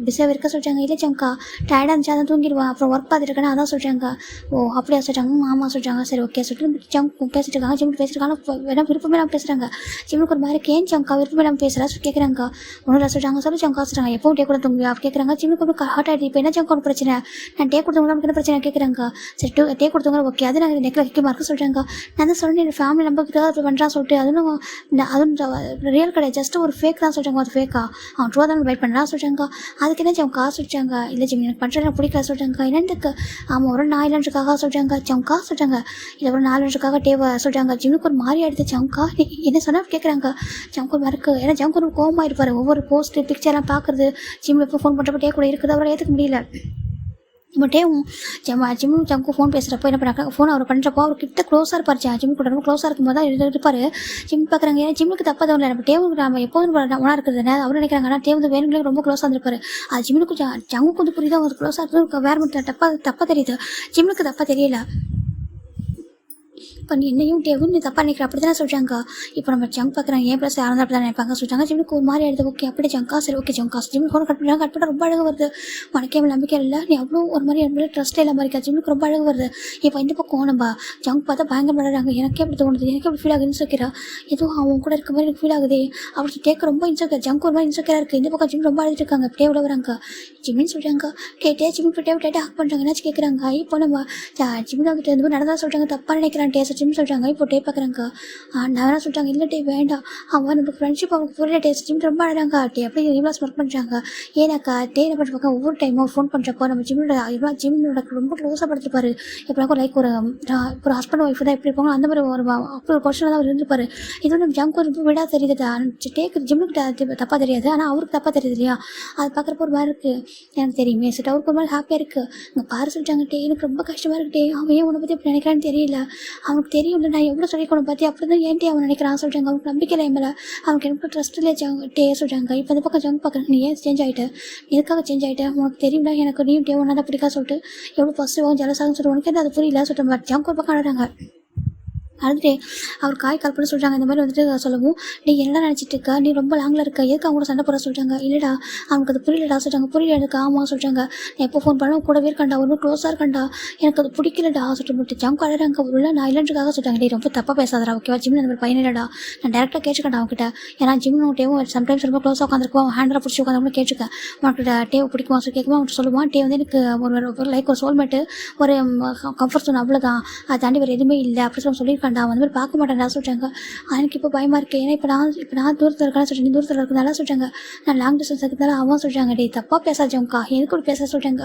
பிஸியாக இருக்க சொல்கிறாங்க. இல்லை ஜங்கா டயர்டாக இருந்துச்சு அதான் தூங்கிடுவான், அப்புறம் ஒர்க் பார்த்துட்டு இருக்கேன்னா அதான் சொல்கிறாங்க. ஓ அப்படியா சொல்கிறாங்க. ஆமாம் சொல்கிறாங்க. சரி ஓகே சொல்லிட்டு ஜங்க் பேசிட்டு இருக்காங்க. ஜிம் பேசிட்டு இருக்காங்க. வேணா விருப்பமே நான் பேசுகிறாங்க. ஜிம்முக்கு ஒரு மாதிரி கேன் ஜங்கா விருப்பமே நம்ம பேசுகிறா கேட்குறாங்க. ஒன்றும் சொல்கிறாங்க. சொல்லி ஜங்கா சொல்கிறாங்க. எப்போ டே கூட தூங்குவியா அப்படி கேட்குறாங்க. ஜிம்முக்கு ஒரு ஹார்ட் ஆகிடுது. இப்போ என்ன ஜங்கா ஒரு பிரச்சனை, நான் டே கொடுத்தவங்க நமக்கு என்ன பிரச்சனை கேட்குறாங்க. சரி டே கொடுத்தவங்க ஓகே அது நாங்கள் நெக்கில் வைக்க மார்க்கு சொல்கிறாங்க. நான் தான் சொல்கிறேன் என் ஃபேமிலி நம்பக்கிட்ட அப்படி பண்ணுறான்னு சொல்லிட்டு அதுவும் ரியல் கிடையாது, ஜஸ்ட் ஒரு ஃபேக் தான் சொல்கிறாங்க. அது ஃபேக்கா அவன் ட்ரூவாக தான் வெயிட் பண்ணுறான் சொல்கிறாங்க. அதுக்கு என்ன ஜங்கா சொல்கிறாங்க. இல்லை ஜிம் எனக்கு பண்ணுறது பிடிக்கல சொல்கிறாங்க. என்னத்துக்கு ஆமாம் ஒரு 4 லட்சத்துக்காக சொல்கிறாங்க. ஜங்கா சொல்கிறாங்க. இல்லை ஒரு 4 லட்சத்துக்காக டேவை சொல்கிறாங்க. ஜிம்முக்கு ஒரு மாதிரி ஆகிடுது. ஜங்கா என்ன சொன்னால் கேட்குறாங்க. ஜங்கு ஒரு மறக்கு ஏன்னா ஜங்கு ஒரு கோவமாக இருப்பார். ஒவ்வொரு போஸ்ட்டு பிக்சர்லாம் பார்க்குறது ஜிம்மில் எப்போ ஃபோன் பண்ணுறப்ப டே கூட இருக்குது அவரை ஏற்றுக்க முடியல. நம்ம டேவும் ஜிம்மும் ஜங்கும் ஃபோன் பேசுகிறப்போ என்ன பண்ணாங்க, ஃபோன் அவர் பண்ணுறப்போ அவர் கிட்ட க்ளோஸாக இருப்பார். ஜிம் கூட ரொம்ப க்ளோஸாக இருக்கும்போது தான் இருப்பார். ஜிம் பார்க்குறாங்க. ஏன்னா ஜிம்முக்கு தப்பாக தான் இல்லை, நம்ம டேவுக்கு நம்ம எப்போதும் ஒன்றா இருக்கிறது அவர் நினைக்கிறாங்க. ஆனால் டே வந்து வேணுங்களே ரொம்ப க்ளோஸாக இருந்திருப்பார். அது ஜிம்முக்கு ஜங்குக்கு வந்து புரியுது அவர் க்ளோஸாக இருக்கிறது வேறு மட்டும் தப்பாக தெரியுது, ஜிம்முக்கு தப்பாக தெரியல. இப்போ நீ என்னையும் டேவும் நீ தப்பாக நினைக்கிற அப்படி தானே சொல்கிறாங்க. இப்போ நம்ம ஜங்க் பார்க்குறாங்க. ஏன் ப்ளஸ் யாரும் அப்படி தான் நினைப்பாங்க சொல்கிறாங்க. ஜிம்முக்கு ஒரு மாதிரி எடுத்து ஓகே அப்படி ஜங்கா சரி ஓகே ஜங்கா ஜிம் ஃபோன் கட் பண்ணால் ரொம்ப அழகாக வருது. உனக்கே நம்பிக்கை இல்லை, நீ அவ்வளோ ஒரு மாதிரி என் ட்ரஸ்ட் இல்லாமல் இருக்கா. ஜிம்முக்கு ரொம்ப அழகாக வருது. இப்போ இந்த பக்கம் நம்ம ஜங்க் பார்த்தா பயங்கர பண்ணுறாங்க. எனக்கே அப்படி தோணுது, எனக்கே அப்படி ஃபீல் ஆகுது இன்செக்யூரா, எதுவும் அவன் கூட இருக்க மாதிரி எனக்கு ஃபீல் ஆகுது அப்படி டேக்கு ரொம்ப இன்செக்யூர். ஜங்க் ஒரு மாதிரி இன்செக்யூராக இருக்குது. இந்த பக்கம் ஜிம் ரொம்ப அழுதுட்டு இருக்காங்க. அப்படியே விட ஜிம்மின்னு சொல்கிறாங்க. கேட்டே ஜிம் போட்டே டேட்டா ஹக் பண்ணுறாங்க. என்னாச்சு கேட்குறாங்க. இப்போ நம்ம ஜிம்மில் வந்துட்டு இந்த மாதிரி நடந்தா சொல்கிறாங்க. தப்பாக நினைக்கிறான் டேஸ்ட் ஜிம் சொல்கிறாங்க. இப்போ டே பார்க்குறாங்க. நான் வேணா சொல்லிட்டாங்க. இல்லை டே வேண்டாம், அவன் நம்ம ஃப்ரெண்ட்ஷிப் அவனுக்கு புரியல. டேஸ்ட் ஜிம் ரொம்ப அழகாங்க. டே அப்படியே இவ்வளோ ஸ்மெல் பண்ணுறாங்க. ஏன்னாக்கா டே என்ன பண்ணுறாங்க ஒவ்வொரு டைமும் ஃபோன் பண்ணுறப்போ நம்ம ஜிம்மோட ரொம்ப க்ளோஸாக படுத்துருப்பாரு. எப்படின்னா லைக் ஒரு ஹஸ்பண்ட் ஒய்ஃப் தான் எப்படி இருப்பாங்க அந்த மாதிரி அப்படி ஒரு கொஸ்டின் தான் அவர் இருந்துப்பார். இது வந்து ஜங்க் ஒரு விடா தெரியுது. டேக்கு ஜிம்முக்கு தப்பாக தெரியாது, ஆனால் அவருக்கு தப்பாக தெரியுது இல்லையா. அது பார்க்குறப்ப ஒரு மாதிரி இருக்குது. எனக்கு தெரியுமே சரி அவருக்கு ஒரு மாதிரி ஹாப்பியாக இருக்குது. இங்கே பாரு சொல்லிட்டாங்க. டே எனக்கு ரொம்ப கஷ்டமாக இருக்குது. டே அவன் ஏன் உன்னை பற்றி எப்படி நினைக்கிறான்னு தெரியல, அவனுக்கு தெரியும் இல்லை நான் எவ்வளோ சொல்லிக்கணும் பார்த்தி அப்படி தான் ஏன்ட்டே அவன் நினைக்கிறான் சொல்கிறாங்க. அவனுக்கு நம்பிக்கை இல்லை மேலே, அவனுக்கு எனக்கு ட்ரஸ்ட் இல்லை டே சொல்கிறாங்க. இப்போ அந்த பக்கம் ஜங்க் பார்க்குறேன். நீ ஏன் சேஞ்ச் ஆகிட்ட, எதுக்காக சேஞ்ச் ஆகிட்ட, உனக்கு தெரியும்ல எனக்கு நீயும் டே ஒன்றா தான் பிடிக்கா சொல்லிட்டு எவ்வளோ ஃபஸ்ட்டு ஜலசாகன்னு சொல்லிட்டு உனக்கு எந்த அது புரியல சொல்லிட்டு ஜங்க் ஒரு பக்கம் ஆடுறாங்க. அடுத்து அவர் கால் பண்ணி சொல்கிறாங்க. இந்த மாதிரி வந்துட்டு சொல்லவும் நீ என்னடா நினச்சிட்டு இருக்கா, நீ ரொம்ப லாங்கில் இருக்க, எதுக்கு அவங்க கூட சண்டை போட சொல்கிறாங்க. இல்லைடா அவனுக்கு அது புரியலடா சொல்கிறாங்க. புரியல எனக்கு ஆமாம் சொல்கிறாங்க. நான் எப்போ ஃபோன் பண்ண கூடவே இருக்கண்டா, ஒன்றும் க்ளோஸாக இருக்கண்டா, எனக்கு அது பிடிக்கலடா சொல்லிட்டு மட்டும் ஜங்க் அழகாங்க. உள்ள நான் இல்லைன்றதுக்காக சொல்கிறாங்க. டே ரொம்ப தப்பாக பேசாதடா ஓகேவா, ஜிம் அந்த மாதிரி பையனடா நான் டேரெக்டாக கேட்டுக்கண்டா அவங்ககிட்ட. ஏன்னா ஜிம் டேவும் சம்டைம்ஸ் ரொம்ப க்ளோஸாக உட்காந்துருக்குவோம், அவன் ஹேண்டராக பிடிச்சி உட்காந்து கேட்டுருக்கேன். உனக்கு டேவை பிடிக்குமா சொல்லி கேட்குமா அவன்கிட்ட சொல்லுவான். டே வந்து எனக்கு ஒரு லைக் ஒரு சோல்மேட்டு ஒரு கம்ஃபர்ட் ஜோன் அவ்வளோதான், அதை தாண்டி வேறு எதுவுமே இல்லை அப்படி சொல்லியிருக்காண்டா. இருப்பான்டா, அவன் அந்த மாதிரி பார்க்க மாட்டான்டா சொல்கிறாங்க. எனக்கு இப்போ பயமாக இருக்குது. ஏன்னா இப்போ நான் தூரத்தில் இருக்கேன்னு சொல்லிட்டு நீ தூரத்தில் இருக்கிறதால சொல்கிறாங்க. நான் லாங் டிஸ்டன்ஸ் இருக்கிறதால அவன் சொல்கிறாங்க. டே தப்பாக பேசாச்சோங்க்கா, எது கூட பேச சொல்கிறாங்க.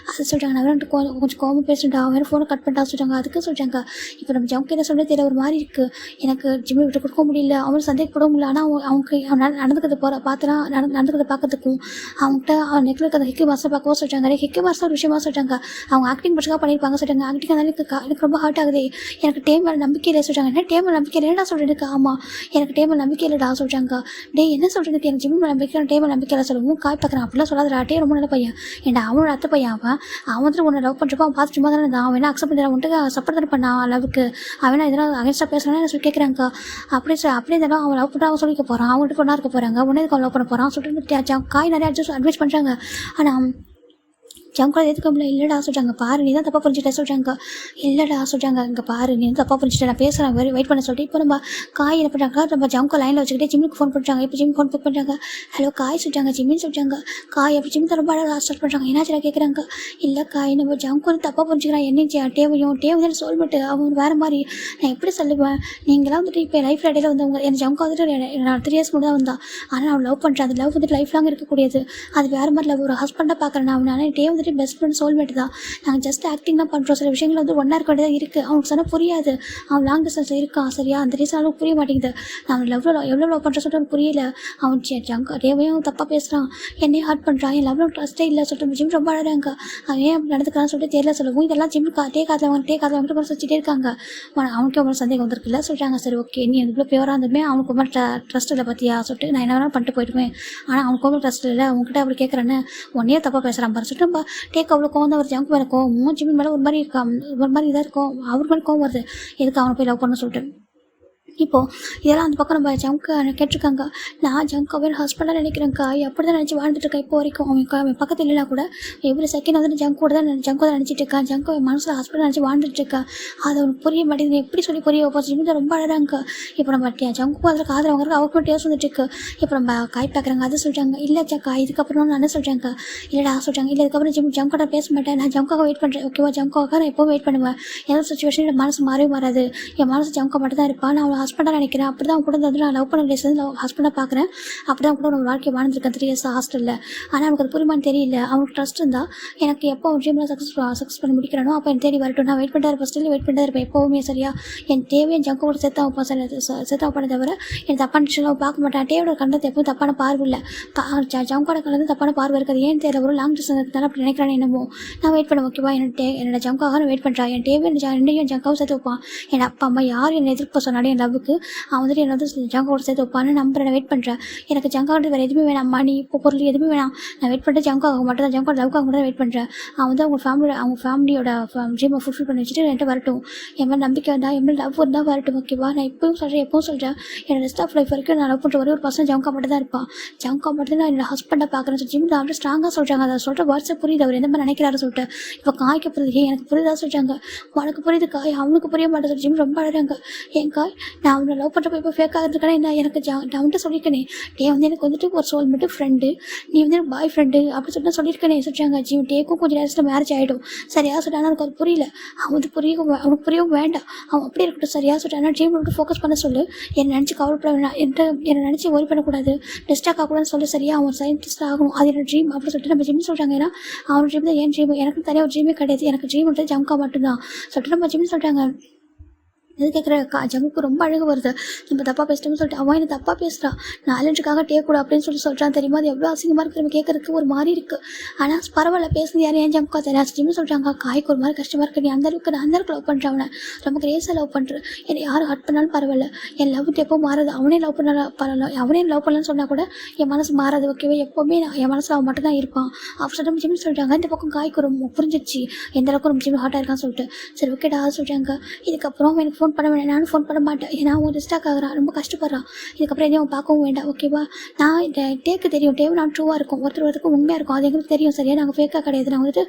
அது சொல்கிறாங்க. நான் வேறு கொஞ்சம் கோவம் பேசுகிறா, அவன் வேறு ஃபோனை கட் பண்ணிட்டா சொல்கிறாங்க. அதுக்கு சொல்கிறாங்க. இப்போ நம்ம ஜம்க்கு என்ன சொல்ல தெரியல, ஒரு மாதிரி இருக்குது. எனக்கு ஜிம்மை விட்டு கொடுக்க முடியல, அவன் சந்தேகப்பட முடியல. ஆனால் அவன் நடந்துக்கிறத பார்த்தனா நடந்துக்கிறத பார்க்கறதுக்கும் அவங்ககிட்ட அவன் நெக்கில் இருக்கிற ஹிக்கி மாஸ்டர் பார்க்கவும் சொல்கிறாங்க. ஹிக்கி மாஸ்டர் ஒரு விஷயமா சொல்கிறாங்க. அவங்க ஆக்டிங் படிச்சுக்காக பண்ணியிருப்பாங்க சொல்கிறாங்க. ஆக்டிங் அதனால எனக்கு ரொம்ப ஹர்ட் ஆகுது. எனக்கு டேம் மேலே நம்பிக்கை இல்லை சொல்கிறாங்க. என்ன டேம் மேலே நம்பிக்கை இல்லைடா சொல்கிறேன். எனக்கு ஆமாம், எனக்கு டேம் மேலே நம்பிக்கை இல்லைடா சொல்கிறாங்க. டே என்ன சொல்கிறதுக்கு, எனக்கு ஜிம் மேலே நம்பிக்கை, டேம் மேலே நம்பிக்கை இல்லை சொல்லவும் காய் பார்க்குறான். அப்படிலாம் சொல்லாத, டே ரொம்ப நல்ல பையன். ஏன்டா அவனோட அத்தை பையன். அவன் வந்துட்டு உன்னை லவ் பண்ணுறப்போ அவன் பார்த்து சும்மா தானே இருந்தான். அவன் என்ன அக்செப்ட் பண்ணி வந்துட்டு சப்போர்ட் தானே பண்ணான் லவ்வுக்கு. அவன் இதெல்லாம் அகேன்ஸ்டாக பேசுகிறான்னு சொல்லி கேட்குறாங்க. அப்படியே இருந்தாலும் அவன் லவ் பண்ணி அவன் சொல்லிக்க போகிறான். அவன்கிட்ட கொண்டா இருக்க போகிறாங்க. உடனே லவ் பண்ண போகிறான் சொல்லிட்டு காய் நிறைய அட்வைஸ் பண்ணுறாங்க. ஆனால் ஜம்கா எதுக்கு இல்லைடா சொல்கிறாங்க. பாரு நீ தான் தப்பாக புரிஞ்சுட்டா சொல்கிறாங்க. இல்லைடா சொல்கிறாங்க. இங்கே பாரு நீ வந்து தப்பாக புரிஞ்சுட்டு நான் பேசுகிறேன் வெயிட் பண்ண சொல்லிட்டு இப்போ நம்ம காய் என்ன பண்ணுறாங்க, நம்ம ஜம்கா லைனில் வச்சுக்கிட்டே ஜிம்முக்கு ஃபோன் பண்ணுறாங்க. இப்போ ஜிம் ஃபோன் பிக் பண்ணுறாங்க. ஹலோ காய் சொல்கிறாங்க. ஜிம்மின்னு சொல்கிறாங்க. காய் அப்படி ஜிம் ரொம்ப ஸ்டார்ட் பண்ணுறாங்க. என்னாச்சுடா கேட்குறாங்க. இல்லை காய் நம்ம ஜம்க்கு வந்து தப்பாக புரிஞ்சுக்கிறான். என்ன டேவையும் தான் சொல்லிட்டு அவன் வேறு மாதிரி. நான் எப்படி சொல்லுவேன், நீங்களாம் வந்துட்டு இப்போ லைஃப் இடையில வந்தவங்க. என் ஜம்கா வந்துட்டு நான் 3 இயர்ஸ் கூட தான் வந்தான். ஆனால் அவன் லவ் பண்ணுறான். அந்த லவ் வந்துட்டு லைஃப் லாங் இருக்கக்கூடியது. அது வேறு மாதிரி லவ். ஒரு ஹஸ்பண்டாக பார்க்குறேன் நான். ஆனால் டே வந்துட்டு பெஸ்ட் ஃப்ரெண்ட் சோல்மேட் தான். நாங்கள் ஜஸ்ட் ஆக்டிங் தான் பண்ணுறோம். சில விஷயங்கள் வந்து ஒன்றா இருக்க வேண்டியதாக இருக்குது. அவனுக்கு சொன்னால் புரியாது. அவன் லாங் டிஸ்டன்ஸில் இருக்கான் சரியா. அந்த ரீசன் அளவுக்கு புரிய மாட்டேங்குது. நான் எவ்வளோ லவ் பண்ணுற சொல்லிட்டு அவனுக்கு புரியல. அவன் ஜங்கா டேவையும் தப்பாக பேசுகிறான், என்னையும் ஹர்ட் பண்ணுறான். என் லவ்ல ட்ரஸ்ட்டே இல்லை சொல்லிட்டு ஜிம் ரொம்ப அழகாங்க. அவன் ஏன் அப்படி நடந்துக்கிறான்னு சொல்லிட்டு தெரியல சொல்லவும் இதெல்லாம் ஜிம் டே காதில் வாங்கிட்டு வச்சுட்டே இருக்காங்க. அவனுக்கு அவ்வளோ சந்தேகம் வந்திருக்குல்ல சொல்கிறாங்க. சரி ஓகே, நீ இவ்வளோ பியூராக இருந்துமே அவனுக்கு ரொம்ப ட்ரஸ்ட் இல்லை பார்த்தியா சொல்லிட்டு நான் என்ன வேணாலும் பண்ணிட்டு போயிடுவேன். ஆனால் அவனுக்கு ரொம்ப ட்ரஸ்ட் இல்லை. அவங்ககிட்ட அப்படி கேட்குறேன்னு உடனே தப்பாக பேசுகிறான் பாரு சொல்லிட்டு நம்ம டேக் அவ்வளோ கோவம் தான் ஒரு ஜங்க் மேலே கோவம், ஜிம்மின் மேலே ஒரு மாதிரி இருக்கான், ஒரு மாதிரி இதாக இருக்கும். அவருக்கு மேலே கோவம் வருது, எதுக்கு அவனை போய் லவ் பண்ண சொல்லிட்டு. இப்போது இதெல்லாம் அந்த பக்கம் நம்ம ஜங்க்கு கேட்டிருக்காங்க. நான் ஜங்காவே ஹஸ்பண்டாக நினைக்கிறேங்க்கா, அப்படி தான் நினச்சி வாழ்ந்துட்டுருக்கேன் இப்போ வரைக்கும். அவன் பக்கத்தில் இல்லைனா கூட எவ்வளோ செகண்ட் வந்துட்டு ஜங்கோட தான் நினச்சிட்டு இருக்கேன். ஜங்கோ என் மனசில் ஹஸ்பண்ட் நினச்சி வாழ்ந்துட்டுருக்கேன். அது அவனுக்கு புரிய மாட்டேங்குது. எப்படி சொல்லி புரிய வைப்போம். ஜிம்மில் ரொம்ப அழகாங்க. இப்போ நம்ம ஜங்கு அதில் காதல் வாங்குறது அவருக்கு டேஸ்ட் வந்துட்டுருக்கு. இப்போ நம்ம காய் பார்க்குறாங்க. அதை சொல்கிறாங்க. இல்லை ஜக்கா இதுக்கப்புறம் நான் என்ன சொல்கிறாங்க. இல்லைடா சொல்கிறாங்க. இல்லை இதுக்கப்புறம் ஜங்கோட பேச மாட்டேன். நான் ஜங்காக வெயிட் பண்ணுறேன். ஓகேவா, ஜங்காக நான் எப்போவும் வெயிட் பண்ணுவேன். எந்த சுச்சுவேஷன் என் மனசு மாறவே மாறாது. என் மனசு ஜங்கா மட்டும் தான் இருப்பான். நான் அவன் ஹஸ்பண்டாக நினைக்கிறேன். அப்படி தான் கூட வந்து நான் லவ் பண்ண பேசுறது ஹஸ்பண்டாக பார்க்குறேன். அப்படி தான் கூட ஒரு வாழ்க்கையை வாழ்ந்துருக்கேன் 3 இயர்ஸ் ஹாஸ்டலில். ஆனால் அவனுக்கு அது புரியுமான்னு தெரியல. அவனுக்கு ட்ரஸ்ட் இருந்தால் எனக்கு எப்போ அவன் ட்ரீமில் சக்ஸஸ் பண்ணி முடிக்கிறானோ அப்போ எனக்கு தேடி வரட்டும். நான் வெயிட் பண்ணிட்டு இருப்பேன். ஸ்டில் வெயிட் பண்ணிட்டு இருப்பேன் எப்போவுமே சரியா. என் தேவையை ஜங்கு கூட சேர்த்து வைப்பான் சேர்த்து வைப்பானே தவிர என் தப்பான டிஷன்லாம் பார்க்க மாட்டேன். டேவோட கண்டத்தை எப்பவும் தப்பான பார்வை இல்லை. ஜங்கோட கண்டது தப்பான பார்வை இருக்காது. ஏன் தெரியல, ஒரு லாங் டிஸ்டன்ஸ் இருந்தாலும் அப்படி நினைக்கிறானே என்னமோ. நான் வெயிட் பண்ண ஓகேவா. என்னோட ஜங்காக நான் வெயிட் பண்ணுறான். என் தேவை என்னையும் ஜங்காவும் சேர்த்து வைப்பான். என் அப்பா அம்மா யார் என்னை எதிர்ப்பு சொன்னாலும் என் லவ்வுக்கு அவன் வந்துட்டு என்னை வந்து ஜங்காவோட சேர்த்து வைப்பான்னு நம்புறேன். நான் வெயிட் பண்ணுறேன். எனக்கு ஜங்காவோட வேறு எதுவுமே வேணாம். மணி இப்போ பொருள் எதுவுமே வேணாம். நான் வெயிட் பண்ணிட்டு ஜங்காக மட்டும் தான், ஜங்கோட லவ்க்காக மட்டும் தான் வெயிட் பண்ணுறேன். அவன் வந்து அவங்க ஃபேமிலியோட ட்ரீமை ஃபுல்ஃபில் பண்ணி வச்சுட்டு என்கிட்ட வரட்டும். என் மேலே நம்பிக்கை வந்தால் என் மேலே லவ் இருந்தால் வரட்டும் ஓகேவா. நான் எப்பவும் சொல்கிறேன் என்னோட ரெஸ்ட் ஆஃப் லைஃப் வரைக்கும் நான் லவ் பண்ணுற ஒரே ஒரு பர்சன் ஜங்கா மட்டும் தான் இருப்பான். ஜங்கா மட்டும் தான் என்னோட ஹஸ்பண்டாக பார்க்குறேன்னு சொல்லி ஜிம் அவர்கிட்ட ஸ்ட்ராங்காக சொல்கிறாங்க. அதை சொல்கிற வாட்ஸ்அப் புரியுது அவர் எந்த மாதிரி நினைக்கிறாரு சொல்லிட்டு. இப்போ காய்க்கு புரியுது, எனக்கு புரியுதா சொல்கிறாங்க. உனக்கு புரியுது காய், அவனுக்கு புரிய மாட்டேன் சொல்லி ஜிம் ரொம்ப அழகாங்க. என் காய் நான் அவனை லவ் பண்ணுறப்ப இப்போ ஃபேக்காக இருந்துக்கேன்னா என்ன, எனக்கு நான் வந்துட்டு சொல்லியிருக்கேனே டே வந்து எனக்கு வந்துட்டு ஒரு சோல்மேட்டு ஃப்ரெண்டு, நீ வந்து எனக்கு பாய் ஃப்ரெண்டு அப்படி சொல்லிட்டு சொல்லியிருக்கேனே சொல்கிறாங்க. ஜிம் டேக்கும் கொஞ்சம் நேரத்தில் மேரேஜ் ஆகிடும் சரியா சொல்லிட்டு. ஆனால் எனக்கு அது புரியல. அவனுக்கு புரியவும் வேண்டாம். அவன் அப்படி இருக்கட்டும் சரியா சொல்லிட்டு. ஆனால் ட்ரீம் மட்டும் ஃபோக்கஸ் பண்ண சொல்லு. என்னை நினச்சி கவலைப்பட வேணாம், என்னை நினச்சி ஒரி பண்ணக்கூடாது, டிஸ்ட்ராக்ட் ஆகக்கூடாதுன்னு சொல்லி சரியா. அவன் சயின்டிஸ்ட் ஆகணும், அது என்னோட ட்ரீம் அப்படி சொல்லிட்டு நம்ம ஜிம் சொல்கிறாங்க. ஏன்னா அவன் ட்ரீம் தான் என் ட்ரீம். எனக்கு தனியாக ஒரு ட்ரீமே கிடையாது. எனக்கு ட்ரீம் வந்து ஜங்கா மட்டும்தான் சொல்லிட்டு நம்ம ஜிம் சொல்கிறாங்க. இது கேட்குற ஜங்குக்கு ரொம்ப அழகு வருது. நம்ம தப்பாக பேசிட்டோம்னு சொல்லிட்டு அவன் என்ன தப்பாக பேசுகிறான். நாலஞ்சுக்காக டேக்கூட அப்படின்னு சொல்கிறான் தெரியுமா. அது எவ்வளோ அசிங்கமாக இருக்குது, நம்ம கேட்கறதுக்கு ஒரு மாதிரி இருக்குது. ஆனால் பரவாயில்ல பேசுனது யாரும் ஏன் ஜம்கா தெரியாது ஜிம்னு சொல்கிறாங்க. காய்க்கு ஒரு மாதிரி கஷ்டமாக இருக்குது. நீ அந்த அளவுக்கு லவ் பண்ணுற அவனை ரொம்ப கிரேஸாக லவ் பண்ணுறேன். என்னை யாரும் ஹர்ட் பண்ணாலும் பரவாயில்ல, என் லவ் எப்போ மாறாது. அவனே லவ் பண்ணாலும் பரவாயில்ல, அவனே லவ் பண்ணலன்னு சொன்னால் கூட என் மனசு மாறாது ஓகேவா. எப்போவுமே என் மனசில் அவன் மட்டும் தான் இருப்பான் அப்படி சொல்லிட்டு ஜிம்னு சொல்கிறாங்க. இந்த பக்கம் காய்க்கு ரொம்ப புரிஞ்சிச்சு எந்த அளவுக்கு ரொம்ப ஜிம் ஹார்ட்டாக இருக்கான்னு சொல்லிட்டு. சரி ஓகேடா சொல்கிறாங்க. இதுக்கப்புறம் எனக்கு ஃபோன் பண்ண வேணாம், நானும் ஃபோன் பண்ண மாட்டேன். ஏன்னா அவன் டிஸ்ட்ராக்ட் ஆகிறான், ரொம்ப கஷ்டப்படுறான். இதுக்கப்புறம் எதையும் அவன் பார்க்கவும் வேண்டாம் ஓகேவா. நான் இந்த டேக்கு தெரியும், டேவு நான் ட்ரூவாக இருக்கும், ஒருத்தருக்கு உண்மையாக இருக்கும், அது எங்களுக்கு தெரியும் சரியா. நாங்கள் ஃபேக்காக கிடையாது.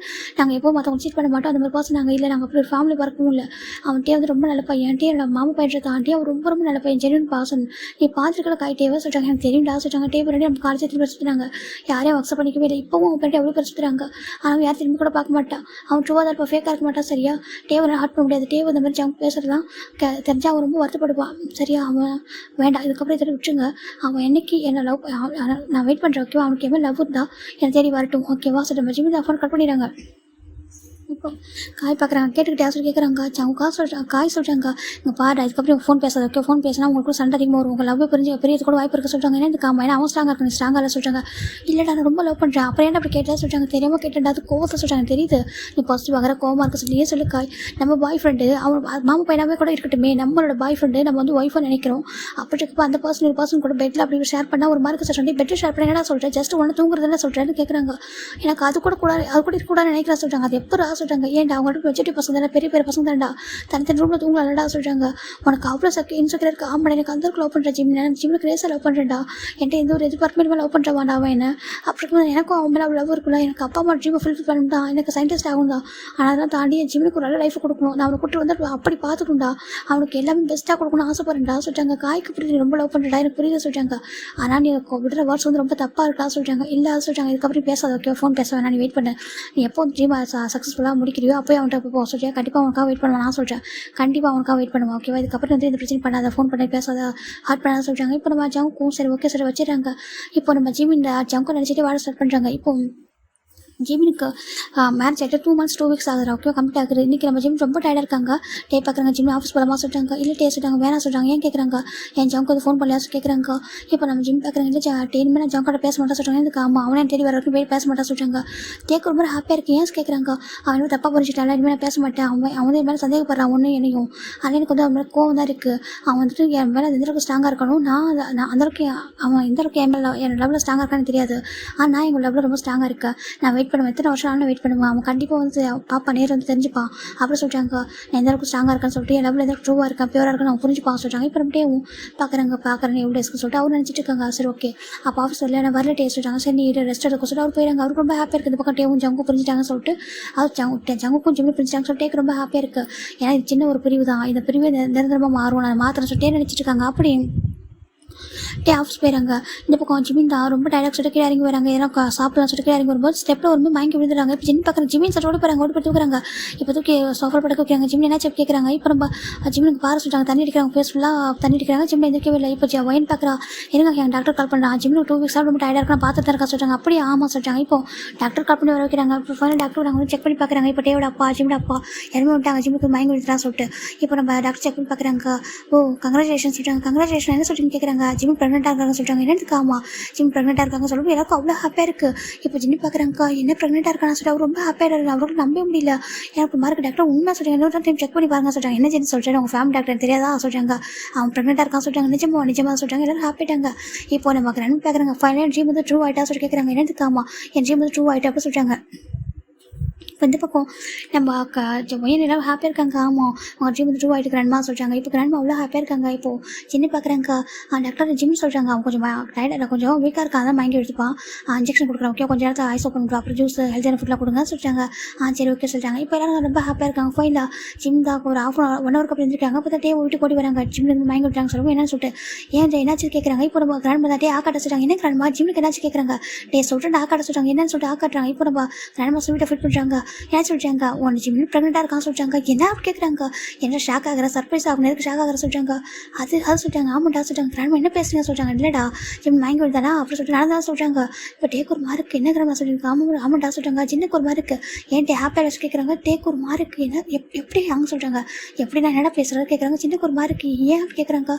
நாங்கள் எப்போ மற்றவங்க சீட் பண்ண மாட்டோம். அந்த மாதிரி பர்சன் நாங்கள் இல்லை. நாங்கள் அப்படி ஒரு ஃபேமிலி பார்க்கவும் இல்லை. அவன் டே வந்து ரொம்ப நல்ல பையன். டே என்னோட மாமா பையன் தாண்டி அவன் ரொம்ப ரொம்ப நல்ல பையன், ஜென்யூன் பர்சன். நீ பார்த்துருக்கல காய் டேவை சொல்கிறாங்க. எனக்கு தெரியும்டா சொல்கிறாங்க. டே பண்ணி நம்ம காலேஜ் திரும்பி படிச்சுட்டாங்க. யாரையும் அக்செப்ட் பண்ணிக்கவே இல்லை. இப்போவும் அவன் பண்ணிட்டு எவ்வளோ படிச்சுட்டாங்க. ஆனால் யார் திரும்பி கூட பார்க்க மாட்டான். அவன் ட்ரூவாக தான் இப்போ ஃபேக்காக இருக்க மாட்டான் சரியா. டேவை ஹார்ட் பண்ண முடியாது. டேவை இந்த மாதிரி ஜங்க் பேசுறதுலாம் தெரிஞ்சா அவன் ரொம்ப வருத்தப்படுவான். சரியா? அவன் வேண்டாம், இதுக்கப்புறம் இதை விட்டுருங்க. அவன் என்னைக்கு என்ன லவ் நான் வெயிட் பண்ணுறேன், ஓகேவா? அவனுக்கு எவ்வளோ லவ் இருந்தா என்னை தேடி வரட்டும், ஓகேவா? சொல்லிட்டு ஜிம்மி ஃபோன் கட் பண்ணிடுறாங்க. இப்போ காய் பார்க்குறாங்க, கேட்டுக்கிட்டே சொல்லி கேட்குறாங்க. அவங்க காய் சொல்கிறாங்க, இங்கே பாரு அதுக்கப்புறம் ஃபோன் பேசாத, ஓகே? ஃபோன் பேசினா உங்களுக்கு சண்டை அதிகமாக வரும், உங்கள் லவ் பெரியது கூட வாய்ப்பு இருக்க சொல்கிறாங்க. என்ன காமா, ஏன்னா அவன் ஸ்ட்ராங்காக இருக்கு, ஸ்ட்ராங்காக இல்லை சொல்கிறாங்க. இல்லைடா நான் ரொம்ப லவ் பண்ணுறேன், அப்புறம் என்ன அப்படி கேட்டா சொல்கிறாங்க. தெரியாமல் கேட்டேன்டா, அது கோவத்தை சொல்கிறாங்க. தெரியுது நீ பாசிட்டிவ் ஆகிற கோவமாக இருக்க சொல்லியே சொல்லு காய். நம்ம பாய் ஃப்ரெண்டு அவன் மாமா பையனாவே கூட இருக்கட்டுமே, நம்மளோட பாய் ஃப்ரெண்டு நம்ம வந்து ஒய்ஃபாக நினைக்கிறோம். அப்படி இருக்கப்போ அந்த பர்சன் கூட பெட்டில் அப்படி ஷேர் பண்ணால் ஒரு மாதிரி சொல்கிறேன். பெட்டு ஷேர் பண்ண என்ன சொல்கிறேன், ஜஸ்ட் ஒன்று தூங்குறதுன்னு சொல்கிறேன்னு கேட்குறாங்க. எனக்கு அது கூட இருக்கக்கூடாது நினைக்கிறா சொல்கிறாங்க. அது எப்போ சொல்கிறாங்க, ஏன்டா அவங்க மெச்சூரிட்டி பசங்க தானே, பெரிய பசங்க தான்டா, தனித்தனி ரூமில் தூங்கலாம்டா சொல்கிறாங்க. உனக்கு அவ்வளோ இன்செக்யூர் இருக்கு. ஆமாம், எனக்கு அந்த லவ் பண்ணுறேன் ஜிம்முக்கு ரேஸாக லவ் பண்ணுறேன்டா, என்கிட்ட எந்த ஒரு எதிர்பார்ப்புமே லவ் பண்ணுறவான்டா அவன் என்ன. அப்படி எனக்கும் அவன் மேலே லவ் இருக்குல்ல, எனக்கு அப்பா அம்மா ட்ரீமை ஃபுல்ஃபில் பண்ணணும், எனக்கு சயின்டிஸ்ட் ஆகும் தான். ஆனால் அதெல்லாம் தாண்டி என் ஜிம்முக்கு ஒரு நல்ல லைஃப் கொடுக்கணும், நான் அவனை கூட்டு வந்து அப்படி பார்த்துக்கணும்டா, அவனுக்கு எல்லாமே பெஸ்ட்டாக கொடுக்கணும்னு ஆசைப்படுறேன்டா சொல்லிட்டாங்க. காய்க்கு புரியுது ரொம்ப லவ் பண்ணுறா, எனக்கு புரியுது சொல்லிட்டாங்க. ஆனால் நீ விடுற வேர்ட்ஸ் வந்து ரொம்ப தப்பாக இருக்கா சொல்லிட்டாங்க. இல்லை சொல்லிட்டாங்க, இதுக்கப்புறம் பேசாத, ஓகே? ஃபோன் பேச வேணா, நீ வெயிட் பண்ண, நீ எப்போ ட்ரீம் சக்ஸஸ்ஃபுல்லாக முடிக்கிறியோ அப்போ அவன்கிட்ட போ சொல்லியா. கண்டிப்பாக அவனுக்காக வெயிட் பண்ணுவான், நான் சொல்கிறேன். கண்டிப்பாக அவனுக்காக வெயிட் பண்ணுவான், ஓகேவா? இதுக்கப்புறம் வந்து இந்த பிரச்சனை பண்ணாத, ஃபோன் பண்ணி பேசாத, ஹார்ட் பண்ணாத சொல்கிறாங்க. இப்போ நம்ம ஜங்கும் சரி ஓகே சரி வச்சிடறாங்க. இப்போ நம்ம ஜிமின் ஜங்கும் நினச்சிட்டு வாழ ஸ்டார்ட் பண்ணுறாங்க. இப்போ ஜிமினுக்கு மேரேஜ் ஆகிட்டு 2 months 2 weeks ஆகுது, ஓகே? கம்ப்ளீட் ஆகுது. இன்றைக்கி நம்ம ஜிம் ரொம்ப டயர்டாக இருக்காங்க. பார்க்குறாங்க, ஜிம் ஆஃபீஸ் போகலாமா சொல்லிட்டாங்க. இல்லை சொல்லிட்டாங்க, வேணாம் சொல்கிறாங்க. ஏன் கேட்குறாங்க, என் ஜங்கு வந்து ஃபோன் பண்ணலையா கேட்குறாங்க. இப்போ நம்ம ஜிம் பார்க்குறாங்க, இல்லை டெய்லியுமே நான் ஜங்கோட பேச மாட்டேன் சொல்கிறாங்க. இதுக்கு ஆமாம், அவனே தேடி வர வரைக்கும் பேச மாட்டேன் சொல்கிறாங்க. ரொம்ப ஹாப்பியாக இருக்கு. ஏன் கேட்குறாங்க, அவன் தப்பாக புரிஞ்சுட்டால, இனிமேல் நான் பேச மாட்டேன், அவன் என் மேலே சந்தேகப்படுறான் ஒன்று என்னையும். ஆனால் எனக்கு வந்து அவன் மேலே கோவம் தான் இருக்குது. அவன் வந்துட்டு என் மேலே எந்தளவுக்கு ஸ்ட்ராங்காக இருக்கணும், நான் அந்தளவுக்கு அவன் எந்தளவுக்கு என் மேலே என் லெவலில் ஸ்ட்ராங்காக இருக்கான்னு தெரியாது. ஆனால் நான் எங்கள் லெவலில் ரொம்ப ஸ்ட்ராங்காக இருக்கேன். நான் வெயிட் பண்ணுவேன், எத்தனை வருஷம் ஆனால் வெயிட் பண்ணுவான், அவன் கண்டிப்பாக வந்து பாப்பா நேரில் வந்து தெரிஞ்சுப்பான் அப்படி சொல்லிட்டாங்க. நான் எந்த அளவுக்கு ஸ்ட்ராங்காக இருக்கேன்னு சொல்லிட்டு என் லெவலில் எந்த ட்ரூவாக இருக்கேன், பியூராக இருக்குன்னு அவன் புரிஞ்சுப்பான் சொல்லிட்டாங்க. இப்போ அப்படியே பார்க்குறேன் எவ்வளோ டேஸ்க்கு சொல்லிட்டு அவர் நினச்சிட்டு இருக்காங்க. சரி ஓகே, அப்போ ஆஃபீஸ் வரல, நான் வரல டேஸ்ட் சொல்லிட்டாங்க. சரி நீ ரெஸ்ட் எடுக்க சொல்லிட்டு அவர் போயிடாங்க. அவருக்கு ரொம்ப ஹாப்பியாக இருக்குது. இந்த பக்கம் டேவும் ஜங்கும் புரிஞ்சுட்டாங்கன்னு சொல்லிட்டு அவர் ஜங்குக்கும் ஜிம்மும் புரிஞ்சுட்டாங்க சொல்லிட்டு ரொம்ப ஹாப்பியாக இருக்குது. ஏன்னா இது சின்ன ஒரு பிரிவு தான், இந்த பிரிவு நிரந்தரமாக மாறும், நான் மாத்திரம் சொல்லிட்டே நினச்சிட்டு இருக்காங்க. அப்படி ஆஃபீஸ் போயிடறாங்க. இந்த பக்கம் ஜிமின் தான் ரொம்ப டயலாக் சொல்லிட்டு கீழே இறங்கி வராங்க. ஏன்னா சாப்பிடலாம் சொல்லிட்டு கீழே இறங்கி வரும்போது ஸ்டெப்பில் வரும்போது மயங்கி விழுந்துறாங்க. இப்போ ஜிமின் பார்க்குறாங்க, ஜிமின் சார் ஓடி போகிறாங்க, ஓடி போய் தூக்குறாங்க. இப்போ தூக்கி சோஃபா படுக்க வைக்கிறாங்க. ஜிமின் என்ன செப் கேட்குறாங்க. இப்போ நம்ம ஜிமினுக்கு பாரு சொல்லிட்டாங்க, தண்ணி அடிக்கிறாங்க, ஃபேஸ் ஃபுல்லாக தண்ணி அடிக்கிறாங்க. ஜிமின் எந்திரிக்கவே இல்லை. இப்போ ஒயின் பார்க்குறா, இருங்க என் டாக்டர் கால் பண்ணுறான், ஜிமின் 2 weeks ரொம்ப டயர்டாக இருக்கா, பார்த்துட்டு தான் இருக்கா சொல்கிறாங்க. அப்படியே ஆமாம் சொல்லிட்டாங்க. இப்போ டாக்டர் கால் பண்ணி வர வைக்கிறாங்க. இப்போ ஃபைனல் டாக்டர் வந்து செக் பண்ணி பார்க்குறாங்க. இப்போ டேவோட அப்பா ஜிமின் அப்பா இறங்கி விட்டாங்க, ஜிமுக்கு மயங்கி விழுந்துறான்னு சொல்லிட்டு. இப்போ நம்ம டாக்டர் செக் பண்ணி பார்க்குறாங்க. ஓ கங்க்ராச்சுலேஷன் சொல்லிட்டாங்க. கங்க்ராச்சுலேஷன் என்ன சொல்லிட்டு கேட்குறாங்க. ஜிமின் ப்ரெக்னெண்ட்டாக இருக்காங்க சொல்லிட்டாங்க. என்னதுக்கு ஆமா ஜிம் ப்ரெக்னெண்ட்டாக இருக்காங்க சொல்லிட்டு எல்லாருக்கும் அவ்வளோ ஹாப்பியாக இருக்குது. இப்போ ஜிம்மி பார்க்குறாங்க, என்ன ப்ரெக்னெண்ட்டாக இருக்கான்னு சொல்லிட்டு அவர் ரொம்ப ஹாப்பியாக இருக்காரு. அவருக்கு நம்ப முடியல. எனக்கு மார்க் டாக்டர் உண்மை சொல்கிறாங்க, இன்னொரு டைம் செக் பண்ணி பாருங்க சொல்கிறாங்க. என்ன ஜென்னு சொல்லிட்டு உங்கள் ஃபேமிலி டாக்டர் தெரியாதா சொல்கிறாங்க. அவன் ப்ரெக்னெண்ட்டாக இருக்கான்னு சொல்கிறாங்க. நிஜமாக சொல்கிறாங்க. எல்லாரும் ஹாப்பிட்டாங்க. இப்போ நம்ம ரன் பார்க்குறாங்க. ஃபைனல் ட்ரீம் வந்து ட்ரூ ஆகிட்டா சொல்லி கேட்குறாங்க. என்னதுக்கு ஆமா என் ட்ரீம் வந்து ட்ரூ ஆகிட்டா அப்படி சொல்கிறாங்க. இப்போ இந்த பக்கம் நம்ம ஒயின் எல்லாம் ஹாப்பியாக இருக்காங்க. ஆமாம் அவங்க ஜிம் வந்து ட்ரூ ஆகிட்டு கிராண்ட்மா சொல்கிறாங்க. இப்போ கிராண்ட்மா அவ்வளோ ஹாப்பியாக இருக்காங்க. இப்போது சின்ன பார்க்குறாங்க. டாக்டர் ஜிம் சொல்கிறாங்க, அவங்க கொஞ்சம் டயர்டாக கொஞ்சம் வீக்காக இருக்கா, அதான் மயங்கி எடுத்துப்பான், இன்ஜெக்ஷன் கொடுக்குறேன், ஓகே கொஞ்சம் நேரத்தில் ஐஸ் ஓப்பன் பண்ணுறோம், அப்புறம் ஜூஸ் ஹெல்த்தியான ஃபுட்லாம் கொடுங்க சொல்லிட்டாங்க. சரி ஓகே சொல்லிட்டாங்க. இப்போ எல்லாரும் ரொம்ப ஹாப்பியாக இருக்காங்க. ஃபைனலாக ஜிம் தான் ஒரு 1 hour அப்புறம் இருந்திருக்காங்க. அப்போ தான் டே வீட்டுக்கு ஓடி வராங்க. ஜிம்லேருந்து மயங்கி விட்டாங்க சொல்லுவோம். என்னன்னு சொல்லிட்டு ஏன் என்னாச்சு கேட்குறாங்க. இப்போ நம்ம கிராண்ட்மா தான் டே ஆக்காட்ட சொல்கிறாங்க. என்ன கிராண்ட்மா ஜிம்முக்கு என்னாச்சு கேட்குறாங்க. டே சொல்லிட்டு ஆக்காட்ட சொல்கிறாங்க. என்னன்னு சொல்லிட்டு ஆக்காட்டுறாங்க. இப்போ நம்ம கிராண்ட்மா சொல்லிட்டு ஃபிட் பண்ணுறாங்க. என்ன சொல்லிட்டாங்க, ஒன்று ஜிம்மில் ப்ரெக்னெண்ட்டாக இருக்கான்னு சொல்லிட்டாங்க. என்ன கேட்குறாங்க. என்ன ஷாக் ஆகிற, சர்ப்ரைஸ் ஆகும், நேருக்கு ஷாக் ஆகிற சொல்லிட்டாங்க. அது சொல்லிட்டாங்க. ஆமாண்டா சொல்லிட்டாங்க. கிராண்ட்மா என்ன பேசுங்க சொல்லிட்டாங்க. இல்லைடா ஜிம் மயங்கி விழுதானா அப்படி சொல்லிட்டு நடந்தா சொல்லிட்டாங்க. இப்போ டேக்கு ஒரு மார்க்கு என்ன கிராண்ட்மா சொல்லியிருக்காங்க. ஆமாண்டா சொல்லிட்டாங்க. ஜின்னுக்கு ஒரு மார்க்கு ஏன் டே ஹாப்பியாக வச்சு கேட்குறாங்க. டேக்கு ஒரு மார்க்கு என்ன எப்படி அவங்க சொல்கிறாங்க. எப்படி நான் என்ன பேசுகிறது கேட்குறாங்க. சின்னக்கு ஒரு மார்க்கு ஏன் கேட்குறாங்க.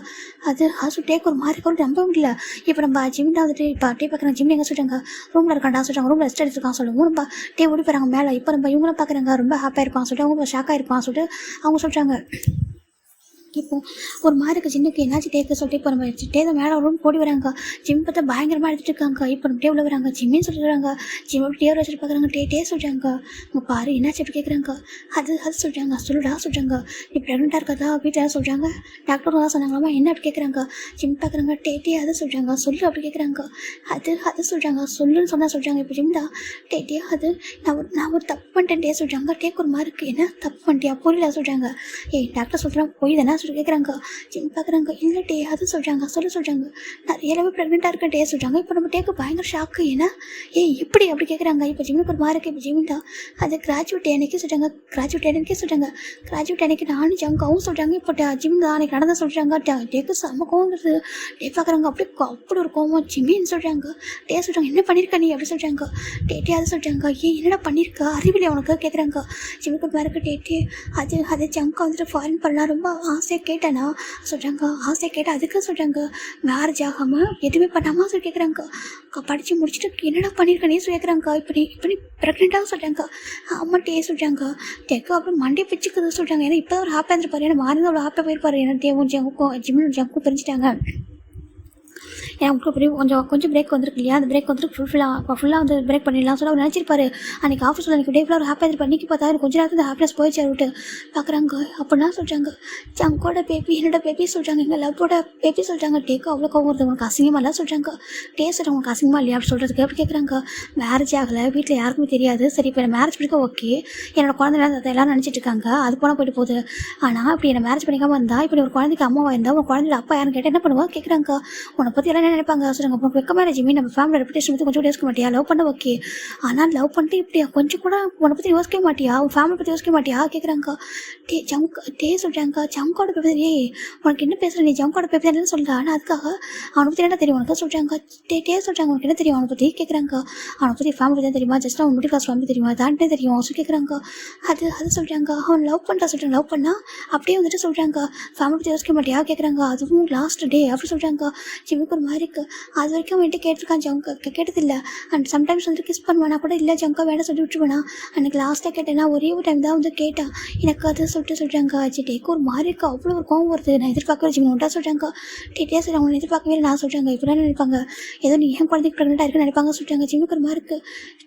அது டேக்கு ஒரு மார்க்கு நம்ப முடியல. இப்போ நம்ம ஜிம் தான் வந்துட்டு இப்போ டே பார்க்குறாங்க. ஜிம் எங்கே சொல்லிட்டாங்க, ரூமில் இருக்காண்டா சொல்லிட்டாங்க. ரூமில் ரெஸ்ட் எடுத்துருக்கான் சொல்லுவோம். நம்ம டே ஓடி போகிறாங்க மேலே. இப்போ நம்ம இவங்களும் பார்க்குறாங்க, ரொம்ப ஹாப்பியாக இருப்பான் சொல்லிட்டு அவங்க ஷாக்காக இருப்பான் சொல்லிட்டு அவங்க சொல்கிறாங்க. இப்போ ஒரு மாருக்கு ஜின்னுக்கு என்னாச்சு டேக்கு சொல்லிட்டு இப்போ நம்ம டே தான் மேலே ரூம் போடி வராங்க. ஜிம் பார்த்தா பயங்கரமாக எடுத்துட்டு இருக்காங்க. இப்போ நம்ம டே உள்ள வராங்க. ஜிம்மின்னு சொல்லிடுறாங்க. ஜிம் டே வச்சுட்டு பார்க்குறாங்க. டே சொல்கிறாங்க. உங்கள் பாரு என்னாச்சு அப்படி கேட்குறாங்க. அது சொல்கிறாங்க. சொல்லுடா சொல்கிறாங்க. நீ ப்ரெக்னெண்ட்டாக இருக்கதா வீட்டில் சொல்கிறாங்க. டாக்டர் தான் சொன்னாங்களாமா. என்ன அப்படி கேட்குறாங்க. ஜிம் பார்க்குறாங்க. டே அதை சொல்கிறாங்க. சொல்லு அப்படி கேட்குறாங்க. அது சொல்கிறாங்க. சொல்லுன்னு சொன்னால் சொல்கிறாங்க. இப்போ ஜிம் தான் டே அது நான் ஒரு தப்பு பண்ணிட்டேன் சொல்கிறாங்க. டேக்கு ஒரு மார்க்கு என்ன தப்பு பண்ணிட்டியா புரியல சொல்கிறாங்க. டாக்டர் சொல்கிறாங்க போய் தானே சொல்லி கேட்குறாங்க. ஜிம் பார்க்குறாங்க. இல்லை டே அது சொல்கிறாங்க சொல்கிறாங்க நான் ரியலாகவே ப்ரெக்னெண்ட்டாக இருக்கேன் டே சொல்கிறாங்க. இப்போ நம்ம டேக்கு பயங்கர ஷாக்கு. ஏன்னா எப்படி அப்படி கேட்குறாங்க. இப்போ ஜிம்முக்கு ஒரு மாதிரி இருக்குது. இப்போ ஜிமின் தான் அது கிராஜுவேட் எனக்கே சொல்கிறாங்க. கிராஜுவேட் எனக்கு நானும் ஜங்காவும் சொல்கிறாங்க. இப்போ ஜிம் தான் அன்றைக்கி நடந்த சொல்கிறாங்க. டேக்கு செம்ம கோவம் வருது. டே பார்க்குறாங்க. அப்படி ஒரு கோவம். ஜிமின்னு சொல்கிறாங்க. டே சொல்கிறாங்க என்ன பண்ணியிருக்க நீ அப்படி சொல்கிறாங்க. டேட்டே அது சொல்கிறாங்க. என்னடா பண்ணியிருக்க அறிவில்லை உனக்கு கேட்குறாங்க. ஜிம்முக்கு ஒரு மாதிரி டேட்டே அது ஜங்கா வந்துட்டு ஃபாரின் பண்ணலாம் ரொம்ப ஆசையாக கேட்டேனா சொல்கிறாங்க. ஆசையாக கேட்டேன் அதுக்கு சொல்கிறாங்க. மேரேஜ் ஆகாமல் எதுவுமே பண்ணாமல் சொல்லி கேட்குறாங்க. படித்து முடிச்சுட்டு என்னடா பண்ணியிருக்கனே சொல்லி கேட்குறாங்க. இப்படி ப்ரெக்னெண்ட்டாக சொல்கிறாங்க. அம்மாட்டே சொல்கிறாங்க. டேக்கு அப்புறம் மண்டே பிச்சுக்குது சொல்கிறாங்க. ஏன்னா இப்போ ஒரு ஹாப்பியாக இருந்திருப்பாரு. ஏன்னா மாறி அவ்வளோ ஹாப்பியாக போயிருப்பாரு. ஏன்னா தேவும் ஜங்கும் பிரிஞ்சுட்டாங்க. ஏன்னா உங்களுக்கு கொஞ்சம் பிரேக் வந்துருக்கு இல்லையா. அந்த பிரேக் வந்துட்டு ஃபுல்லாக வந்து பிரேக் பண்ணிடலாம் சொல்லி அவர் நினச்சிருப்பாரு. அன்றைக்கி ஆஃபீஸில் எனக்கு டே ஃபுல்லாக ஒரு ஹாப்பியாக இருப்பார். இன்றைக்கி பார்த்தா கொஞ்சம் நேரத்தில் இந்த ஹாப்பினஸ் போயிடுச்சு விட்டு பார்க்குறாங்க. அப்படின்னா சொல்கிறாங்க ஜங்கோட பேபி என்னோட பேபி சொல்கிறாங்க. எங்கள் லவ்வோட பேபி சொல்கிறாங்க. டேக்கு அவ்வளோ கோவம் வருது. உனக்கு அசிங்கமாக இல்லை சொல்கிறாங்க. டே சொல்கிறாங்க உனக்கு அசிங்கமாக இல்லையா அப்படி சொல்கிறதுக்கு எப்படி கேட்குறாங்க. மேரேஜ் ஆகலை வீட்டில் யாருக்குமே தெரியாது. சரி இப்போ என்ன மேரேஜ் பண்ணிக்க ஓகே. என்னோட குழந்தை எல்லோரும் நினச்சிட்டு இருக்காங்க. அது போனால் போயிட்டு போகுது. ஆனால் இப்படி என்ன மேரேஜ் பண்ணிக்காமல் இருந்தால் இப்போ ஒரு குழந்தைக்கு அம்மாவாக இருந்தால் உன் குழந்தைய அப்பா யாருன்னு கேட்டால் என்ன பண்ணுவா கேட்குறாங்க. உன்னை பற்றி எல்லாம் நினைப்பாங்க சொல்கிறாங்க. அப்புறம் வெக்க மேரேஜ் நம்ம ஃபேமிலி ரெப்புடேஷன் பற்றி கொஞ்சம் யோசிக்க மாட்டியா. லவ் பண்ண ஓகே. ஆனால் லவ் பண்ணிட்டு இப்படியா கொஞ்சம் கூட உன்னை பற்றி யோசிக்க மாட்டியா. உன் ஃபேமிலி பற்றி யோசிக்க மாட்டியா கேட்குறாங்க. டே சொல்கிறாங்க ஜங்கோட பேப்பர் உனக்கு என்ன பேசுகிற நீ ஜங்கோட பேப்பர் என்னன்னு சொல்கிறா. ஆனால் அதுக்காக அவனை பற்றி என்ன தெரியும் உனக்கு சொல்கிறாங்க. டே சொல்கிறாங்க உனக்கு என்ன தெரியும் அவனை பற்றி கேட்குறாங்க. அவனை பற்றி ஃபேமிலி தான் தெரியுமா ஜஸ்ட் அவன் மிடில் கிளாஸ் ஃபேமிலி தெரியுமா தாண்டே தெரியும் சொல்லி கேட்குறாங்க. அது சொல்கிறாங்க. அவன் லவ் பண்ணுறா சொல்கிறாங்க. லவ் பண்ணா அப்படியே வந்துட்டு சொல்கிறாங்க ஃபேமிலி பற்றி யோசிக்க மாட்டியா கேட்குறாங்க. அதுவும் லாஸ்ட் டே அப்படி சொல்கிறாங்க. ஜிம்முக்கு ஒரு மாதிரி இருக்குது. அது வரைக்கும் அவன்கிட்ட கேட்டிருக்கான் ஜங்கா கேட்டதில்லை. அண்ட் சம்டைம்ஸ் வந்து கிஸ் பண்ணுவானா கூட இல்லை ஜங்கா வேணா சொல்லி விட்டுருவேனா. அன்றைக்கி லாஸ்ட்டாக கேட்டேன்னா ஒரே ஒரு டைம் தான் வந்து கேட்டான். எனக்கு அது சொல்கிறாங்க. டேக்கு ஒரு மாதிரி இருக்கா. அவ்வளோ ஒரு கோவம் வருது. நான் எதிர்பார்க்கவே ஜிம் ஒன்றா சொல்கிறாங்க. டேட்டே சரி அவங்க எதிர்பார்க்கவே நான் சொல்கிறாங்க. இப்போ நினைப்பாங்க ஏதோ நீ ஏன் குழந்தைக்கு ப்ரெக்னெண்ட்டாக இருக்குன்னு நினைப்பாங்க சொல்கிறாங்க. ஜிம்முக்கு ஒரு மாதிரி இருக்குது.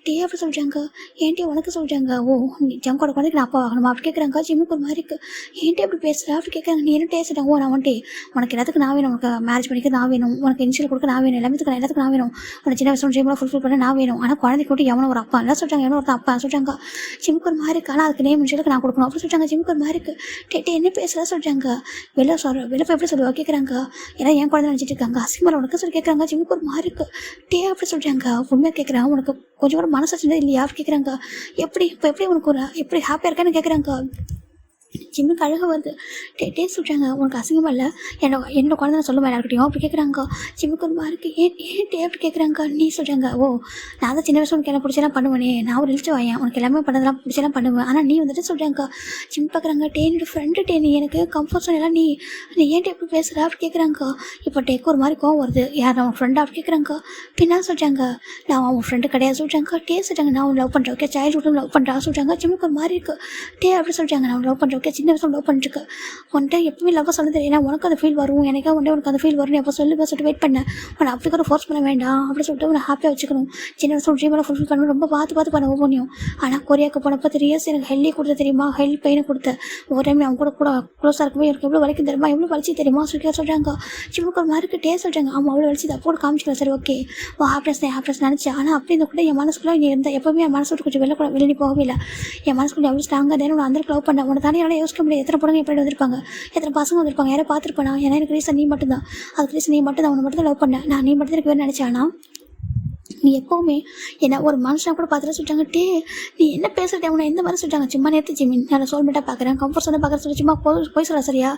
டே அப்படி சொல்கிறாங்க. ஏன்ட்டி உனக்கு சொல்கிறாங்க. ஓ நீ ஜங்கோட குழந்தைக்கு நான் அப்பா ஆகணுமா அப்படி கேட்குறாங்க. ஜிம்முக்கு ஒரு மாதிரி இருக்குது. ஏன்ட்டி அப்படி பேசுகிறா அப்படி கேட்குறாங்க. நீ என்ன பேசுகிறாங்க. ஓ நான் வந்துட்டு உனக்கு எல்லாத்துக்கு நான் வேணும். உனக்கு மேரேஜ் பண்ணிக்க நான் வேணும். உனக்கு இன்ஷியல் கொடுக்க நான் வேணும். எல்லாத்துக்கும் நான் வேணும். உனக்கு சின்ன வயசு ட்ரீம்லாம் ஃபுல்ஃபில் பண்ண நான் வேணும். ஆனால் குழந்தைக்கு மட்டும் எவனோ ஒரு அப்பா எல்லாம் சொல்கிறாங்க. எவனோ ஒருத்தன் அப்பா சொல்கிறாங்க. ஜிம்முக்கு ஒரு மாதிரி இருக்குது. ஆனால் அதுக்கு நேம் இன்ஷியலுக்கு நான் கொடுக்கணும் அப்படி சொல்கிறாங்க. ஜிம்முக்கு ஒரு மாதிரி இருக்குது. டேட்டே என்ன பேசுகிறா சொல்கிறாங்க. வெளில போய் எப்படி சொல்லுவா கேட்குறாங்க. ஏன்னா என் குழந்தை நினச்சிட்டு இருக்காங்க. அசிங்கமாக உனக்கு சொல்லி கேட்குறாங்க. ஜிம்முக்கு ஒரு மாதிரி இருக்குது. டே அப்படி சொல்கிறாங்க. உண்மையாக கேட்குறாங்க. உனக்கு கொஞ்சம் கூட மனசு வச்சுருந்தா இல்லையா அப்படி கேட்குறாங்க. எப்படி உனக்கு ஒரு எப்படி ஹாப்பியாக இருக்கான்னு கேட்குறாங்க. ஜிம்முக்கு அழகாக வருது. டே சொல்கிறாங்க உனக்கு அசிங்கமாக இல்லை என்னோட குழந்தை சொல்லுவேன் எல்லாருக்கிட்டையும் அப்படி கேட்குறாங்க. ஜிம்முக்கு ஒரு மாதிரி ஏன் டே அப்படி கேட்குறாங்க. நீ சொல்கிறாங்க. ஓ நான் தான் சின்ன வயசு உனக்கு என்ன பிடிச்செல்லாம் பண்ணுவேனே. நான் ஒரு இழிச்சு வாயேன் உனக்கு எல்லாமே பண்ணதெல்லாம் பிடிச்செல்லாம் பண்ணுவேன். ஆனால் நீ வந்துட்டு சொல்கிறாங்க. ஜிம் பார்க்குறாங்க. என்னோட ஃப்ரெண்டு நீ எனக்கு கம்ஃபர்ட் சொன்னா நீ ஏன் எப்படி பேசுகிற அப்படி கேட்குறாங்க. இப்போ டேக்கு ஒரு மாதிரி கோவம் வருது. யார் அவன் ஃப்ரெண்டா அப்படி கேட்குறாங்க. பின்னா சொல்கிறாங்க நான் அவன் ஃப்ரெண்டு கிடையாது சொல்கிறாங்க. டே சொல்கிறாங்க நான் அவன் லவ் பண்ணுறேன் ஓகே. சைல்ட்ஹுட்டும் லவ் பண்ணுறா சொல்கிறாங்க. ஜிம்முக்கு ஒரு மாதிரி இருக்குது. டே அப்படி சொல்கிறாங்க. நான் லவ் பண்ணுறேன் ஓகே. சின்ன வயசு லவ் பண்ணிருக்கு. உன்ட்ட எப்பவுமே லவ் சொல்ல தெரியும். ஏன்னா உனக்கு அந்த ஃபீல் வரும். எனக்கா ஒன்றே உனக்கு அந்த ஃபீல் வரும். எப்போ சொல்லிட்டு வெயிட் பண்ணேன். உன்னை அப்படி கூட ஃபோர்ஸ் பண்ண வேண்டாம் அப்படி சொல்லிட்டு உன்னை ஹாப்பியாக வச்சுக்கணும். சின்ன வயசு ட்ரீமெல்லாம் ஃபுல்ஃபில் பண்ணணும். ரொம்ப பார்த்து பண்ண ஒவ்வொன்றையும். ஆனால் கொரியாவுக்கு போனப்போ 3 years எனக்கு ஹெல்தி கொடுத்த தெரியுமா. ஹெல்த் பெயினை கொடுத்த ஒரு டைம் அவங்க கூட க்ளோஸாக இருக்கும்போது எனக்கு எவ்வளோ வலிக்கும் தெரியுமா. எவ்வளோ வலிச்சு தெரியுமா சொல்கிறாங்க. ஜிம்முக்கு ஒரு மாதிரி டே சொல்கிறாங்க. ஆமாம் அவ்வளோ வலிச்சு அப்போ காமிச்சிக்கலாம். சரி ஓகே ஹாப்பினஸ் நினச்சேன். ஆனால் அப்படி இந்த கூட என் மனசுக்குள்ளே நீ இருந்தால் எப்போவுமே என் மனசு விட்டு கொஞ்சம் வெளியே போகவே இல்லை. என் மனசுக்குள்ளே எவ்வளோ ஸ்ட்ராங்காக தான் உன்னை அந்த லவ் பண்ணேன். உன்னை தானே என்னால் யோசிக்க முடியாது. எத்தனை பொண்ணுங்க எப்படி வந்திருப்பாங்க. எத்தனை பசங்க வந்திருப்பாங்க. யாரும் பார்த்துருப்பானா. ஏன்னா எனக்கு ரீசன் நீ மட்டும் தான். அதுக்கு ரீசன் நீ மட்டும் தான். உன்னை மட்டும் தான் லவ் பண்ணேன். நான் நீ மட்டும் தான் எனக்கு வேறு நினச்சானா. நீ எப்போவுமே என்ன ஒரு மனுஷனை கூட பார்த்துட்டு சொல்லிட்டாங்க. நீ என்ன பேசுகிட்ட உன்னை எந்த மாதிரி சொல்லிட்டாங்க. சும்மா நேற்று ஜிமின் நான் சோல்மேட்டாக பார்க்குறேன் கம்ஃபர்ட் சொன்ன பார்க்குற சொல்லி சும்மா போய் சொல்ல சரியா.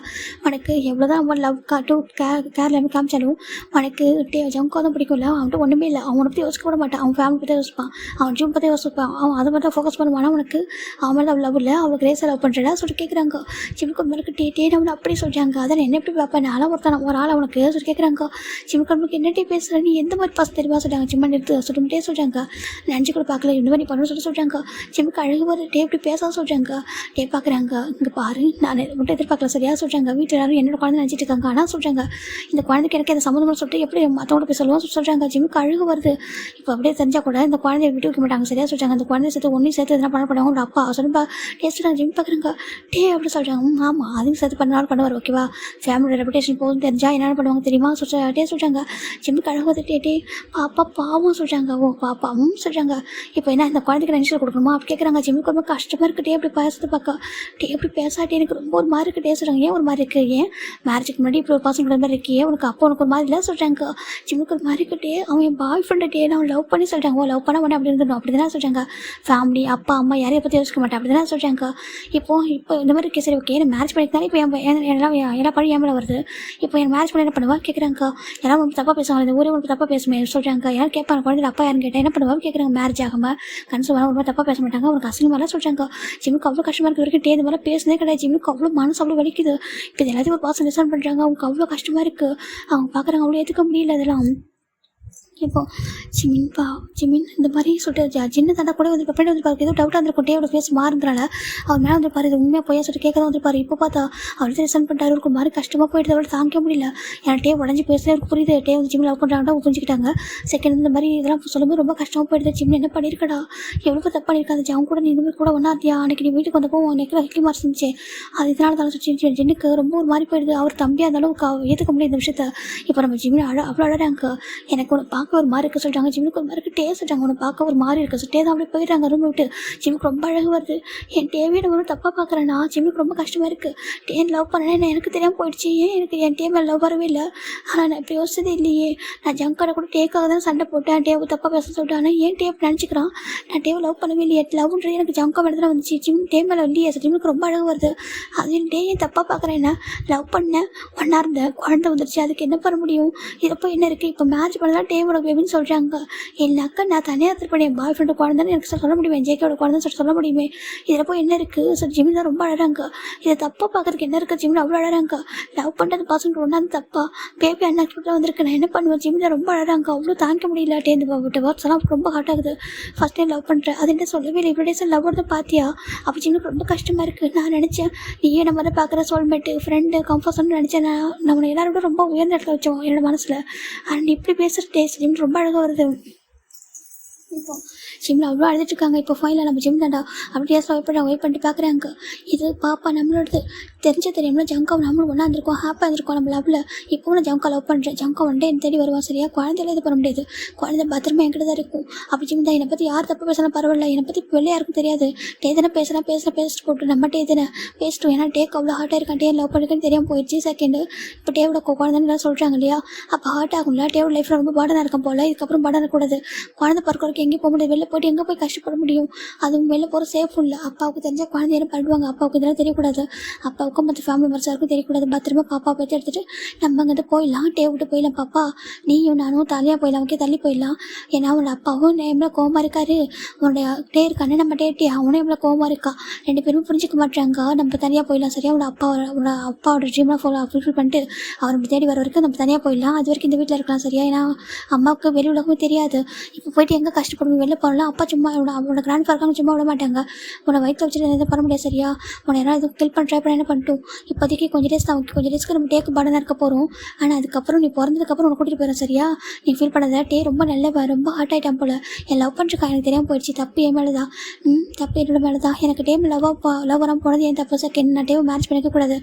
உனக்கு எவ்வளோதான் அவன் லவ் கேர்லாமே காமிச்சாலும் உனக்கு ஜங்கோ தான் பிடிக்கும்ல. அவன்கிட்ட ஒன்றுமே இல்லை. அவனை பற்றி யோசிக்க கூட மாட்டான். அவன் ஃபேமிலி பற்றி யோசிப்பான். அவன் ஜிம் பற்றி யோசிப்பான். அவன் அதை மட்டும் ஃபோக்கஸ் பண்ணுவானா. உனக்கு அவன் மேலே லவ் இல்லை. அவளுக்கு ரேஸாக லவ் பண்ணுறா சொல்லி கேட்குறாங்க. ஜிம்முக்கு மேலே அவனை அப்படி சொல்கிறாங்க. அதை என்ன எப்படி பார்ப்பேன். நானும் ஒரு ஆள் அவனுக்கு சொல்லி கேட்குறாங்க. ஜிம்முக்கு என்ன பேசுகிற நீ எந்த மாதிரி பாஸ் தெரியுமா சொல்கிறாங்க. ஜிம்மா நிறுத்து சொல்லிட்டே சொல்கிறாங்க. நினச்சி கூட பார்க்கல இந்த மாதிரி பண்ணணும்னு சொல்கிறாங்க. ஜிம்முக்கு அழகு ஒரு இப்படி பேச சொல்கிறாங்க. பார்க்குறாங்க. இங்கே பாரு நான் மட்டும் எதிர்பார்க்கல சரியா சொல்கிறாங்க. வீட்டில் எல்லாரும் என்னோட குழந்தை நினச்சிட்டு இருக்காங்க. ஆனால் சொல்கிறாங்க இந்த குழந்தைக்கு எனக்கு அந்த சம்மந்தமாக சொல்லிட்டு எப்படி மற்றவங்க போய் சொல்லுவோம் சொல்கிறாங்க. ஜிம்முக்கு அழகு வருது. இப்போ அப்படியே தெரிஞ்சால் கூட இந்த குழந்தைய விட்டு வைக்க மாட்டாங்க சரியா சொல்கிறாங்க. அந்த குழந்தைய சேர்த்து ஒன்றையும் சேர்த்து எதனா பண்ண ஒரு அப்பா சொல்லுப்பா சொல்கிறாங்க. ஜிம் பார்க்குறாங்க. அப்படி சொல்கிறாங்க. ஆமாம் அதையும் சேர்த்து பண்ணாலும் பண்ணுவார் ஓகேவா. ஃபேமிலியோட ரெப்புடேஷன் போதும் தெரிஞ்சா என்னென்ன பண்ணுவாங்க தெரியுமா சொல்கிறாங்க. ஜிம்முக்கு அழகு வருது. பாப்பா பாவம் சொல்கிறாங்க. ஓ பாப்பாவும் சொல்கிறாங்க. இப்போ என்ன இந்த குழந்தைக்கு நான் இன்ஷியல் கொடுக்கணுமா அப்படி கேட்குறாங்க. ஜிம்முக்கு ரொம்ப கஷ்டமாக இருக்குது. எப்படி பேசுறது பார்க்க எப்படி பேசாட்டி எனக்கு ரொம்ப ஒரு மாதிரி இருக்குது சொல்கிறாங்க. ஏன் ஒரு மாதிரி இருக்குது? ஏன் மேரேஜுக்கு முன்னாடி இப்படி ஒரு பசங்க மாதிரி இருக்கே உனக்கு அப்போ உனக்கு ஒரு மாதிரி இல்லை சொல்கிறாங்க. ஜிம்முக்கு ஒரு மாதிரி இருக்கட்டே அவன் என் பாய் ஃப்ரெண்டே நான் லவ் பண்ணி சொல்கிறாங்க. ஓ லவ் பண்ண உடனே அப்படி இருந்துடும் அப்படி தானே சொல்கிறாங்க. ஃபேமிலி அப்பா அம்மா யாரையும் பற்றி யோசிக்க மாட்டேன் அப்படி தானே சொல்கிறாங்க. இப்போ இந்த மாதிரி இருக்கே சரி ஓகே நான் மேரேஜ் பண்ணியிருந்தாலும் இப்போ எல்லா பழி ஏன் மேலே வருது. இப்போ என் மேரேஜ் பண்ணி என்ன பண்ணுவா கேட்குறாங்க. எல்லாம் உனக்கு தப்பாக பேசுவாங்க இந்த ஊரே உனக்கு தப்பாக பேசுமே சொல்கிறாங்க. யாரும் கேட்பாங்க குழந்தைங்க அப்பா யாரும் கேட்டால் என்ன பண்ணுவாங்க கேட்குறாங்க. மேரேஜ் ஆகாமல் கன்சூவ் ஒரு மாதிரி தப்பாக பேச மாட்டாங்க உனக்கு அசிங்கமாக சொல்கிறாங்க. ஜிம்முக்கு அவ்வளோ கஷ்டமாக இருக்குது வரைக்கும் இந்த மாதிரி பேசுனதே கிடையாது. ஜிம்முக்கு அவ்வளோ மனசு அவ்வளோ வலிக்குது. இப்போ இது எல்லாத்தையும் ஒரு பாசம் லிசன் பண்ணுறாங்க. அவங்களுக்கு அவ்வளோ கஷ்டமாக இருக்குது. அவங்க பார்க்குறாங்க அவ்வளோ ஏற்றுக்க முடியல அதெல்லாம். இப்போ ஜிமின் இந்த மாதிரி சொல்லிட்டு சின்ன தாண்டா கூட வந்து பின்னாடி வந்து பாரு ஏதோ டவுட்டாக இருந்திருக்கும். டேவோட ஃபேஸ் மாறுங்கிறால அவர் மேலே வந்து பாரு இது உண்மையாக போய் சொல்லிட்டு கேட்க தான் வந்துருப்பாரு. இப்போ பார்த்தா அவர் ரிசன் பண்ணிட்டாரு. ஒரு மாதிரி கஷ்டமாக போயிட்டு அவள் தாங்க முடியல. ஏன்னா டேவ் உடஞ்சி பேசுறது அவருக்கு புரியுது. டேவ் வந்து ஜிம்மில் லவ் பண்ணுறாங்க அவங்க புரிஞ்சுக்கிட்டாங்க. செகண்ட் இந்த மாதிரி இதெல்லாம் சொல்லும்போது ரொம்ப கஷ்டமாக போயிடுது. ஜிம்மில் என்ன பண்ணியிருக்கடா எவ்வளோ தப்பு பண்ணியிருக்காது. அவங்க கூட நீ இந்த மாதிரி கூட ஒன்றாத்தியா அன்றைக்கி நீ வீட்டுக்கு வந்தப்போ நெக்கில் ஹிக்கி மார்க்ஸ் இருந்துச்சு அது இதனால தான் சொல்லிச்சு. ஜென்னுக்கு ரொம்ப ஒரு மாதிரி போயிடுது. அவர் தம்பியாக இருந்தாலும் ஏற்றுக்க முடியாது இந்த விஷயத்த. இப்போ நம்ம ஜிம்மில் அவ்வளோ அழகாங்க எனக்கு ஒன்று பார்க்க ஒரு மாதிரி இருக்குது சொல்கிறாங்க. ஜிம்முக்கு ஒரு மாதிரி டே சொல்கிறாங்க. ஒன்று பார்க்க ஒரு மாதிரி இருக்குது டே தான் அப்படியே போயிடுறாங்க ரூம் விட்டு. ஜிம்முக்கு ரொம்ப அழகு வருது. என் டேவே நம்ம தப்பாக பார்க்குறேன்னா ஜிம்முக்கு ரொம்ப கஷ்டமாக இருக்குது. டேன் லவ் பண்ணேன் எனக்கு தெரியாமல் போயிடுச்சு. ஏன் எனக்கு என் டே மேலே லவ் வரவே இல்லை. ஆனால் நான் இப்படி யோசிச்சதே இல்லையே. நான் ஜங்காரை கூட டேக்காக தான் சண்டை போட்டேன். டேவை தப்பாக பேச சொல்லிட்டு ஆனால் ஏன் டே நினச்சிக்கிறான். நான் டேவை லவ் பண்ணவே இல்லையே. லவ்ன்றது எனக்கு ஜங்கா மேலே தான் வந்துச்சு. டே மேலே இல்லையே. ஜிம்முக்கு ரொம்ப அழகு வருது. அது டே ஏன் தப்பாக பார்க்குறேன்னா லவ் பண்ணேன் ஒன்றா இருந்தேன் குழந்தை வந்துருச்சு அதுக்கு என்ன பண்ண முடியும். இதப்போ என்ன இருக்குது. இப்போ மேரேஜ் பண்ணலாம் டேவோட பேபின்னு சொல்கிறாங்க. என் அக்கா நான் தனியாக எடுத்துட்டு என் பாய் ஃப்ரெண்டு குழந்தைன்னு எனக்கு சொல்ல முடியுமே. ஜேகேவோட குழந்தைன்னு சொல்ல முடியுமே. இதில் போய் என்ன இருக்குது. ஸோ ஜிம்மில் தான் ரொம்ப அழகாங்க. இதை தப்பாக பார்க்குறதுக்கு என்ன இருக்குது. ஜிம்மில் அவ்வளோ அழகாங்க. லவ் பண்ணுறது பசங்க ஒன்றாந்து தப்பா பேபி அன்எக்ஸ்பெக்டாக வந்திருக்கு. நான் என்ன பண்ணுவேன். ஜிம்மில் ரொம்ப அழகாங்க. அவ்வளோ தாங்க முடியல. டேந்து விட்டு ஒர்க்ஸ் எல்லாம் ரொம்ப ஹார்ட் ஆகுது. ஃபஸ்ட் டைம் லவ் பண்ணுறேன் அது என்ன சொல்லவே இல்லை. இவ்வளோ டேஸ் லவ் தான் பார்த்தியா அப்போ ஜிம்முக்கு ரொம்ப கஷ்டமாக இருக்குது. நான் நினச்சேன் நீயே நம்ம தான் பார்க்குற சோல்மேட்டு ஃப்ரெண்டு கம்ஃபர்ட்னு நினச்சேன். நம்ம எல்லாரோட ரொம்ப உயர்ந்த இடத்துல வச்சோம் என்னோட மனசில். அண்ட் இப்படி பேசுகிற டேஸ்ட் ஜிம் ரொம்ப அழகாக வருது. இப்போ ஜிம்மில் அவ்வளோ அழுதுட்டுருக்காங்க. இப்போ ஃபைனல் நம்ம ஜிம் தாண்டா அப்படியே வெயிட் பண்ணிட்டு பார்க்குறாங்க. இது பாப்பா நம்மளோடது தெரியும்ல ஜங்காவை நம்மளும் ஒன்றா இருந்திருக்கோம் ஹாப்பியாக இருந்திருக்கோம் நம்ம லவ்வில். இப்போ நான் ஜங்கா லவ் பண்ணுறேன். ஜங்கா ஒன் டே தேடி வருவான் சரியா. குழந்தையில இது பண்ண முடியாது. குழந்தை பத்திரமா என்கிட்ட தான் இருக்கும். அப்படி ஜிம் தான் என்னை பற்றி யார் தப்பு பேசினா பரவாயில்ல. என்னை பற்றி வெளியே யாருக்கும் தெரியாது. டே தானே பேசிட்டு போட்டு நம்ம டே தானே பேசிட்டோம். ஏன்னா டேக்கு அவ்வளோ ஹார்ட்டாக இருக்கான். டே லவ் பண்ணிக்கன்னு தெரியாமல் போயிடுச்சு. செகண்டு இப்போ டேவோட குழந்தைன்னு சொல்கிறாங்க இல்லையா. அப்போ ஹார்ட் ஆகும்ல. டேவோட லைஃப்பில் ரொம்ப பாடனாக இருக்கும் போல். இதுக்கப்புறம் பாடம் இருக்கக்கூடாது. குழந்தை பிறக்கிறதுக்கு எங்கேயும் போக முடியாது. வெளில போய்ட்டு எங்கே போய் கஷ்டப்பட முடியும். அதுவும் வெளில போகிற சேஃப் இல்லை. அப்பாவுக்கு தெரிஞ்சால் குழந்தை என்ன பண்ணுவாங்க. அப்பாவுக்கு இதெல்லாம் தெரியக்கூடாது. அப்பாவுக்கும் மற்ற ஃபேமிலி மெம்பர்ஸாருக்கும் தெரியக்கூடாது. பத்திரமா பாப்பா பற்றி எடுத்துகிட்டு நம்ம அங்கே போயிடலாம். டே விட்டு போயிடலாம். பாப்பா நீயும் நானும் தனியாக போயிடலாம். ஓகே தள்ளி போயிடலாம். ஏன்னா அவனோட அப்பாவும் எவ்வளோ கோவமாக இருக்காரு. அவனுடைய டே இருக்கானே நம்ம டே அவனும் எவ்வளோ கோவமாக இருக்கா. ரெண்டு பேரும் புரிஞ்சிக்க மாட்டாங்க. நம்ம தனியாக போயிடலாம் சரியா. அப்பாவோட ட்ரீம்லாம் ஃபுல்ஃபில் பண்ணிட்டு அவர் நம்ம தேடி வர வரைக்கும் நம்ம தனியாக போயிடலாம். அது வரைக்கும் இந்த வீட்டில் இருக்கலாம் சரியா. ஏன்னா அம்மாவுக்கு வெளி உலகமும் தெரியாது. இப்போ போயிட்டு எங்கே கஷ்டப்படணும் வெளில போகலாம். அப்பா சும்மா அவனோட கிராண்ட் ஃபாதர் சும்மா விட மாட்டாங்க. உன்னை வயிற்று வச்சுட்டு எதுவும் பண்ண முடியாது சரியா. உன்னை யாராவது எதுவும் கில் பண்ண ட்ரை பண்ண என்ன பண்ணிட்டோம். இப்போதைக்கு கொஞ்சம் டேஸ் தான் கொஞ்சம் டேஸ்க்கு நம்ம டேக்கு படனாக இருக்க போகிறோம். ஆனால் அதுக்கப்புறம் நீ பிறந்ததுக்கப்புறம் உன்னை கூட்டிகிட்டு போயிடும் சரியா. நீ ஃபீல் பண்ணாத. டே ரொம்ப நல்ல ரொம்ப ஹார்ட் ஆகிட்டான் போல். என் லவ் பண்ணுறக்கா எனக்கு தெரியாமல் போயிடுச்சு. தப்பு என் மேலே தான். தப்பு என்னோட மேலே தான். எனக்கு டேம் லவ் வராமல் போனது என் தப்பு செகண்ட். நான் டேவை மேரேஜ் பண்ணிக்கக்கூடாது.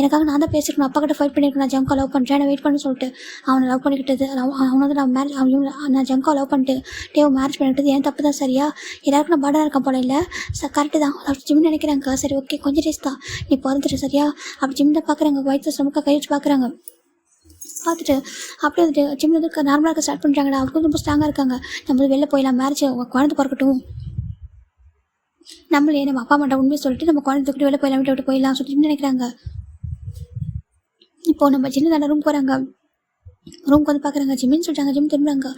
எனக்காக நான் தான் பேசியிருக்கணும். அப்பா கிட்ட ஃபைட் பண்ணியிருக்கேன். நான் ஜங்கா லவ் பண்ணுறேன் வெயிட் பண்ண சொல்லிட்டு அவனை லவ் பண்ணிக்கிட்டது. அவனை வந்து நான் ஜங்கா லவ் பண்ணிட்டு டேவை மேரேஜ் பண்ணிக்கிட்டது என் தப்பு தான் சரியா. எல்லாருக்கும் நான் பாடாக இருக்கேன் போல. இல்லை கரெக்டு தான் ஜிம் நினைக்கிறாங்க. சரி ஓகே கொஞ்சம் டேஸ் தான் நீ பிறந்துட்டு சரியா. அப்படி ஜிம் தான் பார்க்குறாங்க. வயிற்று சமக்க கை வச்சு பார்க்குறாங்க. பார்த்துட்டு அப்படியே வந்துட்டு ஜிம்மில் வந்து நார்மலாக இருக்க ஸ்டார்ட் பண்ணுறாங்கடா. அவருக்கு ரொம்ப ஸ்ட்ராங்காக இருக்காங்க. நம்ம வெளில போயிடலாம். மேரேஜ் குழந்தை பிறக்கட்டும். நம்மளே நம்ம அப்பா அம்மாட்ட உண்மையை சொல்லிட்டு நம்ம குழந்தை தூக்கிட்டு வெளில போயிடலாம். விட்டு போயிடலாம் சொல்லிட்டு நினைக்கிறாங்க. இப்போது நம்ம சின்ன தானே ரூம் போகிறாங்க. ரூம்க்கு வந்து பார்க்குறாங்க. ஜிம்மின்னு சொல்லிட்டாங்க. ஜிம் திரும்புறாங்க.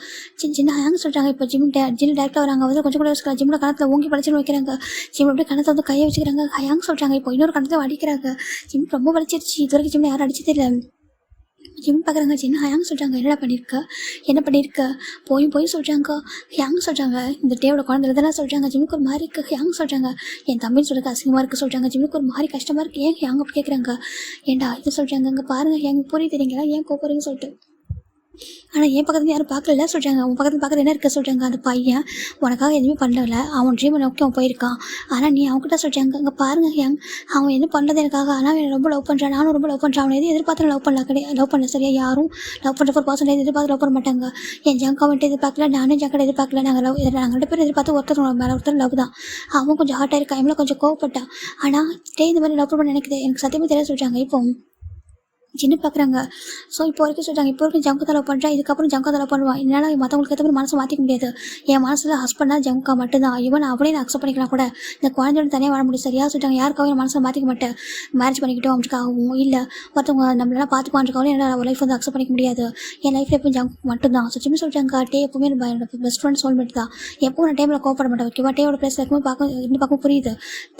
சின்ன ஹேங் சொல்கிறாங்க. இப்போ ஜிம் டேரக்டாக வராங்க. வந்து கொஞ்சம் கூட யோசிக்கலாம். ஜிம்மில் கணத்தில் ஓங்கி பழிச்சுன்னு வைக்கிறாங்க. ஜிம் அப்படியே கணத்தை வந்து கையை வச்சுக்கிறாங்க. ஹேங் சொல்கிறாங்க. இப்போ இன்னொரு கணத்தை அடிக்கிறாங்க. ஜிம் ரொம்ப வலிச்சிருச்சு. இது வரைக்கும் ஜிம்மில் யாரும் அடிச்சதே இல்லை. ஜிம் பார்க்குறாங்க. சின்ன ஹேங் சொல்கிறாங்க. என்னடா என்ன பண்ணியிருக்க போய் சொல்கிறாங்க. ஹேங் சொல்கிறாங்க. இந்த டேவோட குழந்தைல தானே சொல்கிறாங்க. ஜிம்முக்கு ஒரு மாதிரி இருக்குது. ஹேங் சொல்கிறாங்க. என் தம்பின்னு சொல்லிட்டு அசிங்கமாக இருக்குது சொல்கிறாங்க. ஜிம்முக்கு ஒரு மாதிரி கஷ்டமாக இருக்குது. ஏன் ஹேங் அப்படி கேட்குறாங்க. ஏன்டா இது சொல்கிறாங்க. அங்கே பாருங்கள் ஹேங் புரியுது தெரியுங்களா ஏன் கோப்பறீங்கன்னு சொல்லிட்டு ஆனால் என் பக்கத்துல யாரும் பார்க்கல சொல்கிறாங்க. அவன் பக்கத்தில் பார்க்குறது என்ன இருக்க சொல்கிறாங்க. அந்த பையன் உனக்காக எதுவுமே பண்ணல, அவன் ட்ரீமை நோக்கி அவன் போயிருக்கான். ஆனால் நீ அவன்கிட்ட சொல்கிறாங்க, அங்கே பாருங்க ஹேங், அவன் என்ன பண்ணுறது எனக்காக. ஆனால் அவன் ரொம்ப லவ் பண்ணுறான், நானும் ரொம்ப லவ் பண்ணுறான். அவனை எதுவும் எதிர்பார்த்து லவ் பண்ணல, கிடையாது லவ் பண்ண சரியா. யாரும் லவ் பண்ணுற ஒரு பர்சன் எதிர்பார்த்து லவ் பண்ண மாட்டாங்க. என் ஜங்கா வந்துட்டு எதிர்பார்க்கல, நானும் ஜங்கா எதிர்பார்க்கல. நாங்கள் 2 பேரும் எதிர்பார்த்து ஒருத்தர் மேலே ஒருத்தர் லவ் தான். அவன் கொஞ்சம் ஹார்ட்டாக இருக்கா, இவங்களும் கொஞ்சம் கோவப்பட்டான். ஆனால் இந்த மாதிரி லவ் பண்ண எனக்கு சத்தியமாக தெரிய சொல்கிறாங்க. இப்போ சின்ன பார்க்குறாங்க. ஸோ இப்போ வரைக்கும் சொல்கிறாங்க, இப்போ வரைக்கும் ஜம்கா தலை பண்ணுறான், இதுக்கப்புறம் ஜம்கா தலை பண்ணுவான். என்னால் மற்றவங்களுக்கு ஏற்ற மாதிரி மனசை மாற்றிக்க முடியாது. என் மனசில் ஹஸ்பண்டாக ஜம்கா மட்டும்தான். ஈவன் அவனே நான் அக்செப்ட் பண்ணிக்கலாம் கூட. இந்த குழந்தையோட தனியாக வாழ முடியும் சரியா சொல்லிட்டாங்க. யாருக்காகவும் என் மனசை மாற்றிக்க மாட்டேன். மேரேஜ் பண்ணிக்கிட்டோம் அவனுக்காகவும் இல்லை ஒருத்தவங்க நம்மளால பார்த்துப்பான்றக்காகவும் என்னால் லைஃப் வந்து அக்செப்ட் பண்ணிக்க முடியாது. என் லைஃப்பில் எப்பவும் ஜம்க் மட்டும்தான். ஸோ சின்ன சொல்லிட்டாங்க, டே எப்பவுமே என்னோட பெஸ்ட் ஃப்ரெண்ட் சோல்மேட் தான். எப்பவும் நான் டைமில் கோவப்பட மாட்டேன். ஓகேவா, டேயோட பிளேஸ் எப்பவுமே பார்க்கும் புரியுது.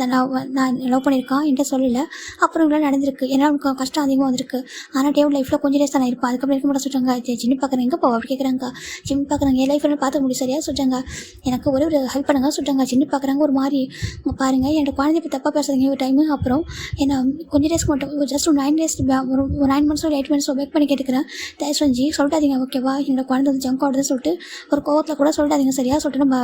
நான் லவ் பண்ணியிருக்கான் என்கிட்ட சொல்லலை. அப்புறம் இவ்வளோ நடந்திருக்கு. ஏன்னா அவனுக்கு கஷ்டம் அதிகமாக வந்திருக்கு. ஆனால் டேவோட லைஃப்பில் கொஞ்சம் டேஸ் தான் இருப்பேன். அதுக்கப்புறம் இருக்க மட்டும் சொல்கிறாங்க. ஜிம் பார்க்குறேன் எங்கே போவா அப்படி கேட்குறாங்க. ஜிம் பார்க்குறாங்க, என் லைஃப்பில் பார்த்துக்க முடியும் சரியா சொல்கிறாங்க. எனக்கு ஒரு ஹெல்ப் பண்ணுங்க சொல்கிறாங்க. ஜிம் பார்க்குறாங்க ஒரு மாதிரி பாருங்கள், என்னோட குழந்தை இப்போ தப்பாக பேசுகிறீங்க ஒரு டைமு. அப்புறம் ஏன்னா கொஞ்சம் டேஸ்க்கு மட்டும் ஜஸ்ட் ஒரு 9 டேஸ் ஒரு 9 மந்த்ஸ் ஒரு 8 மந்த்ஸ் வெயிட் பண்ணி கேட்டுக்கிறேன். தயவு செஞ்சு சொல்லிட்டாதீங்க ஓகேவா. என்னோட குழந்தை வந்து ஜங்க் ஆகுதுன்னு சொல்லிட்டு ஒரு கோவத்தில் கூட சொல்லிட்டாதீங்க சரியா சொல்லிட்டு நம்ம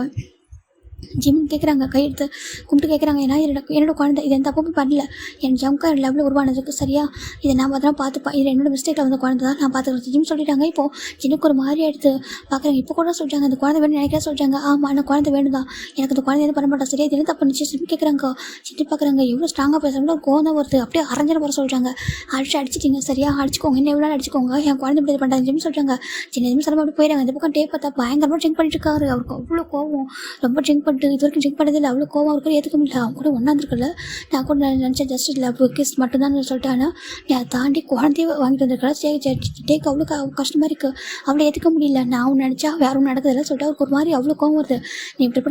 ஜிம் கேட்குறாங்க. கையெடுத்து கும்பிட்டு கேட்குறாங்க. ஏன்னா என்னோட குழந்தை இது எந்த தப்பும் பண்ணல. என் ஜம்கா லெவலில் உருவானதுக்கு சரியா இதை நான் தான் பார்த்துப்பேன். இது என்னோட மிஸ்டேக்கில் வந்து குழந்தை தான் நான் பார்த்துக்கிறேன். ஜிம் சொல்லிட்டாங்க. இப்போது ஜின்னுக்கு ஒரு மாதிரி எடுத்து பார்க்குறாங்க. இப்போ கூட சொல்லிட்டாங்க இந்த குழந்தை வேணும் நினைக்கிறேன் சொல்லிட்டாங்க. ஆமாம் அந்த குழந்தை வேணும் தான், எனக்கு இந்த குழந்தை எதுவும் பண்ண மாட்டேன் சரியா. இது என்ன தப்பு நினச்சி ஜிம் கேட்குறாங்க. சிட்டி பார்க்குறாங்க. எவ்வளோ ஸ்ட்ராங்காக பேசுகிறாங்க. கோவம் வருது. அப்படியே அரைஞ்சன போகிற சொல்கிறாங்க. அடிச்சிட்டிங்க சரியா, அடிச்சுக்கோங்க, என்ன எவ்வளோ அடிச்சுக்கோங்க, என் குழந்தை இப்படி பண்ணுறாங்க ஜிம் சொல்கிறாங்க. சின்ன எதுவும் சொல்ல அப்படி போயிடுறாங்க. இந்த பக்கம் டேப் பார்த்தா பயங்கரமாக ட்ரிங்க் பண்ணிட்டு இருக்காரு. அவருக்கு அவ்வளோ கோவம், ரொம்ப ட்ரிங்க் பண்ணிட்டு இது வரைக்கும் ட்ரிங்க் பண்ணதில்லை. அவ்வளோ கோவம் இருக்கிற ஏற்றுக்க முடியல. அவங்க கூட ஒன்றாந்துருக்குல்ல. நான் கூட நினச்சேன் ஜஸ்ட் லவ் கிஸ் மட்டும்தான் சொல்லிட்டானா, நீ அதை தாண்டி குழந்தைய வாங்கிட்டு வந்திருக்கா. டேக் அவ்வளோ கஷ்டமாக இருக்குது. அவ்வளோ ஏற்றுக்க முடியல. நான் அவன் நினச்சா வேற ஒன்றும் நடக்குதில்ல சொல்லிட்டு அவருக்கு ஒரு மாதிரி அவ்வளோ கோவம் வருது. நீ இப்படி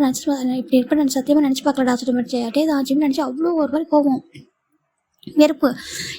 இப்படி நான் சத்தியமாக நினச்சி பார்க்கலடா சொல்லிட்டு டே தான் ஜிம் நினச்சா அவ்வளோ ஒரு மாதிரி கோவம் வெறுப்பு.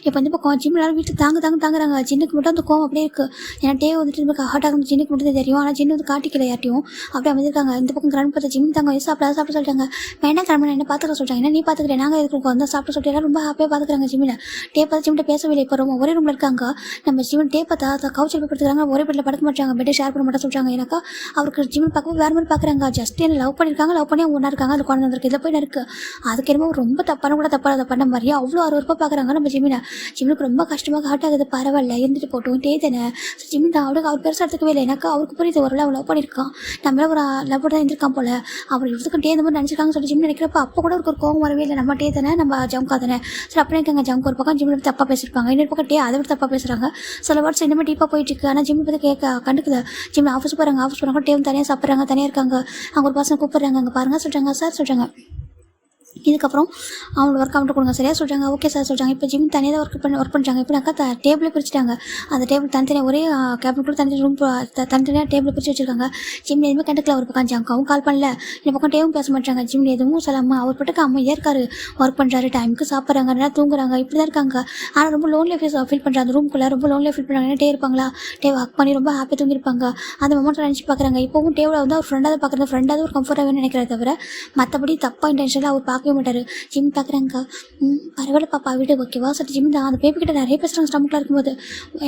இப்போ வந்து இப்போ ஜிம் எல்லாரும் வீட்டில் தாங்குறாங்க. ஜின்னுக்கு மட்டும் அந்த கோவம் அப்படியே இருக்குது. ஏன்னா டே வந்துட்டு நமக்கு ஹார்ட் ஆகும் ஜின்னுக்கு மட்டும் தான் தெரியும். ஆனால் ஜின்னு வந்து காட்டிக்கல யார்ட்டையும். அப்படியே அமைதிருக்காங்க. இந்த பக்கம் கிராண்ட் பார்த்து ஜிம் தாங்க சாப்பிட சொல்லிட்டாங்க. வேணா கிளம்பி என்ன பார்த்துக்க சொல்லிட்டாங்க. என்ன நீ பார்த்துக்கிறேன் நாங்கள் எதுக்கு வந்து சாப்பிட சொல்லிட்டு எல்லாம் ரொம்ப ஹாப்பியாக பார்த்துக்கிறாங்க. ஜிம்மில் டே பார்த்து ஜிம்கிட்ட பேசவில்லை. இப்போ ரொம்ப ஒரே ரூமில் இருக்காங்க. நம்ம ஜிம் டே பார்த்தா கவுச்சில் போய் படுத்துக்கிறாங்க. ஒரே பெட்டில் படுக்க மாட்டாங்க. பெட்டை ஷேர் பண்ண மாட்டேன் சொல்லிட்டாங்க. எனக்கா அவருக்கு ஜிம்மில் பார்க்கவும் வேறு மாதிரி பார்க்குறாங்க. ஜஸ்ட் என்ன லவ் பண்ணியிருக்காங்க. லவ் பண்ணி அவங்க ஒன்றா இருக்காங்க. அது குழந்தை வந்துருக்கு. இதில் போய் இருக்குது. அதுக்கு என்னமோ ரொம்ப தப்பான பண்ண மாதிரியா அவ்வளோ 60 பார்க்குறாங்க நம்ம ஜிம்மில். ஜிம்முக்கு ரொம்ப கஷ்டமாக ஹார்ட் ஆகுது. பரவாயில்ல இருந்துட்டு போட்டோம் டே தானே. ஜிம் தான் அவருக்கு அவர் பெருசாக எடுத்துக்கவே இல்லை. எனக்கு அவருக்கு புரியுது ஒரு லவ் பண்ணியிருக்கான். நம்மள ஒரு லவ் தான் இருந்திருக்கான் போல. அவர் இவருக்கு டே இந்த மாதிரி நினச்சிருக்காங்க சொல்லி ஜிம் நினைக்கிறப்ப அப்போ கூட ஒரு கோவம் வரவே இல்லை. நம்ம டே தானே, நம்ம ஜம்கா தானே. சரி அப்படியே இருக்காங்க. ஜம்கா ஒரு பக்கம் ஜிம்மில் தப்பாக பேசியிருப்பாங்க, இன்னொரு பக்கம் டே அதை விட தப்பாக பேசுகிறாங்க. சில வாட்ஸ் இந்த மாதிரி டீப்பாக போயிட்டு இருக்கு. ஆனால் ஜிம் பற்றி கண்டுக்குது. ஜிம் ஆஃபீஸ் போகிறாங்க டேவும் தனியாக சாப்பிட்றாங்க, தனியாக இருக்காங்க. அவங்க ஒரு பசங்க கூப்பிட்றாங்க. அங்கே பாருங்கள் சொல்கிறாங்க. சார் சொல்கிறாங்க இதுக்கப்புறம் அவங்களோட ஒர்க் அவுண்ட் கொடுங்க சரியா சொல்கிறாங்க. ஓகே சார் சொல்கிறாங்க. இப்போ ஜிம் தனியாக தான் ஒர்க் பண்ணுறாங்க. இப்போனாக்கா டேபிளே பிரிச்சுட்டாங்க. அந்த டேபிள் தனித்தனியாக ஒரே கேபின் கூட தனித்தனி ரூம் தனித்தனியாக டேபிள் பிரித்து வச்சுருக்காங்க. ஜிம் எதுவுமே கண்டுக்கல. ஒரு பக்கம் ஜங்காவும் கால் பண்ணல, இந்த பக்கம் டேவும் பேச மாட்டாங்க. ஜிம் எதுவும் சொல்லாமல் அவர் பட்டுக்கு அமைதியாக இருக்காரு. ஒர்க் பண்ணுறாரு, டைமுக்கு சாப்பிட்றாங்க, நல்லா தூங்குறாங்க, இப்படி தான் இருக்காங்க. ஆனால் ரொம்ப லோன்லியாக ஃபீல் பண்ணுறாங்க. அந்த ரூம்குள்ளே ரொம்ப லோன்லியாக ஃபீல் பண்ணுறாங்க. ஏன்னா டே இருப்பாங்களா, டே ஒர்க் பண்ணி ரொம்ப ஹாப்பியாக தூங்கியிருப்பாங்க. அந்த மொமெண்ட்டில் நினச்சி பார்க்குறாங்க. இப்போவும் டேவில் வந்து அவர் ஃப்ரெண்டாக பார்க்குறது, ஃப்ரெண்டாக ஒரு கம்ஃபர்ட்டாகவே நினைக்கிறத தவிர மற்றபடி தப்பாக இன்டென்ஷனில் அவர் பார்க்கவே மாட்டார். ஜிம் பார்க்குறாங்க. பரவாயில்ல பாப்பா வீடு ஓகேவா சரி. ஜிம் தான் அந்த பேபி கிட்ட நிறைய பேசுகிறாங்க ஸ்டமக்கில் இருக்கும்போது.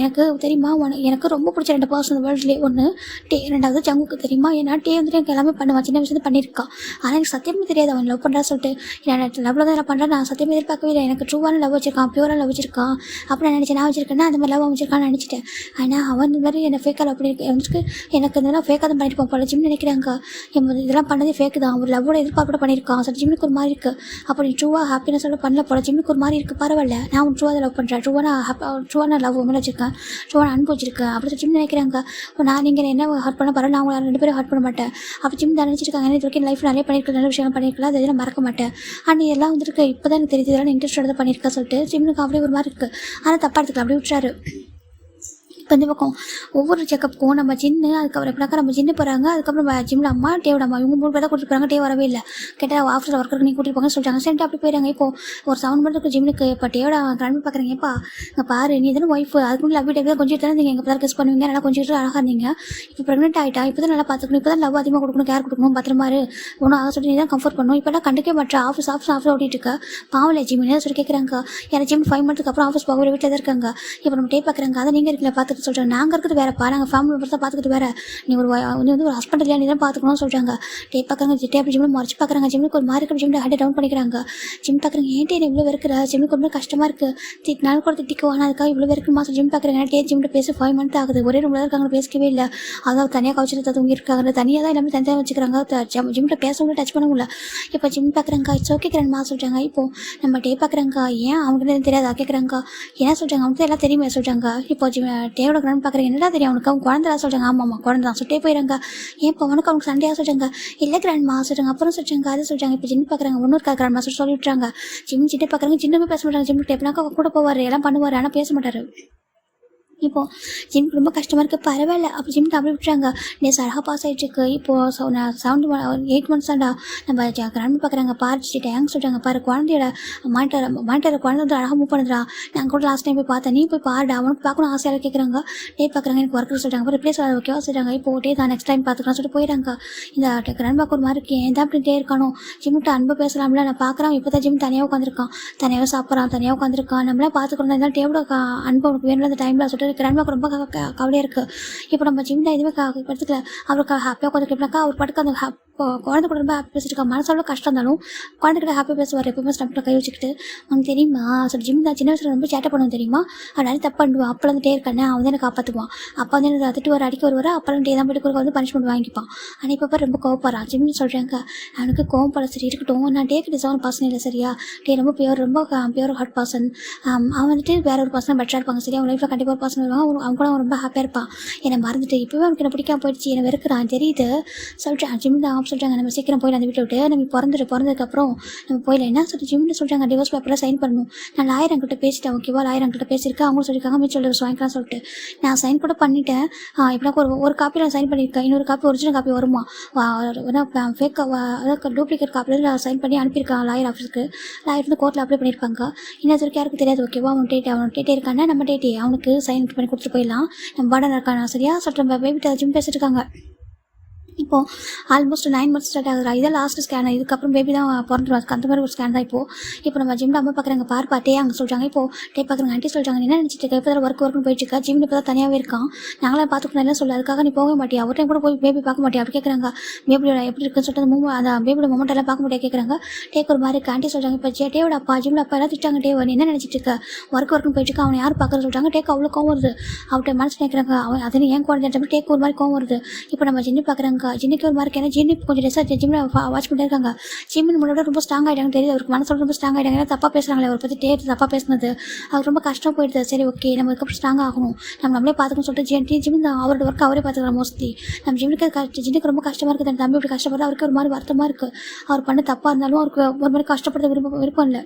எனக்கு தெரியுமா எனக்கு ரொம்ப பிடிச்ச 2 பர்சன் இந்த வேர்ல்ட்லேயே. ஒன்று டே, 2வது ஜங்குக்கு தெரியுமா. ஏன்னா டே வந்துட்டு எனக்கு எல்லாமே பண்ணுவான், சின்ன விஷயத்தை பண்ணியிருக்கான். ஆனால் எனக்கு சத்தியமே தெரியாது அவன் லவ் பண்ணுறா சொல்லிட்டு. நான் லவ்வில் தான் பண்ணுறேன். நான் சத்தியமே எதிர்பார்க்கவே இல்லை. எனக்கு ட்ரூவான லவ் வச்சிருக்கான், பியூராக லவ் வச்சிருக்கான். அப்படி நான் நினச்சேன். நான் வச்சிருக்கேன்னா அந்த மாதிரி லவ் வச்சிருக்கான்னு நினச்சிட்டேன். ஆனால் அவன் இந்த மாதிரி என்னை ஃபேக்காக லவ் பண்ணியிருக்கு. எனக்கு இதெல்லாம் ஃபேக்காக தான் பண்ணிட்டு போல ஜிம் நினைக்கிறாங்க. இதெல்லாம் பண்ணதே ஃபேக்கு தான். ஒரு லவ்வோட எதிர்பார்ப்போட பண்ணியிருக்கான். சரி ஜிம்முக்கு ஒரு மாதிரி இருக்குது. அப்படி ட்ரூவாக ஹாப்பினஸோட பண்ணல போல. ஜிம்முக்கு ஒரு மாதிரி இருக்குது. பரவாயில்ல நான் ட்ரூவாக லவ் பண்ணுறேன். ட்ரூவான லவ் உண்மையில வச்சிருக்கேன், ட்ரூவான அன்பு வச்சிருக்கேன். அப்படி ஜிம் நினைக்கிறாங்க. நான் நீங்கள் என்ன ஹர்ட் பண்ண பரவாயில்ல, நான் உங்களை 2 பேரும் ஹர்ட் பண்ண மாட்டேன். அப்போ ஜிம் தான் நினச்சிருக்காங்க. இது வரைக்கும் லைஃப் நிறைய பண்ணியிருக்கேன், நல்ல விஷயம் பண்ணியிருக்கலாம், அதை நான் மறக்க மாட்டேன். ஆனால் இதெல்லாம் வந்துருக்கு இப்போ தான் எனக்கு தெரியுது, இதெல்லாம் இன்ட்ரெஸ்டோட பண்ணியிருக்கேன் சொல்லிட்டு ஜிம்முக்கு அப்படியே ஒரு மாதிரி இருக்குது. ஆனால் தப்பாக எடுத்துக்கலாம், அப்படியே விட்டுறாரு. இப்போ இந்த பக்கம் ஒவ்வொரு செக்கப்புக்கும் நம்ம ஜின்னு, அதுக்கப்புறம் எப்படினாக்கா நம்ம ஜின்னு போகிறாங்க. அதுக்கப்புறம் ஜிம்மில் அம்மா டேவோட அம்மா இவங்க 3 பேர் தான் கூட்டிட்டு போகிறாங்க. டே வரவே இல்லை. கேட்டால் ஆஃபீஸில் ஒர்க்கருக்கு நீ கூட்டிட்டு போங்கன்னு சொல்லிட்டாங்க. சரிட்டு அப்படி போயிடுறாங்க. இப்போ ஒரு 7 மணிக்கு ஜிம்முக்கு இப்போ டேவோட கிளம்பி பார்க்குறீங்க. இப்போ இங்கே பாரு நீ தானே ஒய்ஃப், அதுக்கு முன்னாடி லவ் டைப் கொஞ்சம் தான் நீங்கள் எங்கள் பிள்ளை கிஸ் பண்ணுவீங்க, நல்லா கொஞ்சம் அழகாக இருந்தீங்க. இப்போ ப்ரெக்னென்ட் ஆகிட்டா, இப்போ தான் நல்லா பார்த்துக்கணும், இப்போ தான் லவ் அதிகமாக கொடுக்கணும், கேர் கொடுக்கணும், பத்திரமா ஒன்றும் அதை சொல்லி நீ தான் கம்ஃபர்ட் பண்ணணும். இப்போலாம் கண்டுக்கே மாட்டேன். ஆஃபீஸ் ஓட்டிட்டு இருக்கா பாவம் ஜிம் என்ன சொல்லி கேட்குறாங்க. ஏன்னா ஜிம் 5 மந்த்துக்கு அப்புறம் ஆஃபீஸ் போக வீட்டில் தான் இருக்காங்க. இப்போ நம்ம டே பார்க்குறாங்க. அதை நீங்கள் இருக்கல பார்த்துட்டு இருக்குது சொல்கிறாங்க. நாங்கள் இருக்கிறது வேறப்பா, நாங்கள் ஃபேமிலி மெம்பர்ஸ் தான் பார்த்துக்கிட்டு வேறு, நீ வந்து ஒரு ஹஸ்பண்ட் இல்லையா, நீ தான் பார்த்துக்கணும்னு சொல்கிறாங்க. பார்க்குறாங்க டேபிள் ஜிம்மில் மறைச்சு பார்க்குறாங்க. ஜிம்முக்கு ஒரு மாதிரி இருக்கிற ஜிம்மில் ஹேட்டை டவுன் பண்ணிக்கிறாங்க. பார்க்குறாங்க ஏன்ட்டு என்ன இவ்வளோ இருக்கிற, ஜிம்முக்கு ரொம்ப கஷ்டமாக இருக்குது, திட்டினாலும் கூட திட்டிக்குவான், அதுக்காக இவ்வளோ இருக்குமா ஜிம் பார்க்குறாங்க. ஜிம்மில் பேச 5 months ஆகுது, ஒரே ரூமில் இருக்காங்க, பேசிக்கவே இல்லை. அதாவது தனியாக கவச்சிட்டு தூங்கி இருக்காங்க, தனியாக தான் எல்லாமே தனியாக வச்சுக்கிறாங்க. ஜிம்மில் பேசவும் டச் பண்ணவும் இல்லை. இப்போ ஜிம் பார்க்குறாங்க இட்ஸ் ஓகே கிராண்ட்மா சொல்கிறாங்க. இப்போ நம்ம பார்க்குறாங்க ஏன் அவங்களுக்கு தெரியாதா கேட்குறாங்க. என்ன சொல்கிறாங்க, அவனுக்கு எல்லாம் தெரியுமே சொல்கிறாங்க. இப்போ டேவோட கிராண்ட் பார்க்குறாங்க, என்னடா தெரியும் அவனுக்கு, அவங்க குழந்தை சொல்கிறாங்க. ஆமாம்மா குழந்தை தான் சொல்லிட்டே போயிடறாங்க. ஏன் இப்போ அவனுக்கு சண்டையாக சொல்கிறாங்க. இல்லை கிராண்ட்மா சொல்கிறாங்க. அப்புறம் சொல்கிறாங்க அது சொல்கிறாங்க. இப்போ ஜிம் பார்க்குறாங்க ஒன்றும் இருக்கா கிராண்ட்மா சொல்லி விட்டுறாங்க. சின்ன பார்க்குறாங்க, சின்னமே பேச மாட்டாங்க. ஜிம் டேப்னாக்கா கூட போவார், எல்லாம் பண்ணுவார், ஆனால் பேச மாட்டார். இப்போது ஜிம்க்கு ரொம்ப கஷ்டமாக இருக்குது. பரவாயில்ல அப்போ ஜிம் அப்படி விட்டுறாங்க. அழகாக பாஸ் ஆகிட்டுருக்கு. இப்போது நான் 8 months தான்டா. நம்ம கிராண்ட் பார்க்குறாங்க, பாரு டேங் சொல்கிறாங்க. பாரு குழந்தையோட மானிட்டர் குழந்தை வந்து அழகாக மூவ் பண்ணுறா. நான் கூட லாஸ்ட் டைம் போய் பார்த்தேன், நீ போய் பாருடா, அவனுக்கு பார்க்கணும் ஆசையாக கேட்குறாங்க. பார்க்குறாங்க எனக்கு ஒர்க்கு சொல்கிறாங்க. அப்புறம் ரிப்ளேஸ் ஓகேவா சொல்கிறாங்க. இப்போ தான் நெக்ஸ்ட் டைம் பார்த்துக்கலாம் சொல்லிட்டு போயிடறாங்க. இந்த கிராண்ட் பார்க்க ஒரு மாதிரி இருக்கு, ஏன் தான் அப்படின்ட்டே இருக்கானோ. ஜிம்கிட்ட அன்பு பேசலாம்ல, நான் பார்க்குறான். இப்போ தான் ஜிம் தனியாக உட்காந்துருக்கான், தனியாக சாப்பிட்றான், தனியாக உட்காந்துருக்கான். நம்மளாம் பார்த்துக்கணும், இருந்தாலும் டேபிளோட அன்பு அவனுக்கு வேணும் அந்த டைமில் சொல்லிட்டு கிராண்ட்மாக்கு ரொம்ப கவலையாக இருக்குது. இப்போ நம்ம ஜிம்மில் எதுவுமே படுத்துக்கல, அவருக்கு ஹாப்பியாக உட்காந்துருக்கா. அவர் படுக்க அந்த குழந்தை கூட ரொம்ப ஹாப்பி பேசிட்டு இருக்கா. மனசளவு கஷ்டம் இருந்தாலும் குழந்தைகிட்ட ஹாப்பி பேசுவார் எப்பவுமே, ஸ்டம்பில் கை வச்சுக்கிட்டு. அவனுக்கு தெரியுமா சொல்லி ஜிம் தான் சின்ன வயசில் ரொம்ப சேட்டை பண்ணுவோம் தெரியுமா, அதனால தப்பு பண்ணுவான். அப்போ வந்துட்டே இருக்கானே, அவன் தான் எனக்கு காப்பாற்றுவான். அப்போ வந்து எனக்கு திட்டு வர அடிக்க வருவார். அப்போலாம் டே தான் போய்ட்டு வந்து பனிஷ்மெண்ட் வாங்கிப்பான். ஆனால் இப்போ ரொம்ப கோவப்படுறான். ஜிம்னு சொல்கிறாங்க. அவனுக்கு கோவம் பட சரி இருக்கட்டும், நான் டேக்கு டிசவன் பர்சன் இல்லை சரியா, ரொம்ப ரொம்ப பியூர் ஹார்ட் பர்சன். அவன் வந்துட்டு வேற ஒரு பர்சன் பெட்டராக இருப்பாங்க சரியா, அவன் லைஃப்பில் கண்டிப்பாக ஒரு பர்சன் வருவாங்க, அவங்க கூட அவன் ரொம்ப ஹாப்பியாக இருப்பான். என்னை மறந்துட்டு இப்போவே அவனுக்கு என்ன பிடிக்காம போயிடுச்சு, என்னை வெறுக்கிறான் தெரியுது சொல்கிறேன். ஜிம் தான் சொல்கிறாங்க. நம்ம சீக்கிரம் போய் அந்த வீட்டை விட்டு நம்ம பிறந்ததுக்கப்புறம் நம்ம போயிடல. என்ன சொல்லி ஜிம்னு சொல்கிறாங்க, டிவோர்ஸ் பேப்பரில் சைன் பண்ணணும். நான் லாயர் அங்கிட்ட பேசிட்டேன், ஓகேவா, லாயர் அங்கிட்ட பேசியிருக்கேன். அவங்க சொல்லியிருக்காங்க மியூச்சுவல் டிவோர்ஸ் வாங்கிக்கலாம் சொல்லிட்டு நான் சைன் கூட பண்ணிட்டேன். இப்போனா ஒரு காப்பி நான் சைன் பண்ணியிருக்கேன், இன்னொரு காப்பி ஒரிஜினல் காப்பி வருமா, ஃபேக் அதாவது டூப்ளிகேட் காப்பியில் சைன் பண்ணி அனுப்பியிருக்கான் லாயர் ஆஃபீஸுக்கு. லாயர் வந்து கோர்ட்டில் அப்ளை பண்ணியிருப்பாங்க. இன்னும் வரைக்கும் யாருக்கு தெரியாது, ஓகேவா. அவன் டேட்டே இருக்கானே, நம்ம டேட்டே அவனுக்கு சைன் பண்ணி கொடுத்துட்டு போயிடலாம். நம்ம பாடன் இருக்கானா சரியா சொல்லிட்டு நம்ம பேபிட்ட ஜிம் பேசிட்டு இருக்காங்க. இப்போது ஆல்மோஸ்ட் 9 months ஸ்டார்ட் ஆகுது. இதான் லாஸ்ட் ஸ்கேன், இதுக்கப்புறம் பேபி தான் பிறந்துருவாங்க. அந்த மாதிரி ஒரு ஸ்கேன் தான் இப்போ நம்ம ஜிம்மில் அம்மா பார்க்குறாங்க, பார்ப்பாட்டே அங்கே சொல்கிறாங்க. இப்போது பார்க்குறாங்க. ஆண்டி சொல்கிறாங்க, என்ன நினச்சிட்டு இருக்க, இப்போ தான் ஒர்க்குன்னு போயிட்டு இருக்கா, ஜிம்மில் இப்போ தான் தனியாகவே இருக்கான், நாங்களாம் பார்த்துக்கணும் எல்லாம் சொல்ல, அதுக்காக நீ போக மாட்டியா, ஒரு டைம் கூட போய் பேபி பார்க்க மாட்டியா அப்படி கேட்குறாங்க. பேபியோட எப்படி இருக்குன்னு சொல்லிட்டு அந்த பேபியோட மொமெண்ட் எல்லாம் பார்க்க முடியாது கேட்குறாங்க. ஒரு மாதிரி ஆண்டி சொல்கிறாங்க. இப்போ டேவோட அப்பா ஜிம்மில் அப்பா எல்லாம் திட்டாங்க, டே நீ என்ன நினச்சிட்டு இருக்க, ஒர்க்குன்னு போயிட்டு இருக்கா, அவனை யார் பார்க்குறது சொல்கிறாங்க. அவ்வளோ கோவம் வருது. அவர்கிட்ட மனசு நினைக்கிறாங்க, அவன் அதை ஏன் குழந்தை ஒரு மாதிரி கோவம் வருது. இப்போ நம்ம ஜின்னு பார்க்குறாங்க. ஜின்னுக்கு ஒரு மாதிரி ஏன்னா ஜின்னு கொஞ்சம் ரெசார்ட் ஜிம்மில் வாட்ச் பண்ணிட்டே இருக்காங்க. ஜிம்மின் முன்னாடி ரொம்ப ஸ்ட்ராங் ஆகிட்டாங்க தெரியுது, அவருக்கு மனசோட ரொம்ப ஸ்ட்ராங் ஆகிட்டாங்க. ஏன்னா தப்பாக பேசுகிறாங்களே, அவரை பற்றி தப்பாக பேசுனது அவர் ரொம்ப கஷ்டம் போயிடுது. சரி ஓகே, நம்ம இதுக்கப்புறம் ஸ்ட்ராங் ஆகணும், நம்மளே பார்த்துக்கணும் சொல்லிட்டு ஜிம் தான் அவரோட ஒர்க் அவரே பார்த்துக்கலாம். மோஸ்ட்லி நம்ம ஜின்னுக்கு ரொம்ப கஷ்டமாக இருக்குது. தம்பி இப்படி கஷ்டப்படுறது அவருக்கு ஒரு மாதிரி வருத்தமாக இருக்குது. அவர் பண்ண தப்பாக இருந்தாலும் அவருக்கு ஒரு மாதிரி கஷ்டப்படுறது விருப்பம் இல்லை.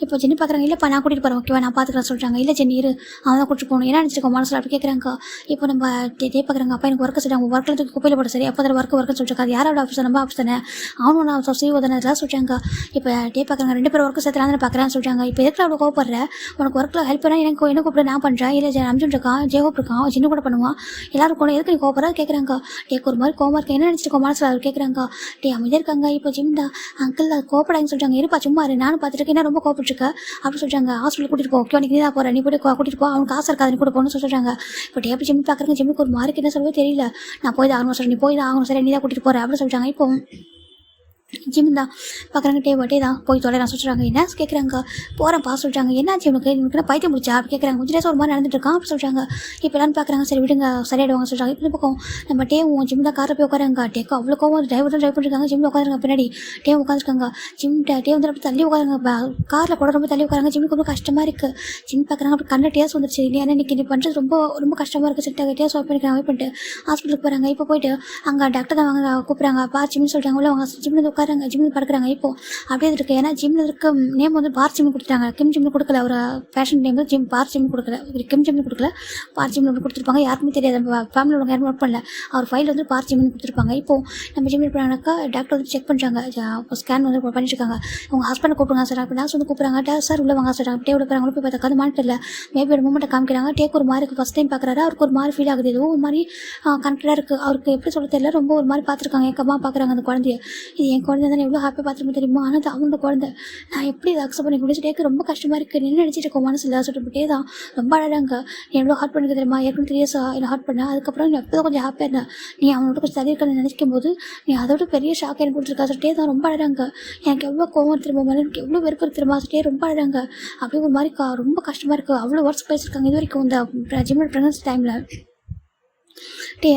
இப்போ ஜென்னி பார்க்குறாங்க. இல்லைப்பா நான் கூட்டிகிட்டு போகிறேன், ஓகேவா, நான் பார்த்துக்கலாம் சொல்கிறாங்க. இல்லை ஜென்னி இரு, அவன் தான் கூட்டிட்டு போகணும், என்ன நினச்சிருக்கோம் மனசில் அப்படி கேட்குறாங்க. இப்போ நம்ம பார்க்குறாங்க. அப்பா எனக்கு ஒர்க்கு சொல்கிறாங்க, ஒர்க்கில் தூக்கி குப்பையில் போட சரி, அப்போ தான் ஒர்க்குன்னு சொல்லிட்டு அது யாரோட ஆஃபீஸ், நம்ம ஆஃபீஸ் தானே, அவனும் நான் செய்வோம் தானே இதெல்லாம் சொல்கிறாங்க. இப்போ பார்க்குறாங்க. 2 பேரும் ஒர்க்கு சேர்த்துலாம் தானே பார்க்குறான்னு சொல்கிறாங்க. இப்போ எதுக்கு அவ்வளோ கோவப்படுற, உனக்கு ஒர்க்கில் ஹெல்ப் பண்ணால் என்ன கூப்பிட நான் பண்ணுறேன், இல்லை அம்ஜுன் இருக்கான், ஜெயகோப் இருக்கான், ஜின்னு கூட பண்ணுவான், எல்லாரும் கூட எதுக்கு நீ கோவப்படுறது கேட்குறாங்க. ஒரு மாதிரி கோவமாக இருக்கேன், என்ன நினச்சிருக்கோம் மனசில் அவர் கேட்குறாங்க. அமைதியாக இருக்காங்க. இப்போ ஜிம் தான் அங்கிள் கோப்படான்னு சொல்கிறாங்க. இருப்பா சும்மா நானும் பார்த்துட்டு என்ன ரொம்ப கோப்பிட்டு அப்படி சொல்றாங்க. ஹாஸ்பிட்டல் கூட்டிட்டு போ, ஓகே நீ தான் போற, நீ போய் கூட்டிட்டு போ, அவனுக்கு ஆசை இருக்காது, நீ கூட போகணும்னு சொல்றாங்க. இப்போ டேப் ஜிம் பார்க்குறாங்க. ஜிம்முக்கு ஒரு மார்க் என்ன சொல்லவே தெரியல. நான் போய் தான் ஆகணும் சொல்றேன், நீ போய் தான் ஆகணும் சரி, நீ தான் கூட்டிட்டு போற அப்படின்னு சொல்றாங்க. இப்போ ஜிம் தான் பார்க்குறாங்க. டே தான் போய் தொலை நான் சொல்கிறாங்க. என்ன கேட்குறாங்க. போகிறேன்ப்பா சொல்கிறாங்க. என்னாச்சு உனக்கு பைத்தியம் முடிச்சா அப்படி கேட்குறாங்க. கொஞ்சம் டேஸ் ஒரு மாதிரி நடந்துட்டு இருக்கான் அப்படி சொல்கிறாங்க. இப்போ எல்லாரும் பார்க்குறாங்க. சரி விடுங்க சரியாயிடுவாங்க சொல்கிறாங்க. இப்போ பக்கம் நம்ம டேவும் ஜிம் தான் காரில் போய் உட்காராங்க. டேக்கு அவ்வளோ கோவம், டிரைவர் தான் ட்ரைவ் பண்ணிருக்காங்க. ஜிம்மில் உட்காந்துருக்காங்க. பின்னாடி டே உட்காந்துருக்காங்க. டே வந்து அப்படி தள்ளி உட்காருங்க, காரில் கூட ரொம்ப தள்ளி உட்காராங்க. ஜிம்முக்கு ரொம்ப கஷ்டமாக இருக்குது. ஜிம் பார்க்குறாங்க. அப்படி கண்ணில் டேஸ் வந்துருச்சு இல்லையா, இன்னைக்கு நீ பண்ணுறது ரொம்ப ரொம்ப கஷ்டமாக இருக்குது. சரி டேஸ் வாய்ப்பு பண்ணிக்கலாம், வெயிட் பண்ணிட்டு ஹாஸ்பிட்டலுக்கு போகிறாங்க. இப்போ போயிட்டு அங்கே டாக்டர் தான் வாங்க கூப்பிட்றாங்க. பா ஜிம்னு சொல்கிறாங்க. உள்ள அவங்க ஜிம்மில் உட்காராங்க, ஜிம்மில் படுக்கிறாங்க. இப்போ அப்படியே இருக்கு. ஏன்னா ஜிம்ல இருக்க நேம் வந்து பார் ஜிம் கொடுத்துட்டாங்க, கிம் ஜிம்னு கொடுக்கல. ஒரு ஃபேஷன் நேம் ஜிம் பார் ஜிம் கொடுக்கல, கிம் ஜிம்னு கொடுக்கல, பார் ஜிம்னு கொடுத்துருப்பாங்க. யாருக்குமே தெரியாது, ஃபேமிலி உள்ள யாரும் ஒர்க் பண்ணல. அவர் ஃபைல் வந்து பார் ஜிம்னு கொடுத்துருப்பாங்க. இப்போ நம்ம ஜிம் பண்ணாக்கா டாக்டர் வந்து செக் பண்ணுறாங்க, ஸ்கேன் வந்து பண்ணிட்டு இருக்காங்க. அவங்க ஹஸ்பண்ட் கூப்பிடுங்க சார், அப்போ நான் வந்து கூப்பிட்றாங்க. சார் உள்ள வாங்க சொல்கிறாங்க. டே உள்ள போகிறாங்க. போய் பார்த்தா அது மாட்டில் மேபி ஒரு மூமெண்ட்டை காமிக்கிறாங்க. டேக்கு ஒரு மாதிரி ஃபஸ்ட் டைம் பார்க்குறாரு. அவருக்கு ஒரு மாதிரி ஃபீல் ஆகுது, ஏதோ ஒரு மாதிரி கனெக்டடாக இருக்குது. அவருக்கு எப்படி சொல்ல தெரியல, ரொம்ப ஒரு மாதிரி பார்த்துருக்காங்க. என் அம்மா பார்க்குறாங்க அந்த குழந்தைய, இது என் குழந்தை தானே எவ்வளோ ஹாப்பியாக பார்த்துருமே தெரியுமா, ஆனால் அது அவனோட குழந்தை, நான் எப்படி இதை அக்செப்ட் பண்ணி முடிச்சு டேக்கு ரொம்ப கஷ்டமாக இருக்குது, என்ன நினச்சிட்டு இருக்கோம் மனசில் சொல்லிட்டு தான் ரொம்ப அழகாங்க. நீ எவ்வளோ ஹார்ட் பண்ணுறது தெரியுமா, ஏற்கனவே 3 இயர்ஸாக என்ன ஹார்ட் பண்ண, அதுக்கப்புறம் நீ எப்போ கொஞ்சம் ஹாப்பியாக இருந்தேன், நீ அவனோட கொஞ்சம் தள்ளி இருக்கன்னு நினைக்கும் போது நீ அதோட பெரிய ஷாக் எனக்கு கொடுத்துருக்கா சொல்லிட்டே தான் ரொம்ப அழகாங்க. எனக்கு எவ்வளோ கோவம் திரும்ப மேலே எனக்கு எவ்வளோ வெறுப்பு இருக்கு தெரியுமா சொல்லிட்டே ரொம்ப அழகாங்க. அப்படியே ஒரு மாதிரி ரொம்ப கஷ்டமாக இருக்குது. அவ்வளோ ஒர்க்ஸ் பேசியிருக்காங்க இது வரைக்கும் இந்த ஜிம்மோட ப்ரெக்னன்சி டைமில்.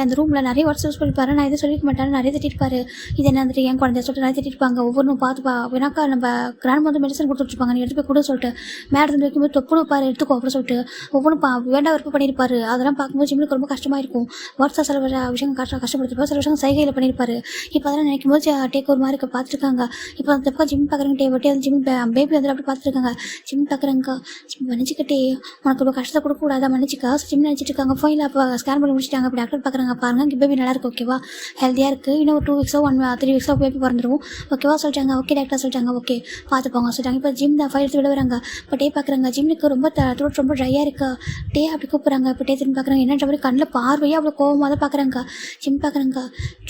அந்த ரூமில் நிறைய வாட்ஸ் யூஸ் பண்ணிப்பாரு, நான் எதுவும் சொல்லிக்க மாட்டேன், நிறைய திட்டிருப்பாரு. இது என்ன வந்துட்டு என் குழந்தைய சொல்லிட்டு நிறைய திட்டிருப்பாங்க. ஒவ்வொன்றும் பார்த்துப்பா ஏன்னாக்கா நம்ம கிராண்ட் வந்து மெடிசன் கொடுத்துருப்பாங்க, நீ எடுத்து போய் கூட சொல்லிட்டு மேடத்தில் வைக்கும்போது தொப்புடு பாரு எடுத்துக்கோ அப்படின்னு சொல்லிட்டு ஒவ்வொன்றும் வேண்டாம் விருப்பம் பண்ணியிருப்பாரு. அதெல்லாம் பார்க்கும்போது ஜிம்முக்கு ரொம்ப கஷ்டமாக இருக்கும். வாட்ஸ்அப் சில விஷயம் கஷ்டப்படுத்திருப்பாரு, சில விஷயம் சைகையில் பண்ணியிருப்பாரு. இப்போ அதெல்லாம் நினைக்கும் போது டேக் ஒரு மாதிரி பார்த்துருக்காங்க. இப்போ அந்த பக்கம் ஜிம் பார்க்குறேங்க டே வந்து ஜிம் பேபி வந்து அப்படி பார்த்துருக்காங்க. ஜிம் பார்க்குறேங்க ஜிம் மன்னிச்சிக்கிட்டே உனக்கு ரொம்ப கஷ்டத்தை கொடுக்கக்கூடாதா மன்னிச்சிக்கா ஜிம் நினச்சிட்டு இருக்காங்க. ஃபோனில் அப்போ ஸ்கேன் பண்ணி முடிச்சிட்டாங்க. அப்படி டாக்டர் பார்க்குறாங்க, பாருங்கள் பேபி நல்லா இருக்குது ஓகேவா, ஹெல்த்தியாக இருக்குது, இன்னும் ஒரு 2 வீக்ஸோ 3 வீக்ஸோ பேபி பிறந்துடும் ஓகேவா சொல்லிட்டாங்க. ஓகே டாக்டர் சொல்லிட்டாங்க, ஓகே பார்த்துப்போங்க சொல்லிட்டாங்க. இப்போ ஜிம் தான் ஃபைல் எடுத்து விட வராங்க. இப்போ டே பார்க்குறாங்க ஜிம்முக்கு ரொம்ப த்ரோட் ரொம்ப ட்ரையாக இருக்கா, டே அப்படி கூப்பிட்றாங்க. இப்போ டே திரும்பி பார்க்குறாங்க, என்னன்ற மாதிரி கண்ணில் பார்வையாக அவ்வளோ கோவமாக தான் பார்க்குறாங்க. ஜிம் பார்க்குறாங்க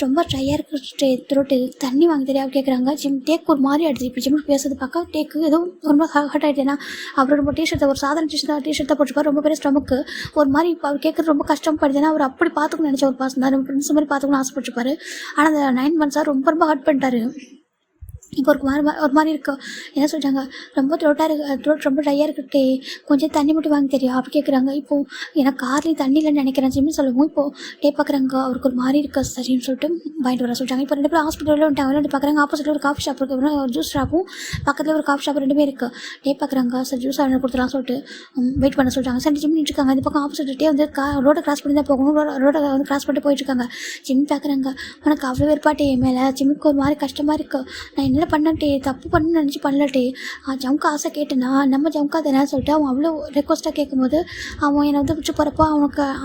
ரொம்ப ட்ரையாக இருக்குது த்ரோட்டு, தண்ணி வாங்கி தெரியாது கேட்குறாங்க. ஜிம் டேக்கு ஒரு மாதிரி ஆகிடுது. இப்போ ஜிம்முக்கு பேசுறது பார்க்க டேக்கு ஏதோ ரொம்ப ஹர்ட் ஆகிடுது. ஏன்னா அவரோட ரொம்ப டிஷர்ட்டை ஒரு சாதாரண டிஷர்ட் தான் போட்டுருப்பார், ரொம்ப பெரிய ஸ்டமக்கு ஒரு மாதிரி இப்போ அவர் கேட்குறது ரொம்ப கஷ்டப்படுது. ஏன்னா அவர் அப்படி பார்த்துக்கணும்னு நினச்ச ஒரு பாசம் தான், ஃப்ரெண்ட்ஸ் மாதிரி பார்த்துக்கணும்னு ஆசைப்பட்டுருப்பாரு. ஆனால் அந்த 9 மந்த்ஸாக ரொம்ப ஹர்ட் பண்ணிட்டாரு. இப்போ ஒரு மாதிரி இருக்கும். என்ன சொல்கிறாங்க, ரொம்ப த்ரோட் ரொம்ப ட்ரையாக இருக்குது, கொஞ்சம் தண்ணி மட்டும் வாங்கி தெரியும் அப்படி கேட்குறாங்க. இப்போது எனக்கு கார்லேயும் தண்ணி இல்லைன்னு நினைக்கிறேன் ஜிம்னு சொல்லவும் இப்போது டே பார்க்குறாங்க அவருக்கு ஒரு மாதிரி இருக்கா சரின்னு சொல்லிட்டு வாங்கிட்டு வர சொல்லிட்டாங்க. இப்போ 2 பேரும் ஹாஸ்பிட்டலில் வந்துட்டாங்க. வந்து பார்க்குறாங்க ஆப்போசிட்டில் ஒரு காஃபி ஷாப் இருக்குது, ஒரு ஜூஸ் ஷாப்பும் பக்கத்தில் ஒரு காஃபி ஷாப் 2 இருக்குது. டே பார்க்குறாங்க சார் ஜூஸ் ஆர்டர் கொடுத்துலாம் சொல்லிட்டு வெயிட் பண்ண சொல்லிட்டாங்க. சார் ஜிம் நின்றுருக்காங்க. இந்த பக்கம் ஆப்போசிட்டே வந்து ரோடை கிராஸ் பண்ணி தான் போகணும், ரோடை வந்து கிராஸ் பண்ணிட்டு போயிட்டுருக்காங்க. ஜிம் பார்க்குறாங்க உனக்கு அவ்வளோ வெறுப்பாட்டே என் மேலே, ஜிம்முக்கு ஒரு மாதிரி கஷ்டமாக இருக்குது, நான் என்ன பண்ணட்டே தப்பு பண்ணு நினச்சி பண்ணலட்டே, ஜம்கா ஆசை கேட்டேனா நம்ம ஜம்கா தானே சொல்லிட்டு அவன் அவ்வளோ ரெக்வஸ்ட்டாக கேட்கும்போது அவன் என்னை வந்து பிடிச்சி போகிறப்போ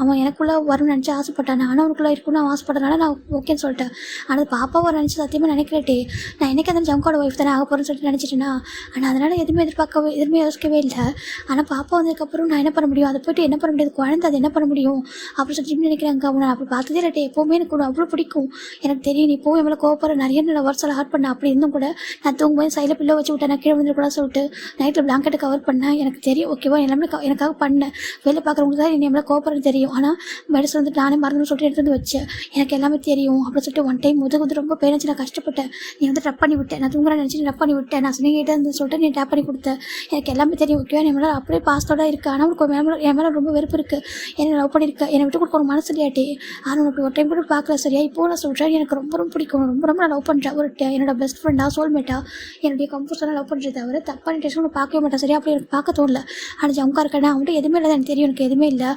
அவன் எனக்குள்ளே வரும்னு நினச்சி ஆசைப்பட்டான், ஆனால் அவனுக்குள்ளே இருக்குன்னு அவன் ஆசைப்பட்டனால நான் ஓகேன்னு சொல்லிட்டேன். ஆனால் பாப்பாவை நினச்சி சத்தியமாக நினைக்கிறட்டே, நான் என்னைக்கு அந்த ஜம்காவோட ஒய்ஃப் தானே ஆக போகிறேன்னு சொல்லிட்டு நினச்சிட்டேன்னா, ஆனால் அதனால் எதுவுமே யோசிக்கவே இல்லை. ஆனால் பாப்பா வந்ததுக்கப்புறம் நான் என்ன பண்ண முடியும், அதை போய்ட்டு என்ன பண்ண முடியாது, குழந்தை அது என்ன பண்ண முடியும் அப்படின்னு சொல்லி நினைக்கிறாங்க. அவனை அப்படி பார்த்ததே இல்லட்டே, எப்போவுமே எனக்கு ஒன்று அவ்வளோ பிடிக்கும், எனக்கு தெரியும் நீ இப்போ எவ்வளோ கோவப்படுற, நிறைய நல்ல ஒர்க்ஸெல்லாம் ஹர்ட் பண்ண, அப்படி இருந்தும் கூட நான் தூங்கும்போது சைடில் பில்லோ வச்சு விட்டேன், நான் கீழே வந்துருக்கூடாது சொல்லிட்டு நைட்டில் பிளாங்கெட்டை கவர் பண்ணேன். எனக்கு தெரியும் ஓகேவா, எல்லாமே எனக்காக பண்ணேன். வெளில பார்க்குறவங்களுக்கு தான் நீ எவ்வளோ கோவப்படுறது தெரியும், ஆனால் மெடிசன் வந்துட்டு நானே மறந்துன்னு சொல்லிட்டு எடுத்து வந்து வச்சேன், எனக்கு எல்லாமே தெரியும் அப்படின்னு சொல்லிட்டு ஒன் டைம் வந்து ரொம்ப பேரண்ட்ஸ் நான் கஷ்டப்பட்டேன், நீ வந்து டப் பண்ணி விட்டேன், நான் தூங்குறேன் நினச்சி டப் பண்ணி விட்டேன், நான் சொன்னிக்கிட்டே இருந்து சொல்லிட்டு நீ டேப் பண்ணி கொடுத்தேன், எனக்கு எல்லாமே தெரியும் ஓகேவா, நீ மேலே அப்படியே பாஸ்டோட இருக்குது, ஆனால் உனக்கு என் மேலே ரொம்ப வெறுப்பு இருக்குது, என்னை லவ் பண்ணியிருக்கேன், என்னை விட்டு கொடுக்க ஒரு மனசு இல்லையாட்டி, ஆனால் உனக்கு ஒரு டைம் கூட பார்க்கல சரியா, இப்போ நான் சொல்கிறேன் எனக்கு ரொம்ப பிடிக்கும், ரொம்ப நான் லவ் பண்ணுறேன், ஒரு என்னோட பெஸ்ட் ஃப்ரெண்டாக சோல்மேட்டாக என்னுடைய கம்ஃபர்ட்ஸாக லவ் பண்ணுறது தவிர தப்பான டெஸ்ட் ஒன்று பார்க்கவே மாட்டேன் சரியா, அப்படி எனக்கு பார்க்க தோணல. ஆனால் ஜம்கா இருக்கேன் அவன்கிட்ட எதுவுமே இல்லை, எனக்கு தெரியும் எனக்கு எதுவுமே இல்லை,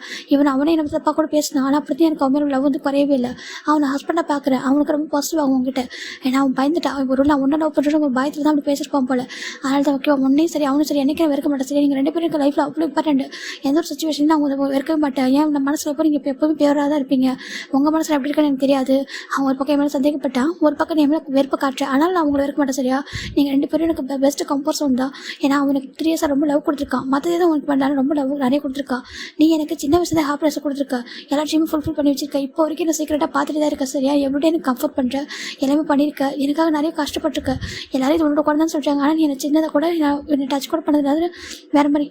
அவனே எனக்கு தப்பாக கூட பேசினான், ஆனால் அப்படி எனக்கு அவன் லவ் வந்து குறையவே இல்லை. அவனை ஹஸ்பண்டாக பார்க்குறேன், அவனுக்கு ரொம்ப பாசிட்டிவ் ஆகும் அவங்ககிட்ட, ஏன்னா அவன் பயந்துட்டான், ஒரு நான் ஒன்றா லவ் பண்ணுறது ஒரு பயத்தில் தான் அப்படி பேசியிருப்பான் போல. அதனால தான் ஓகே ஒன்றையும் சரி அவனும் சரி என்னைக்கு வெறுக்க மாட்டேன் சரி, நீங்கள் 2 பேரும் எனக்கு லைஃப்பில் அவ்வளோ இம்பார்ட்டன்ட், எந்த ஒரு சுச்சுவேஷன் நான் அவங்க வெறுக்கவே மாட்டேன், ஏன் நம்ம மனசில் எப்போ நீங்கள் எப்போவுமே பேராக தான் இருப்பீங்க, உங்கள் மனசில் எப்படி இருக்கான்னு எனக்கு தெரியாது. அவன் ஒரு பக்கம் என் மேலே சந்தேகப்பட்டான், ஒரு பக்கம் நீ மேலே வெறுப்பு காட்டுறேன், ஆனால் நான் அவங்களை வெறுக்க மாட்டேன் சரியா, நீங்கள் 2 பேரும் எனக்கு பெஸ்ட்டு கம்ஃபர்ட்ஸ் தான். ஏன்னா அவனுக்கு 3 இயர்ஸாக ரொம்ப லவ் கொடுத்துருக்கான், மற்ற எதுவும் உனக்கு பண்ணாலும் ரொம்ப லவ் நிறைய கொடுத்துருக்கான், நீ எனக்கு சின்ன வயசுல ஹாப்பினஸ் கொடுத்துருக்க, எல்லாத்தையுமே ஃபுல்ஃபில் பண்ணி வச்சிருக்க, இப்போ வரைக்கும் நான் சீக்கிரட்டாக பார்த்துட்டு தான் இருக்கேன் சரியா, எவ்வளோ எனக்கு கம்ஃபர்ட் பண்ணுறேன், எல்லாமே பண்ணியிருக்க, எனக்காக நிறைய கஷ்டப்பட்டுருக்க, எல்லாரும் இது உன்னோட குழந்தைன்னு சொல்கிறாங்க, ஆனால் நீ எனக்கு சின்னதை கூட என்னை டச் கூட பண்ணது வேறு மாதிரி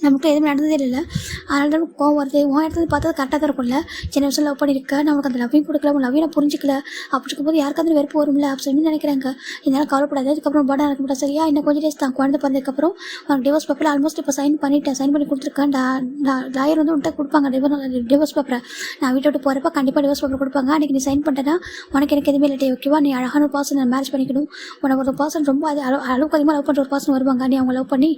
நமக்கு எதுவுமே நடந்ததே இல்லை. அதனால தான் கோவம் வருது, உன் இடத்துல பார்த்தா கரெக்டாக தான் இருக்கும்ல, சின்ன வயசில் லவ் பண்ணியிருக்கேன், நம்மளுக்கு அந்த லவ்வையும் கொடுக்கல, உன் லவ்வையும் நான் புரிஞ்சிக்கல, அப்படி இருக்கும்போது யாருக்காவது வெறுப்பு வரும்ல அப்படின்னு நினைக்கிறாங்க. இதனால் கவலைப்படாது, அதுக்கப்புறம் படம் நடக்க மாட்டேன் சரியா, இன்னும் கொஞ்சம் டேஸ் தான் குழந்தை பிறந்ததுக்கப்புறம் உனக்கு டிவோர்ஸ் பேப்பரில் ஆல்மோஸ்ட் இப்போ சைன் பண்ணி கொடுத்துருக்கேன், லாயர் வந்து உன்ட்ட கொடுப்பாங்க டிவோர்ஸ் பேப்பரை, நான் வீட்டை விட்டு போகிறப்ப கண்டிப்பாக டிவோர்ஸ் பேப்பர் கொடுப்பாங்க, அன்றைக்கி நீ சைன் பண்ணிட்டேன்னா உனக்கு எனக்கு எதுவுமே இல்லை ஓகேவா, நீ அழகான ஒரு பர்சன் நான் மேரேஜ் பண்ணிக்கணும், உனக்கு ஒரு பர்சன் ரொம்ப அளவுக்கு அதிகமாக லவ் பண்ணுற ஒரு பர்சன் வருவாங்க, நீ அவங்க லவ் பண்ணி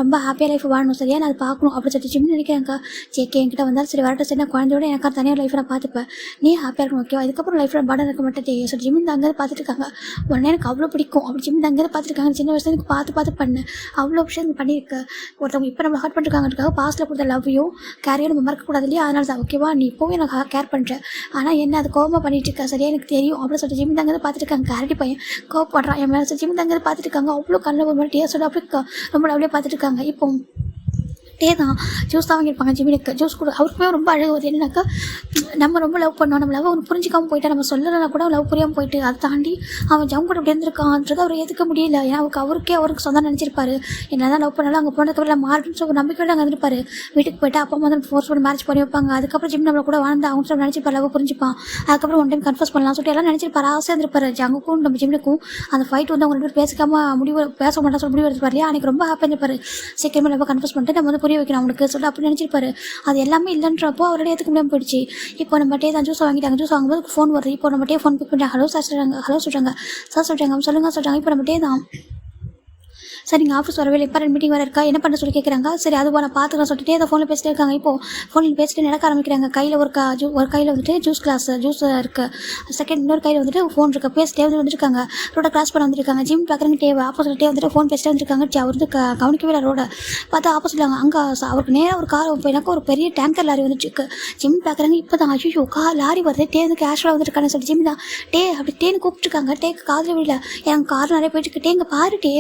ரொம்ப ஹாப்பியாக லைஃப் வாழணும் சரியா, நான் அதை பார்க்கணும் அப்படி சொல்லிட்டு ஜிம் நினைக்கிறாங்க. ஜேகே என்கிட்ட வந்தாலும் சரி வரட்டும் சரி, நான் குழந்தையோட எனக்கு தனியாக லைஃப் நான் பார்த்துப்பேன், நீ ஹாப்பியாக இருக்கணும் ஓகேவா, இதுக்கப்புறம் லைஃப்பில் படம் இருக்க மாட்டேன் சொல்லி ஜிம் அங்கே பார்த்துட்டு இருக்காங்க. உடனே எனக்கு அவ்வளோ பிடிக்கும், அப்படி ஜிம் அங்கே பார்த்துருக்காங்க, சின்ன வயசுல எனக்கு பார்த்து பண்ணேன், அவ்வளோ விஷயம் பண்ணியிருக்கேன். ஒருத்தவங்க இப்போ நம்ம ஹார்ட் பண்ணிருக்காங்கிறதுக்காக பாஸ்ட்டில் கொடுத்த லவ்வையும் கேரையும் நம்ம மறக்கக்கூடாது இல்லையா, அதனால தான் ஓகேவா, நீ இப்போவும் எனக்கு கேர் பண்ணுறேன், ஆனால் என்ன அது கோவமாக பண்ணிட்டு இருக்கா சரியா, எனக்கு தெரியும் அப்படின்னு சொல்லிட்டு ஜிம் அங்கே பார்த்துட்டு இருக்காங்க. கேரட்டி பையன் கோவப்படுறான் என் மேலே, ஜிம் அங்கே பார்த்துட்டு இருக்காங்க, அவ்வளோ கண்ணில் ஒரு மாதிரி டேஸ்டோட அப்படி ரொம்ப லவ்லியாக பார்த்துட்டு இருக்காங்க. இப்போ டே தான் ஜூஸ் தான் வாங்கியிருப்பாங்க ஜிமினுக்கு. ஜூஸ் கூட அவருக்குமே ரொம்ப அழகு வருது. என்னன்னாக்கா நம்ம ரொம்ப லவ் பண்ணோம், நம்ம லவ் அவனுக்கு புரிஞ்சிக்காமல் போயிட்டா, நம்ம சொல்லலைன்னா கூட லவ் புரியாமல் போயிட்டு அதை தாண்டி அவன் ஜம் கூட இப்படி இருந்திருக்கான்றது அவர் ஏற்றுக்க முடியல. ஏன்னா அவருக்கு சொந்தம் நினச்சிருப்பாரு. என்ன தான் லவ் பண்ணாலும் அங்கே போனதுக்கு மாறுன்னு சொல்லி நம்பிக்கையோட அங்கே இருந்திருப்பாரு. வீட்டுக்கு போயிட்டு அப்பா வந்து ஃபோர்ஸ் பண்ணி மேரேஜ் பண்ணி வைப்பாங்க. அதுக்கப்புறம் ஜிம் நம்மளை கூட வாழ்ந்து அவங்க சொல்லி நினச்சிருப்பாரு, லவ் புரிஞ்சுப்பான். அதுக்கப்புறம் ஒன் டைம் கன்ஃபர்ஸ் பண்ணலாம் சொல்லிட்டு எல்லாம் நினச்சிருப்பாரு. ஆசையாக இருந்திருப்பாரு. ஜங்குக்கும் நம்ம ஜிம்னுக்கும் அந்த ஃபைட் வந்து அவங்க 2 பேரும் பேச மாட்டா சொல்லி முடிவு எடுத்துப்பாரு. அன்றைக்கி ரொம்ப ஹாப்பியாக இருந்திருப்பாரு. சீக்கிரமாக நம்ம கன்ஃபர்ஸ் பண்ணிட்டு நம்ம வந்து புரிய வைக்கணும் அவனுக்கு சொல்லிட்டு அப்படி நினச்சிருப்பாரு. அது எல்லாமே இல்லைன்றப்போ அவரோட ஏற்றுக்க முடியாமல் போயிடுச்சு. இப்போ நம்ம டே தான் ஜூஸ் வாங்கிட்டாங்க. ஜூஸ் வாங்கும்போது ஃபோன் வருது. இப்போ நம்ம டே ஃபோன் பிக் பண்ணிட்டாங்க. ஹலோ சார் சொல்கிறாங்க. ஹலோ சொல்கிறாங்க. சார் சொல்கிறாங்க. சொல்லுங்கள். இப்போ நம்ம டே தான் சார் நீங்கள் ஆஃபீஸ் வரவே இம்பார்ட்டன்ட் மீட்டிங் வர இருக்கா, என்ன பண்ண சொல்லி கேட்குறாங்க. சரி அதுவா நான் பார்த்துக்கலாம் சொல்லிட்டு அதை ஃபோனில் பேசிட்டே இருக்காங்க. இப்போது ஃபோனில் பேசிட்டு நடக்க ஆரம்பிக்கிறாங்க. கையில் ஒரு கையில் வந்துட்டு ஜூஸ் இருக்குது, செகண்ட் இன்னொரு கையில் வந்துட்டு ஃபோன் இருக்குது. பேசிட்டே வந்துருக்காங்க. ரோட கிராஸ் பண்ண வந்துருக்காங்க. ஜிம் பார்க்குறங்க டே ஆப்போசிட்டே வந்துட்டு ஃபோன் பேசிட்டே வந்துருக்காங்க. அவர் வந்து கவனிக்கவே இல்லை ரோட பார்த்தா ஆப்போசிட்டில் அங்கே அவருக்கு நேராக ஒரு கார் எனக்கு ஒரு பெரிய டேங்கர் லாரி வந்துட்டு இருக்கு. ஜிம் பார்க்குறாங்க. இப்போ தான் ஐயோ லாரி வருது, டே வந்து கேஷுவலாக வந்துருக்கான்னு சொல்லி ஜிம் தான் டே அப்படி டேன்னு கூப்பிட்டுருக்காங்க. டேக்கு காதில் விடல. என் கார் நிறைய போயிட்டு இருக்கு. டேங்க பாரு டே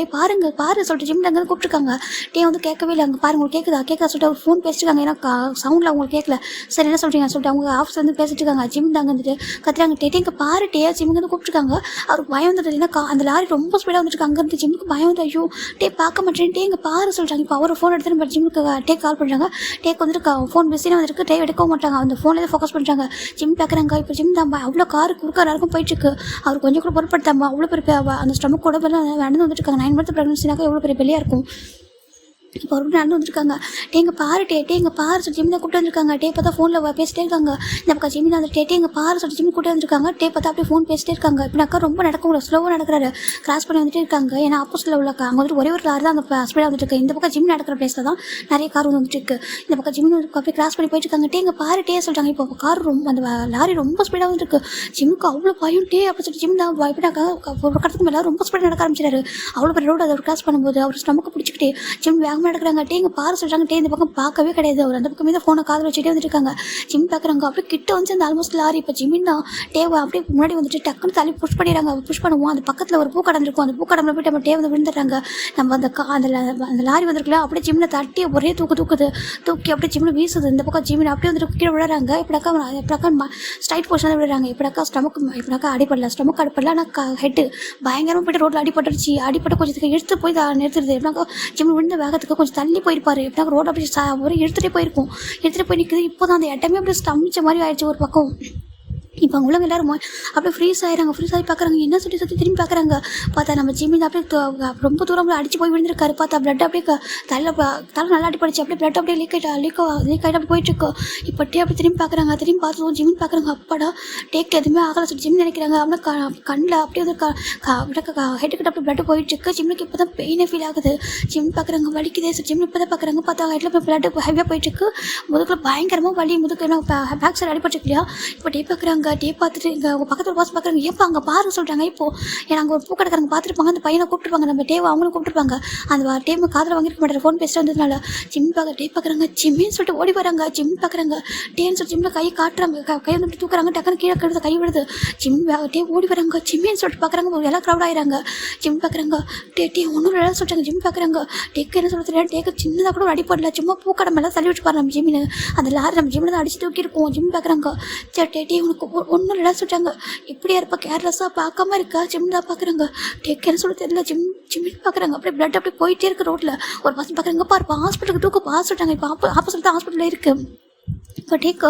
பாரு சொல்லிட்டு ஜிம்ல அங்கே கூப்பிட்டுருக்காங்க. டே வந்து கேட்கவே இல்லை. அங்கே பாருங்க உங்களுக்கு கேட்குதா சொல்லிட்டு அவர் ஃபோன் பேசிட்டுருக்காங்க. ஏன்னா சவுண்டில் அவங்களுக்கு கேட்கல. சரி என்ன சொல்கிறீங்க சொல்லிட்டு அவங்க ஆஃபீஸ் வந்து பேசிட்டு இருக்காங்க. ஜிம் தாங்க வந்துட்டு கத்துறாங்க. டே இங்கே பாரு டே ஜிம்முங்க வந்து கூப்பிட்டுருக்காங்க. அவருக்கு பயம் வந்துட்டு ஏன்னா அந்த லாரி ரொம்ப ஸ்பீடாக வந்துட்டு அங்கேருந்து ஜிம்முக்கு பயம் வந்து ஐயோ டே பார்க்க மாட்டேன் டே இங்கே பாரு சொல்கிறாங்க. இப்போ அவர் ஃபோன் எடுத்துட்டு நம்ம ஜிம்முக்கு டே கால் பண்ணுறாங்க. டேக்கு வந்துட்டு ஃபோன் பிஸியாக வந்துருக்கு. டே எடுக்கவும் மாட்டாங்க. அந்த ஃபோனில் ஃபோக்கஸ் பண்ணுறாங்க. ஜிம் பார்க்குறாங்க. இப்போ ஜிம் தான் அவ்வளோ காரு குறுக்க எல்லாருக்கும் போயிட்டுருக்கு. அவர் கொஞ்சம் கூட பொருட்படுத்தாமல் அவ்வளோ பெரிய அந்த ஸ்டமக்கோட நடந்து வந்துட்டு இருக்காங்க. 9 month ப்ரெக்னன்சினாக்கா எவ்வளோ பெரிய பெலியாக இருக்கும். இப்போ ஒரு நடந்து வந்துருக்காங்க. டேங்க பாரு டேங்க பாரு சொல்லி ஜிம் தான் கூப்பிட்டு வந்திருக்காங்க. டே பார்த்தா ஃபோனில் பேசிட்டே இருக்காங்க. இந்த பக்கம் ஜிம் தான் அந்த டேங்க பாரு சொல்லி ஜிம் கூப்பிட்டு வந்திருக்காங்க. டே பார்த்தா அப்படியே ஃபோன் பேசிட்டே இருக்காங்க. இப்படினாக்கா ரொம்ப நடக்க ஸ்லோவாக நடக்கிறாரு. கிராஸ் பண்ணி வந்துட்டு இருக்காங்க. ஏன்னா ஆப்போசிட்டில் உள்ள அங்கே வந்துட்டு ஒரே ஒரு கார் தான் அந்த ஸ்பீடாக வந்துட்டு இருக்கு. இந்த பக்கம் ஜிம் நடக்கிற பிளேஸில் தான் நிறைய கார் வந்துட்டு இருக்கு. இந்த பக்கம் ஜிம் அப்படியே கிராஸ் பண்ணி போயிட்டு இருக்காங்க. டேங்க பாரு டே சொல்கிறாங்க. இப்போ கார் ரொம்ப அந்த லாரி ரொம்ப ஸ்பீடாக வந்துருக்கு. ஜிம்முக்கு அவ்வளோ பயம் டே அப்படி சொல்லி ஜிம் தான் எப்படினாக்கா ஒரு கடத்துக்கு மேலே ரொம்ப ஸ்பீடாக நடக்க ஆரம்பிச்சிடாரு. அவ்வளோ பெரிய ரோடு அதை கிராஸ் பண்ணும்போது அவர் ஸ்டமக்கு பிடிச்சிக்கிட்டே ஜிம் வேகமாக நடக்கிறாங்க. டேங்க பாரு சொல்கிறாங்க. டே இந்த பக்கம் பார்க்கவே கிடையாது. அவர் அந்த பக்கமே தான் ஃபோனை காதில் வச்சுட்டே வந்துருக்காங்க. ஜிம் பார்க்குறாங்க. அப்படியே கிட்ட வந்து அந்த ஆல்மோஸ்ட் லாரி இப்போ ஜிம்மின் தான் டேவை அப்படியே முன்னாடி வந்துட்டு டக்குன்னு தள்ளி புஷ் பண்ணிடுறாங்க. புஷ் பண்ணுவோம். அந்த பக்கத்தில் ஒரு பூக்கடம் இருக்கும். அந்த பூக்கடமில் போய்ட்டு நம்ம டே வந்து விழுந்துடுறாங்க. நம்ம அந்த லாரி வந்துருக்குல அப்படியே ஜிம்மில் தட்டி ஒரே தூக்கி அப்படியே ஜிம்மில் வீசுது. இந்த பக்கம் ஜிம்மில் அப்படியே வந்துட்டு கீழே விழுறாங்க. இப்படிக்கா ஸ்ட்ரைட் போர்ஷன் விழுறாங்க. இப்படிக்கா இப்படிக்கா ஸ்டமக் அடிப்படல. ஆனால் ஹெட்டு பயங்கரமாக போய்ட்டு ரோட்டில் அடிப்பட்டு கொஞ்சத்துக்கு எடுத்து போய் நிறுத்துறது. எப்படினாக்கா ஜிம் விழுந்த வேகத்துக்கு கொஞ்சம் தள்ளி போயிருப்பாரு. எப்படின்னா ரோடு அப்படியே ஒரு எடுத்துகிட்டே போய் நிற்குது. இப்போ தான் அந்த இடமே அப்படியே ஸ்டம்பிச்ச மாதிரி ஆயிடுச்சு ஒரு பக்கம். இப்போ அவங்க உள்ளவங்க எல்லாரும் அப்படியே ஃப்ரீஸ் ஆகி பார்க்குறாங்க. என்ன சுற்றி திரும்பி பார்க்குறாங்க. பார்த்தா நம்ம ஜிம்மில் அப்படியே ரொம்ப தூரம் அடிச்சு போய் விழுந்திருக்காரு. பார்த்தா பிளட் அப்படியே தலை நல்லா அடிப்படிச்சு. அப்படியே பிளட் அப்படியே லீக் ஆகிட்டு அப்படி போயிட்டுருக்கோம். இப்போ டே அப்படி திரும்பி பார்க்குறாங்க. திரும்பி பார்த்து ஜிம்மின் பார்க்குறாங்க. அப்பாடா டேக்கு எதுவுமே ஆகலை சொல்லி ஜிம் நினைக்கிறாங்க. அப்படின்னா கண்ணில் அப்படியே வந்து ஹெட்டுக்கிட்ட அப்படியே பிளட் போயிட்டுருக்கு. ஜிம்முக்கு இப்போ தான் பெயினே ஃபீல் ஆகுது. ஜிம் பார்க்குறாங்க வலிக்குதே சார். ஜிம் இப்போ தான் பார்க்குறாங்க. பார்த்தா ஹெட்டில் போய் பிளட் ஹெவியாக போயிட்டுருக்கு. முதுகில் பயங்கரமாக வலி. முதுகு பேக் சைடு அடிப்பட்டுருக்கு இல்லையா. இப்போ டே பார்க்குறாங்க. டே பார்த்துட்டு இங்கே அவங்க பக்கத்தில் பாஸ் பார்க்குறாங்க. ஏப்பா அங்கே பாரு சொல்கிறாங்க. இப்போது ஏன்னா அங்கே ஒரு பூக்கடைக்காரங்க பார்த்துருப்பாங்க. அந்த பையனை கூப்பிட்டுருப்பாங்க. நம்ம டேவை அவங்களும் கூப்பிட்டுருப்பாங்க. அந்த டேம் காதில் வாங்கிருக்க மாட்டார். ஃபோன் பேசிட்டு வந்ததுனால டே பார்க்குறாங்க. ஜிம்மின்னு சொல்லிட்டு ஓடி வராங்க. ஜிம் பார்க்குறாங்க. டேன்னு சொல்லி ஜிம்மில் கையை காட்டுறாங்க. கையை வந்து தூக்குறாங்க. டக்குன்னு கீழே கழுது கை விடுது. ஜிம் டே ஓடி வராங்க. ஜிம்மின்னு சொல்லிட்டு பார்க்குறாங்க. எல்லாம் க்ரௌட் ஆகிறாங்க. ஜிம் பார்க்குறாங்க. டே ஒன்றும் இல்லை சொல்கிறாங்க. ஜிம் பார்க்குறாங்க. டேக்கு என்ன சொல்கிறது டேக்கு சின்னதாக கூட அடிப்படல. சும்மா பூக்கடை மேலே தள்ளி விட்டு பாரு நம்ம ஜிம்மின்னு. அந்த லாரி நம்ம ஜிம்மில் தான் அடிச்சு தூக்கியிருக்கோம். ஜிம் பார்க்குறாங்க. சரி டே உனக்கு ஒன்றும் இல்லை சொல்கிறாங்க. இப்படியா இருப்பா கேர்லெஸ்ஸாக பார்க்காம இருக்கா. ஜிம் தான் பார்க்குறாங்க. டேக்கேன்னு சொல்லி தெரியல. ஜிம்மின்னு பார்க்குறாங்க. அப்படியே பிளட் அப்படியே போயிட்டே இருக்கு ரோட்டில். ஒரு பசங்க பார்க்குறாங்க. பாருப்பா ஹாஸ்பிட்டலுக்கு தூக்க சொல்லிட்டாங்க. இப்போ ஆப்போசிட் தான் ஹாஸ்பிட்டலில் இருக்குது. இப்போ டேக்கு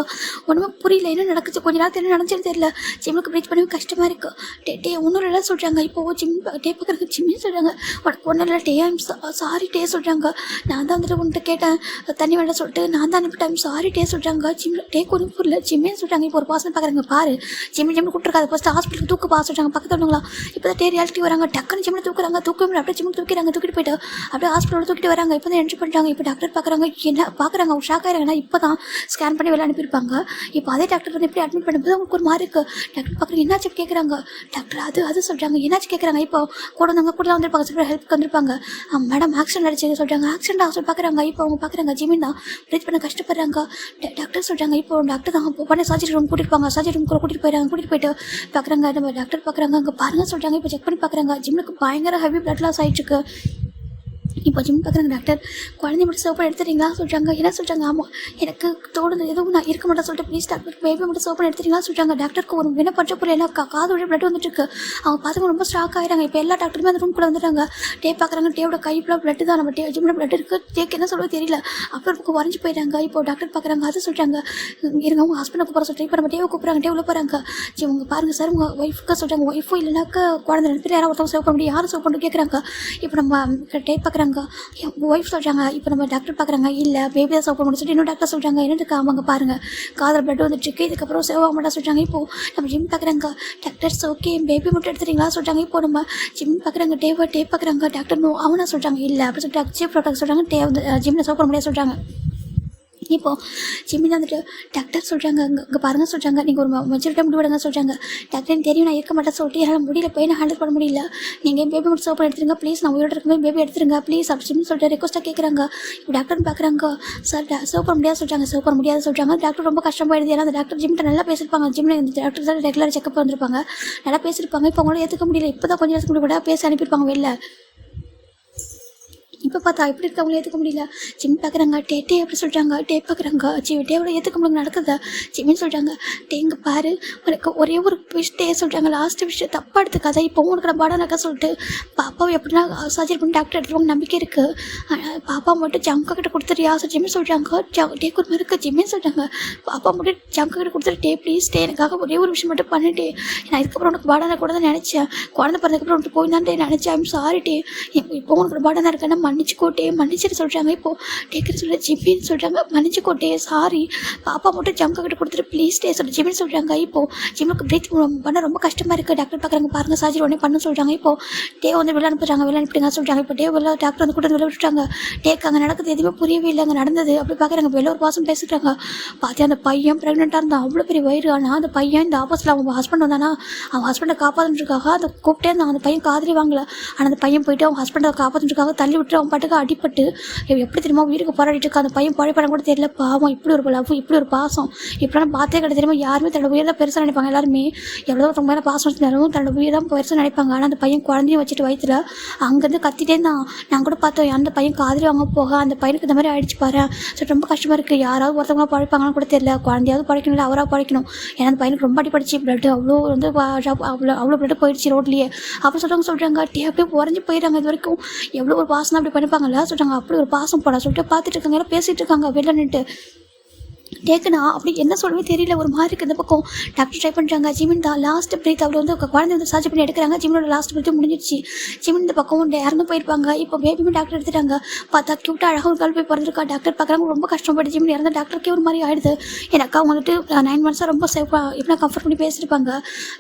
ஒன்றுமே புரியல. என்ன நடக்குச்சு கொஞ்ச நேரத்தில் என்ன நடந்துச்சுன்னு தெரியல. ஜிம்முக்கு ப்ரீச் பண்ணவே கஷ்டமாக இருக்குது. டே ஒன்றும் இல்லை சொல்கிறாங்க. இப்போது ஜிம் டே பார்க்குறாங்க. ஜிம்மின்னு சொல்கிறாங்க. உனக்கு ஒன்றும் இல்லை டே சாரி டே சொல்கிறாங்க. நான் தான் வந்துட்டு உன்கிட்ட கேட்டேன் தண்ணி வேண்டாம் சொல்லிட்டு நான் தான் அனுப்பிட்டேன் சாரி டே சொல்கிறாங்க. ஜிம்மில் டேக்கு ஒன்றும் புரியல. ஜிம்மின்னு சொல்கிறாங்க. இப்போ ஒரு பர்சன் பார்க்குறாங்க. பாரு ஜிம்மி கூப்பிட்டுருக்காது. ஃபஸ்ட்டு ஹாஸ்பிட்டலுக்கு தூக்கு சொல்கிறாங்க. பக்கத்துலங்களா இப்போ தான் டே ரியாலிட்டி வராங்க. டக்குன்னு ஜிம்மில் தூக்குறாங்க. அப்படியே ஜிம்முக்கு தூக்கிட்டு போயிட்டு அப்படியே ஹாஸ்பிட்டலோட தூக்கிட்டு வராங்க. இப்போ தான் என்ட்ரி பண்ணுறாங்க. இப்போ டாக்டர் பார்க்குறாங்க. என்ன பார்க்குறாங்க. அவங்க ஷாக் ஆகிறாங்கன்னா இப்போ தான் ஸ்கேன் பண்ணி வெளில அனுப்பியிருப்பாங்க. இப்போ அதே டாக்டர் வந்து எப்படி அட்மிட் பண்ணும்போது அவங்களுக்கு ஒரு மாதிரி இருக்குது. டாக்டர் பார்க்குறாங்க. என்னாச்சு கேட்குறாங்க. டாக்டர் அது சொல்கிறாங்க. என்னாச்சு கேட்குறாங்க. இப்போ கூட வந்தவங்க கூட வந்திருப்பாங்க. சில பேர் ஹெல்ப்புக்கு வந்திருப்பாங்க. மேடம் ஆக்சிடென்ட் ஆகிடுச்சு சொல்கிறாங்க. ஆக்சிடென்ட் ஆக சொல்லி பார்க்குறாங்க. இப்போ அவங்க பார்க்குறாங்க. ஜிம்மின் தான் ப்ரீச் பண்ண கஷ்டப்படுறாங்க. டாக்டர் சொல்கிறாங்க. இப்போ டாக்டர் தான் உடனே சர்ஜரி ரூம் கூட்டிட்டு சர்ஜரி ரூம் கூட கூட்டிகிட்டு போயிட்டு பார்க்குறாங்க. நம்ம டாக்டர் பார்க்குறாங்க. அங்கே பாருங்க சொல்கிறாங்க. இப்போ செக் பண்ணி பார்க்குறாங்க. ஜிம்முக்கு பயங்கர ஹெவி பிளட் லாஸ் ஆகிட்டுருக்கு. இப்போ ஜிம் பார்க்குறாங்க டாக்டர். குழந்தைய மட்டும் சோப்பன் எடுத்துறீங்களா சொல்கிறாங்க. என்ன சொல்கிறாங்க? ஆமாம், எனக்கு தோணுது எதுவும் நான் இருக்க மாட்டேன் சொல்லிட்டு ப்ளீஸ் டாக்டர் பேபி மட்டும் சோப்பன் எடுத்துறீங்களா சொல்கிறாங்க. டாக்டருக்கு ஒரு வினை பற்ற போகிற எல்லாம் காதோட பிளட் வந்துட்டு இருக்கு. அவங்க பார்த்து ரொம்ப ஸ்டாக் ஆகிடுறாங்க. இப்போ எல்லா டாக்டருமே அந்த ரூம் கூட வந்துட்டாங்க. டே பார்க்குறாங்க. டேவோட கை ஃபுல்லாக பிளட் தான். நம்ம ஜிம்மோட பிளட் இருக்குது. டேக்கு என்ன சொல்ல தெரியல. அப்புறம் வரைஞ்சி போயிட்டாங்க. இப்போ டாக்டர் பார்க்குறாங்க. அது சொல்கிறாங்க இருங்க அவங்க ஹஸ்பண்டை கூப்பிட சொல்லிட்டு இப்போ நம்ம டேவை கூப்பிட்றாங்க. டேவில் போகிறாங்க. சரி உங்க பாருங்க சார் உங்கள் ஒய்ஃபுக்கு சொல்கிறாங்க. ஒய்ஃபும் இல்லைனாக்கா குழந்தை ரெண்டு பேர் யாராவது ஒருத்தவங்க சேவ் பண்ண முடியும். யாரும் சேவ் பண்ணி கேட்குறாங்க. இப்போ நம்ம டே பார்க்குறாங்க. ஒய்ஃப் சொல்கிறாங்க. இப்போ நம்ம டாக்டர் பார்க்குறாங்க. இல்லை பேபி தான் சேவ் பண்ண முடியும் சொல்லிட்டு இன்னும் டாக்டர் சொல்கிறாங்க. என்னதுக்கு அவங்க பாருங்கள் காதல் பிளட் வந்துட்டுருக்கு. இதுக்கப்புறம் சேவ் ஆக மாட்டா சொல்கிறாங்க. இப்போது நம்ம ஜிம் பார்க்குறாங்க. டாக்டர்ஸ் ஓகே பேபி மட்டும் எடுத்துறீங்களா சொல்கிறாங்க. இப்போ நம்ம ஜிம் பார்க்குறாங்க. டே பார்க்குறாங்க. டாக்டர் நோ அவனா சொல்கிறாங்க. இல்லை அப்படி சொல்லிட்டு சீஃப் டாக்டர் சொல்கிறாங்க. டே வந்து ஜிம்மில் சேவ் பண்ண முடியாது சொல்கிறாங்க. இப்போது ஜிம்மில் வந்துட்டு டாக்டர் சொல்கிறாங்க. இங்கே பாருங்கள் சொல்கிறாங்க. நீங்கள் ஒரு மெச்சூரிட்டாக முடிவிடுங்க சொல்கிறாங்க. டாக்டர் எனக்கு தெரியும் நான் இருக்க மாட்டேன் சொல்லிட்டு என்னால் முடியல போய் நான் ஹேண்டில் பண்ண முடியல. நீங்கள் பேபி மட்டும் சோப்பன் எடுத்துருங்க ப்ளீஸ். நான் உயிரோட இருக்கும்போது பேபி எடுத்துருங்க ப்ளீஸ் அப்படின்னு சொல்லிட்டு ரெக்வஸ்ட்டாக கேட்குறாங்க. இப்போ டாக்டர் பார்க்குறாங்க. சார் சேவ் பண்ண முடியாது சொல்கிறாங்க. சேவ் பண்ண முடியாது சொல்கிறாங்க. டாக்டர் ரொம்ப கஷ்டமாயிடுது. ஏன்னா அந்த டாக்டர் ஜிம்மிட்ட நல்லா பேசியிருப்பாங்க. ஜிம்மில் இந்த டாக்டர் தான் ரெகுலர் செக்அப் வந்திருப்பாங்க. நல்லா பேசியிருப்பாங்க. இப்போ அவங்களால ஏற்றுக்க முடியல. இப்போ தான் கொஞ்சம் ஏற்றுக்க முடியல. பேசி அனுப்பியிருப்பாங்க வெளில. இப்போ பார்த்தா எப்படி இருக்கவங்களே ஏற்றுக்க முடியல. ஜிம் பார்க்குறாங்க. டே எப்படி சொல்கிறாங்க. டே பார்க்குறாங்க. டேவோட ஏற்றுக்க முடியல நடக்குதா ஜிம்மின்னு சொல்கிறாங்க. டேங்க பாரு உனக்கு ஒரே ஒரு விஷ் டே சொல்கிறாங்க. லாஸ்ட் விஷயம் தப்பாக எடுத்துக்காத. இப்போ உனக்கு நான் பாடம் நடக்க சொல்லிட்டு பாப்பாவை எப்படின்னா சர்ஜரி பண்ணி டாக்டர் எடுத்துருவாங்க நம்பிக்கை இருக்குது. பாப்பா மட்டும் ஜம்கா கிட்ட கொடுத்துறியா ஜிம்மின்னு சொல்கிறாங்க. டேக்கு ஒரு மாதிரி இருக்குது ஜிம்மின்னு சொல்கிறாங்க. பாப்பா மட்டும் ஜம்கா கிட்ட கொடுத்துட்டு டே ப்ளீஸ் டே எனக்காக ஒரே ஒரு விஷயம் மட்டும் பண்ணிட்டே. நான் இதுக்கப்புறம் உனக்கு பாடம் கூட தான் நினச்சேன். குழந்தை பிறந்ததுக்கப்புறம் உனக்கு போய் தான் நினச்சேன். ஐம் சாரி டே. இப்போ உனக்கு பாடம் இருக்கேன்னா மன்னிச்சுக்கோட்டே மன்னிச்சிட்டு சொல்கிறாங்க. இப்போது டேக்கர் சொல்ல ஜிம்மின்னு சொல்கிறாங்க. மன்னிச்சுக்கோட்டே சாரி பாப்பா மட்டும் ஜம்கா கிட்ட கொடுத்துட்டு ப்ளீஸ் டே சொல்லி ஜிம்மின்னு சொல்கிறாங்க. இப்போது ஜிம்முக்கு பிரீத் பண்ண ரொம்ப கஷ்டமாக இருக்குது. டாக்டர் பார்க்குறாங்க. பாருங்கள் சர்ஜரி உடனே பண்ண சொல்கிறாங்க. இப்போது டே வந்து வெளில அனுப்புறாங்க. வெளில அனுப்பிடுங்க சொல்கிறாங்க. இப்போ டே வெளில டாக்டர் வந்து கூட வெளில விட்டுட்டாங்க. டேக்கு அங்கே நடக்குது எதுவுமே புரியவே இல்லை. அங்கே நடந்தது அப்படி பார்க்குறாங்க. வெளில ஒரு பாசம் பேசிட்டாங்க. பார்த்து அந்த பையன் ப்ரெக்னெண்ட்டாக இருந்தான். அவ்வளோ பெரிய வயிறு. ஆனால் அந்த பையன் இந்த ஆப்போசிட்டில் அவங்க ஹஸ்பண்ட் வந்தானா அவங்க ஹஸ்பண்டை காப்பாற்றுறதுக்காக அதை கூப்பிட்டே இருந்தாங்க. அந்த பையன் காதலி வாங்கல. ஆனால் அந்த பையன் போயிட்டு அவங்க ஹஸ்பண்டை காப்பாற்றுறதுக்காக தள்ளி விட்டு அவன் பாட்டுக்கு அடிப்பட்டு எப்படி தெரியுமா உயிருக்கு போராடிட்டு இருக்கா. அந்த பையன் பழைப்படம் கூட தெரியல. பாவம் இப்படி ஒரு லவ் இப்படி ஒரு பாசம் இப்படிலாம் பார்த்தே கிடையாது தெரியுமா. யாருமே தன்னோட உயிர் தான் பெருசாக நினைப்பாங்க. எல்லாருமே எவ்வளோ ரொம்ப நேரம் பாசம் வச்சுருந்தாலும் தன்னோட உயிர் தான் பெருசாக நினைப்பாங்க. ஆனால் அந்த பையன் குழந்தையும் வச்சுட்டு வயிற்றுல அங்கேருந்து கத்திட்டே இருந்தான். நாங்கள் கூட பார்த்தோம் அந்த பையன் காதலி வாங்க போக அந்த பையனுக்கு இந்த மாதிரி ஆயிடுச்சு பாரு. ஸோ ரொம்ப கஷ்டமாக இருக்குது. யாராவது ஒருத்தவங்க பழைப்பாங்கன்னு கூட தெரியல. குழந்தையாவது பழைக்கணும் அவராக பழைக்கணும். ஏன்னா அந்த பையனுக்கு ரொம்ப அடிப்படிச்சு பிளட்டு அவ்வளோ வந்து அவ்வளோ பிளட்டு போயிடுச்சு ரோட்லேயே. அப்போ சொல்கிறாங்க டே அப்படியே உறைஞ்சி போயிடுறாங்க. இது வரைக்கும் எவ்வளோ ஒரு பாசம் அப்படி பண்ணிப்பாங்கல்ல சொல்கிறாங்க. அப்படி ஒரு பாசம் போட சொல்லிட்டு பார்த்துட்டு இருக்காங்க. எல்லாம் பேசிகிட்டு இருக்காங்க வெளில நின்று. டேக்குனா அப்படி என்ன சொல்லவே தெரியல. ஒரு மாதிரி இருக்குது. இந்த பக்கம் டாக்டர் ட்ரை பண்ணுறாங்க. ஜிமின் தான் லாஸ்ட் பிரீத் அவர் வந்து குழந்தை வந்து சர்ஜரி பண்ணி எடுக்கிறாங்க. ஜிமினோட லாஸ்ட் பிரீத் முடிஞ்சிடுச்சு. ஜிமின் இந்த பக்கம் இறந்து போயிருப்பாங்க. இப்போ பேபியுமே டாக்டர் எடுத்துட்டாங்க. பார்த்தா க்யூட்டாக அழகாக ஒரு போய் பிறந்திருக்கா. டாக்டர் பார்க்குறாங்க. ரொம்ப கஷ்டப்பட்டு ஜிமின் இறந்த டாக்டருக்கே ஒரு மாதிரி ஆயிடுது. எனக்கு அவங்க வந்துட்டு 9 months ரொம்ப சேஃபாக எப்படின்னா கம்ஃபர்ட் பண்ணி பேசியிருப்பாங்க.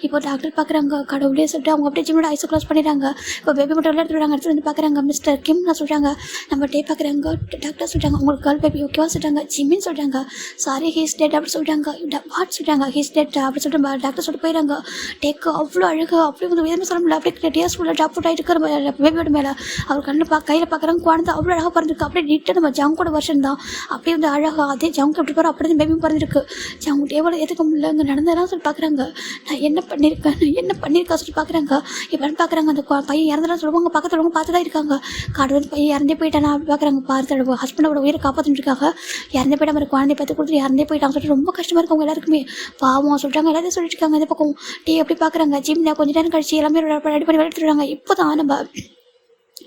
இப்போ டாக்டர் பார்க்குறாங்க. கடவுளே சொல்லிட்டு அவங்க அப்படியே ஜிமினோட ஐஸை க்ளோஸ் பண்ணிடுறாங்க. இப்போ பேபி மட்டும் எடுத்துடுறாங்க. எடுத்து வந்து பார்க்குறாங்க. மிஸ்டர் கிம் நான் சொல்கிறாங்க. நம்ம டே பார்க்குறாங்க. டாக்டர் சொல்கிறாங்க உங்களுக்கு கேர்ள் பேபி ஓகேவா சொல்கிறாங்க. ஜிமின்னு சொல்கிறாங்க. சாரி ஹீஸ் டெட் அப்படி சொல்கிறாங்க. வாட் சொல்கிறாங்க ஹீஸ் டெட் அப்படி சொல்லிட்டு டாக்டர் சொல்லிட்டு போயிடறாங்க. டேக்கு அவ்வளோ அழகாக அப்படியே வந்து எதுவுமே சொல்ல முடியல. அப்படியே டேஸ் ஃபுல்லாக டாப் அவுட் ஆகிட்டு இருக்கிற பேபியோட மேலே அவர் கண்ணில் கையில் பார்க்குறாங்க. குழந்தை அவ்வளோ அழகாக பிறந்திருக்கு. அப்படியே நீட்டாக நம்ம ஜங்கோட வருஷன் தான். அப்படியே வந்து அழகாக அதே ஜங்கு எப்படி போகிறோம் அப்படி தான் பேபியும் பிறந்திருக்கு. ஜங்கு டேவோட ஏற்றுக்க முடியல. அங்கே நடந்ததெல்லாம் சொல்லி பார்க்குறாங்க. நான் என்ன பண்ணியிருக்கேன் சொல்லி பார்க்குறாங்க. இப்போ பார்க்குறாங்க அந்த பையன் இறந்தெல்லாம் சொல்லுவாங்க. பக்கத்தில் உள்ளவங்க பார்த்து தான் இருக்காங்க. காடு வந்து பையன் இறந்தே போயிட்டானா அப்படி பார்க்குறாங்க. பார்த்து ஹஸ்பண்டோட உயிரை காப்பாற்றிட்டுருக்காங்க. இறந்தே போயிட்டா மாதிரி குழந்தைய பார்த்து கொடுத்துட்டு இறந்தே போயிட்டாங்க சொல்லிட்டு ரொம்ப கஷ்டமாக இருக்கவங்க எல்லாருக்குமே. பாவம் சொல்கிறாங்க. எல்லாத்தையும் சொல்லிட்டு இருக்காங்க. இந்த பக்கம் டே எப்படி பார்க்குறாங்க. ஜிம்மில் கொஞ்சம் நேரம் கழிச்சு எல்லாமே ரெடி பண்ணி எடுத்துடுறாங்க. இப்போ தான் நம்ம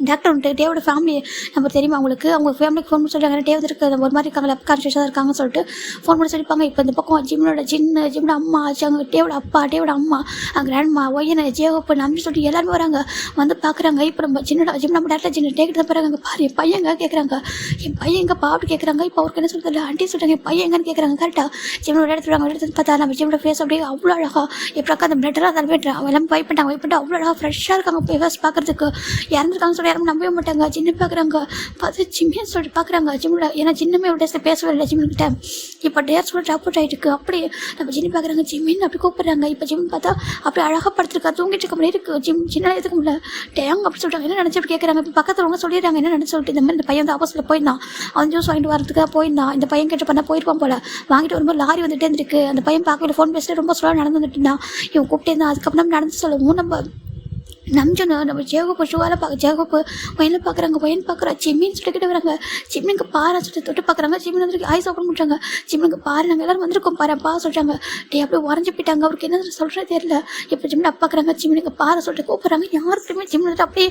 டாக்டர் வந்துட்டு டேவோட ஃபேமிலி நம்ம தெரியுமா அவங்களுக்கு அவங்க ஃபேமிலிக்கு ஃபோன் பண்ணி சொல்கிறாங்க. டே வந்துருக்கு ஒரு மாதிரி இருக்காங்க கான்ஷியஸாக இருக்காங்கன்னு சொல்லிட்டு ஃபோன் பண்ணி சொல்லிப்பாங்க. இப்போ இந்த பக்கம் ஜிம்மோட அம்மா டேவோட அப்பா டேவோட அம்மா கிராண்ட்மா ஒய்யனை ஜேகப்பன் அப்படின்னு சொல்லிட்டு எல்லாருமே வராங்க. வந்து பார்க்குறாங்க. இப்போ நம்ம ஜிம் நம்ம டேரக்டாக டேக்கிட்டு தான் போகிறாங்க. பாரு என் பையன் எங்கே கேட்குறாங்க. என் பையன் எங்கே பாட்டு கேட்குறாங்க. இப்போ அவருக்கு என்ன சொல்கிறது ஆண்டி சொல்கிறாங்க. என் பையன் எங்கன்னு கேட்குறாங்க. கரெக்டாக ஜிம்மோட எடுத்துடுவாங்க. எடுத்து பார்த்தா நம்ம ஜிம்மோட ஃபேஸ் அப்படியே அவ்வளோ அழகாக எப்படிக்கா அந்த பிளட்டெல்லாம் தலைவிட்டு எல்லாம் வைப் பண்ணிட்டு அவ்வளோ அழகாக ஃப்ரெஷ்ஷாக இருக்காங்க. ஃபேஸ் பார்க்குறதுக்கு இறந்துருக்காங்க சொல்லி யாரும் நம்பவே மாட்டாங்க. ஜின்னு பார்க்குறாங்க. பார்த்து ஜிம்மின்னு சொல்லிட்டு பார்க்குறாங்க. ஜிம்மோட ஏன்னா ஜின்னுமே ஒரு டேஸில் பேசவே இல்லை ஜிம்மின்கிட்ட. இப்போ டேஸ் கூட டாப் அவுட் ஆகிட்டு அப்படியே நம்ம ஜின்னு பார்க்குறாங்க. ஜிம்மின்னு அப்படி கூப்பிட்றாங்க. இப்போ ஜிம் பார்த்தா அப்படி அழகாக படுத்துருக்கா. தூங்கிட்டு இருக்க மாதிரி இருக்குது. ஜின்னால் எதுக்கு முடியல டேங்க அப்படி சொல்லிட்டாங்க. என்ன நினச்சி அப்படி கேட்குறாங்க. இப்போ பக்கத்தில் அவங்க சொல்லிடுறாங்க. என்ன நினச்சி சொல்லிட்டு இந்த மாதிரி இந்த பையன் வந்து ஆப்போசிட்டில் போயிருந்தான். அவன் ஜூஸ் வாங்கிட்டு வரதுக்காக போயிருந்தான். இந்த பையன் கேட்டு பண்ணால் போயிருப்பான் போல. வாங்கிட்டு வரும்போது லாரி வந்துட்டே இருந்துருக்கு. அந்த பையன் பார்க்கல ஃபோன் பேசிட்டு ரொம்ப ஸ்லோவாக நடந்து வந்துட்டு இருந்தான். இவன் கூப்பிட்டே இருந்தான். அதுக்கப்புறம் நடந்து சொல்லவும் நம்ம நம்ஜுன்னு நம்ம ஜேகோப்பு ஷூவால் ஜேகோப்பு வயலை பார்க்குறாங்க, வயல் பார்க்குறா ஜிம்மின்னு சொல்லிக்கிட்டு வராங்க. ஜிம்மினுக்கு பாரு சொல்லிட்டு தொட்டு பார்க்குறாங்க. ஜிம்மின் வந்து ஐஸ் ஓப்பன் பண்ணுறாங்க. ஜிம்மினுக்கு பாரு நாங்கள் எல்லோரும் வந்திருக்கோம் பாருப்பா சொல்கிறாங்க. அப்படியே உறைஞ்சி போயிட்டாங்க. அவருக்கு என்ன சொல்கிறதே தெரியல. இப்போ ஜிம்மின் பார்க்குறாங்க. ஜிம்மினுக்கு பாரு சொல்லிட்டு கூப்பிட்றாங்க. யாருக்குமே ஜிம்மின் வந்துட்டு அப்படியே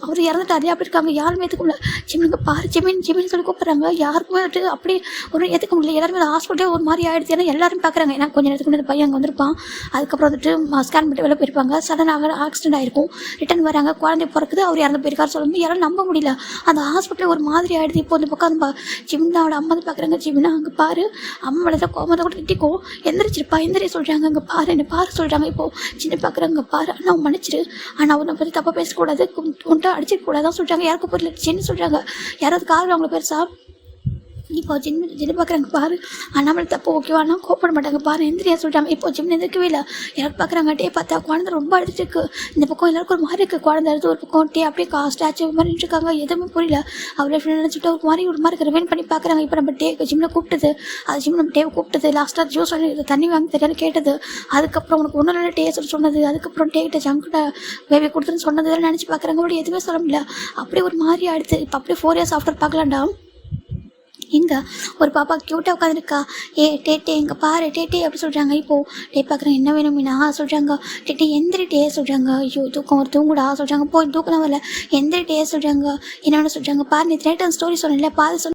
அவர் இறந்துட்டாரு அப்படி இருக்காங்க. யாருமே ஏற்றுக்க முடியல. ஜிம்மினுக்கு பாரு ஜிம்மின் சொல்லி கூப்பிட்றாங்க. யாருக்குமே வந்துட்டு அப்படியே ஒரு ஏற்றுக்க முடியல. எல்லாருமே ஹாஸ்பிட்டலே ஒரு மாதிரி ஆகிடுச்சு. ஏன்னா எல்லாரும் பார்க்குறாங்க. ஏன்னா கொஞ்சம் நேரத்துக்கு முன்னாடி பையன் அங்கே வந்திருப்பான். அதுக்கப்புறம் வந்துட்டு ஸ்கேன் பண்ணிட்டு வெளில போயிருப்பாங்க. சடனாக ஆக்சிடென்ட் ஆகிருக்கும். ரிட்டன் வராங்க. குழந்தை பிறக்குது. அவர் இறந்து போயிருக்காரு சொல்லும்போது யாரும் நம்ப முடியல. அந்த ஹாஸ்பிட்டல் ஒரு மாதிரி ஆகிடுது. இப்போ இந்த பக்கம் அந்த ஜிம்னாவோட அம்மா வந்து பார்க்குறாங்க. ஜிம்னா அங்கே பாரு அம்மா மேலே கோமத்தை கூட திட்டிக்கும். எந்திரிச்சிருப்பா எந்திரி சொல்கிறாங்க. அங்கே பாரு என்ன பாரு சொல்கிறாங்க. இப்போது சின்ன பார்க்குறாங்க. பாரு அண்ணா மன்னிச்சிரு. ஆனால் அவனை பற்றி தப்பாக பேசக்கூடாது. உன்ட்ட அடிச்சிடக்கூடாதான் சொல்கிறாங்க. யாருக்கும் புரியல சின்ன சொல்கிறாங்க. யாராவது காரணம் அவங்கள பெருசா இப்போ ஜின்னு பார்க்குறாங்க. பாரு அண்ணாமலை தப்பு ஓகேவா அண்ணா கோப்பட மாட்டாங்க. பாரு எந்திரியா சொல்கிறாங்க. இப்போ ஜிம்னு எந்திரிக்கவே இல்லை. யாரும் பார்க்குறாங்க. டே பார்த்தா குழந்தை ரொம்ப அழுதுட்டு இருக்கு. இந்த பக்கம் எல்லாருக்கும் ஒரு மாதிரி இருக்குது. குழந்தை அழுது ஒரு பக்கம் டே அப்படியே ஸ்டாச்சு மாதிரி நின்றுருக்காங்க. எதுவுமே புரியல. அவளை நினச்சிட்டு ஒரு மாதிரி ரிவைன் பண்ணி பார்க்குறாங்க. இப்போ நம்ம டே ஜிம்மில் கூப்பிட்டது. அது ஜிம் நம்ம டேவை கூப்பிட்டது. லாஸ்ட்டாக ஜூஸ் வாங்கி தண்ணி வாங்கி தெரியாது கேட்டது. அதுக்கப்புறம் உனக்கு ஒன்றும் இல்லை டேஸ்ட் சொன்னது. அதுக்கப்புறம் டேக்கிட்ட ஜங்கிட்ட பேபி கொடுத்துன்னு சொன்னது இதெல்லாம் நினச்சி பார்க்குறாங்க. அப்படி எதுவுமே சொல்ல முடியல. அப்படியே ஒரு மாதிரி ஆகிடுது. இப்போ அப்படியே 4 years ஆஃப்டர் பார்க்கலாம்டா. இங்கே ஒரு பாப்பா க்யூட்டாக உட்காந்துருக்கா. டே இங்கே பாரு டே அப்படி சொல்கிறாங்க. இப்போது டே பார்க்குறேன் என்ன வேணும் மீனா சொல்கிறாங்க. டே எந்திரிட்டே சொல்கிறாங்க. ஐயோ தூக்கம் ஒரு தூங்குடா சொல்கிறாங்க. போய் தூக்கம் வரல எந்திரிட்டே சொல்கிறாங்க. என்ன சொல்கிறாங்க. பாரு நீ 3 ஸ்டோரி சொன்னேன்ல பாரு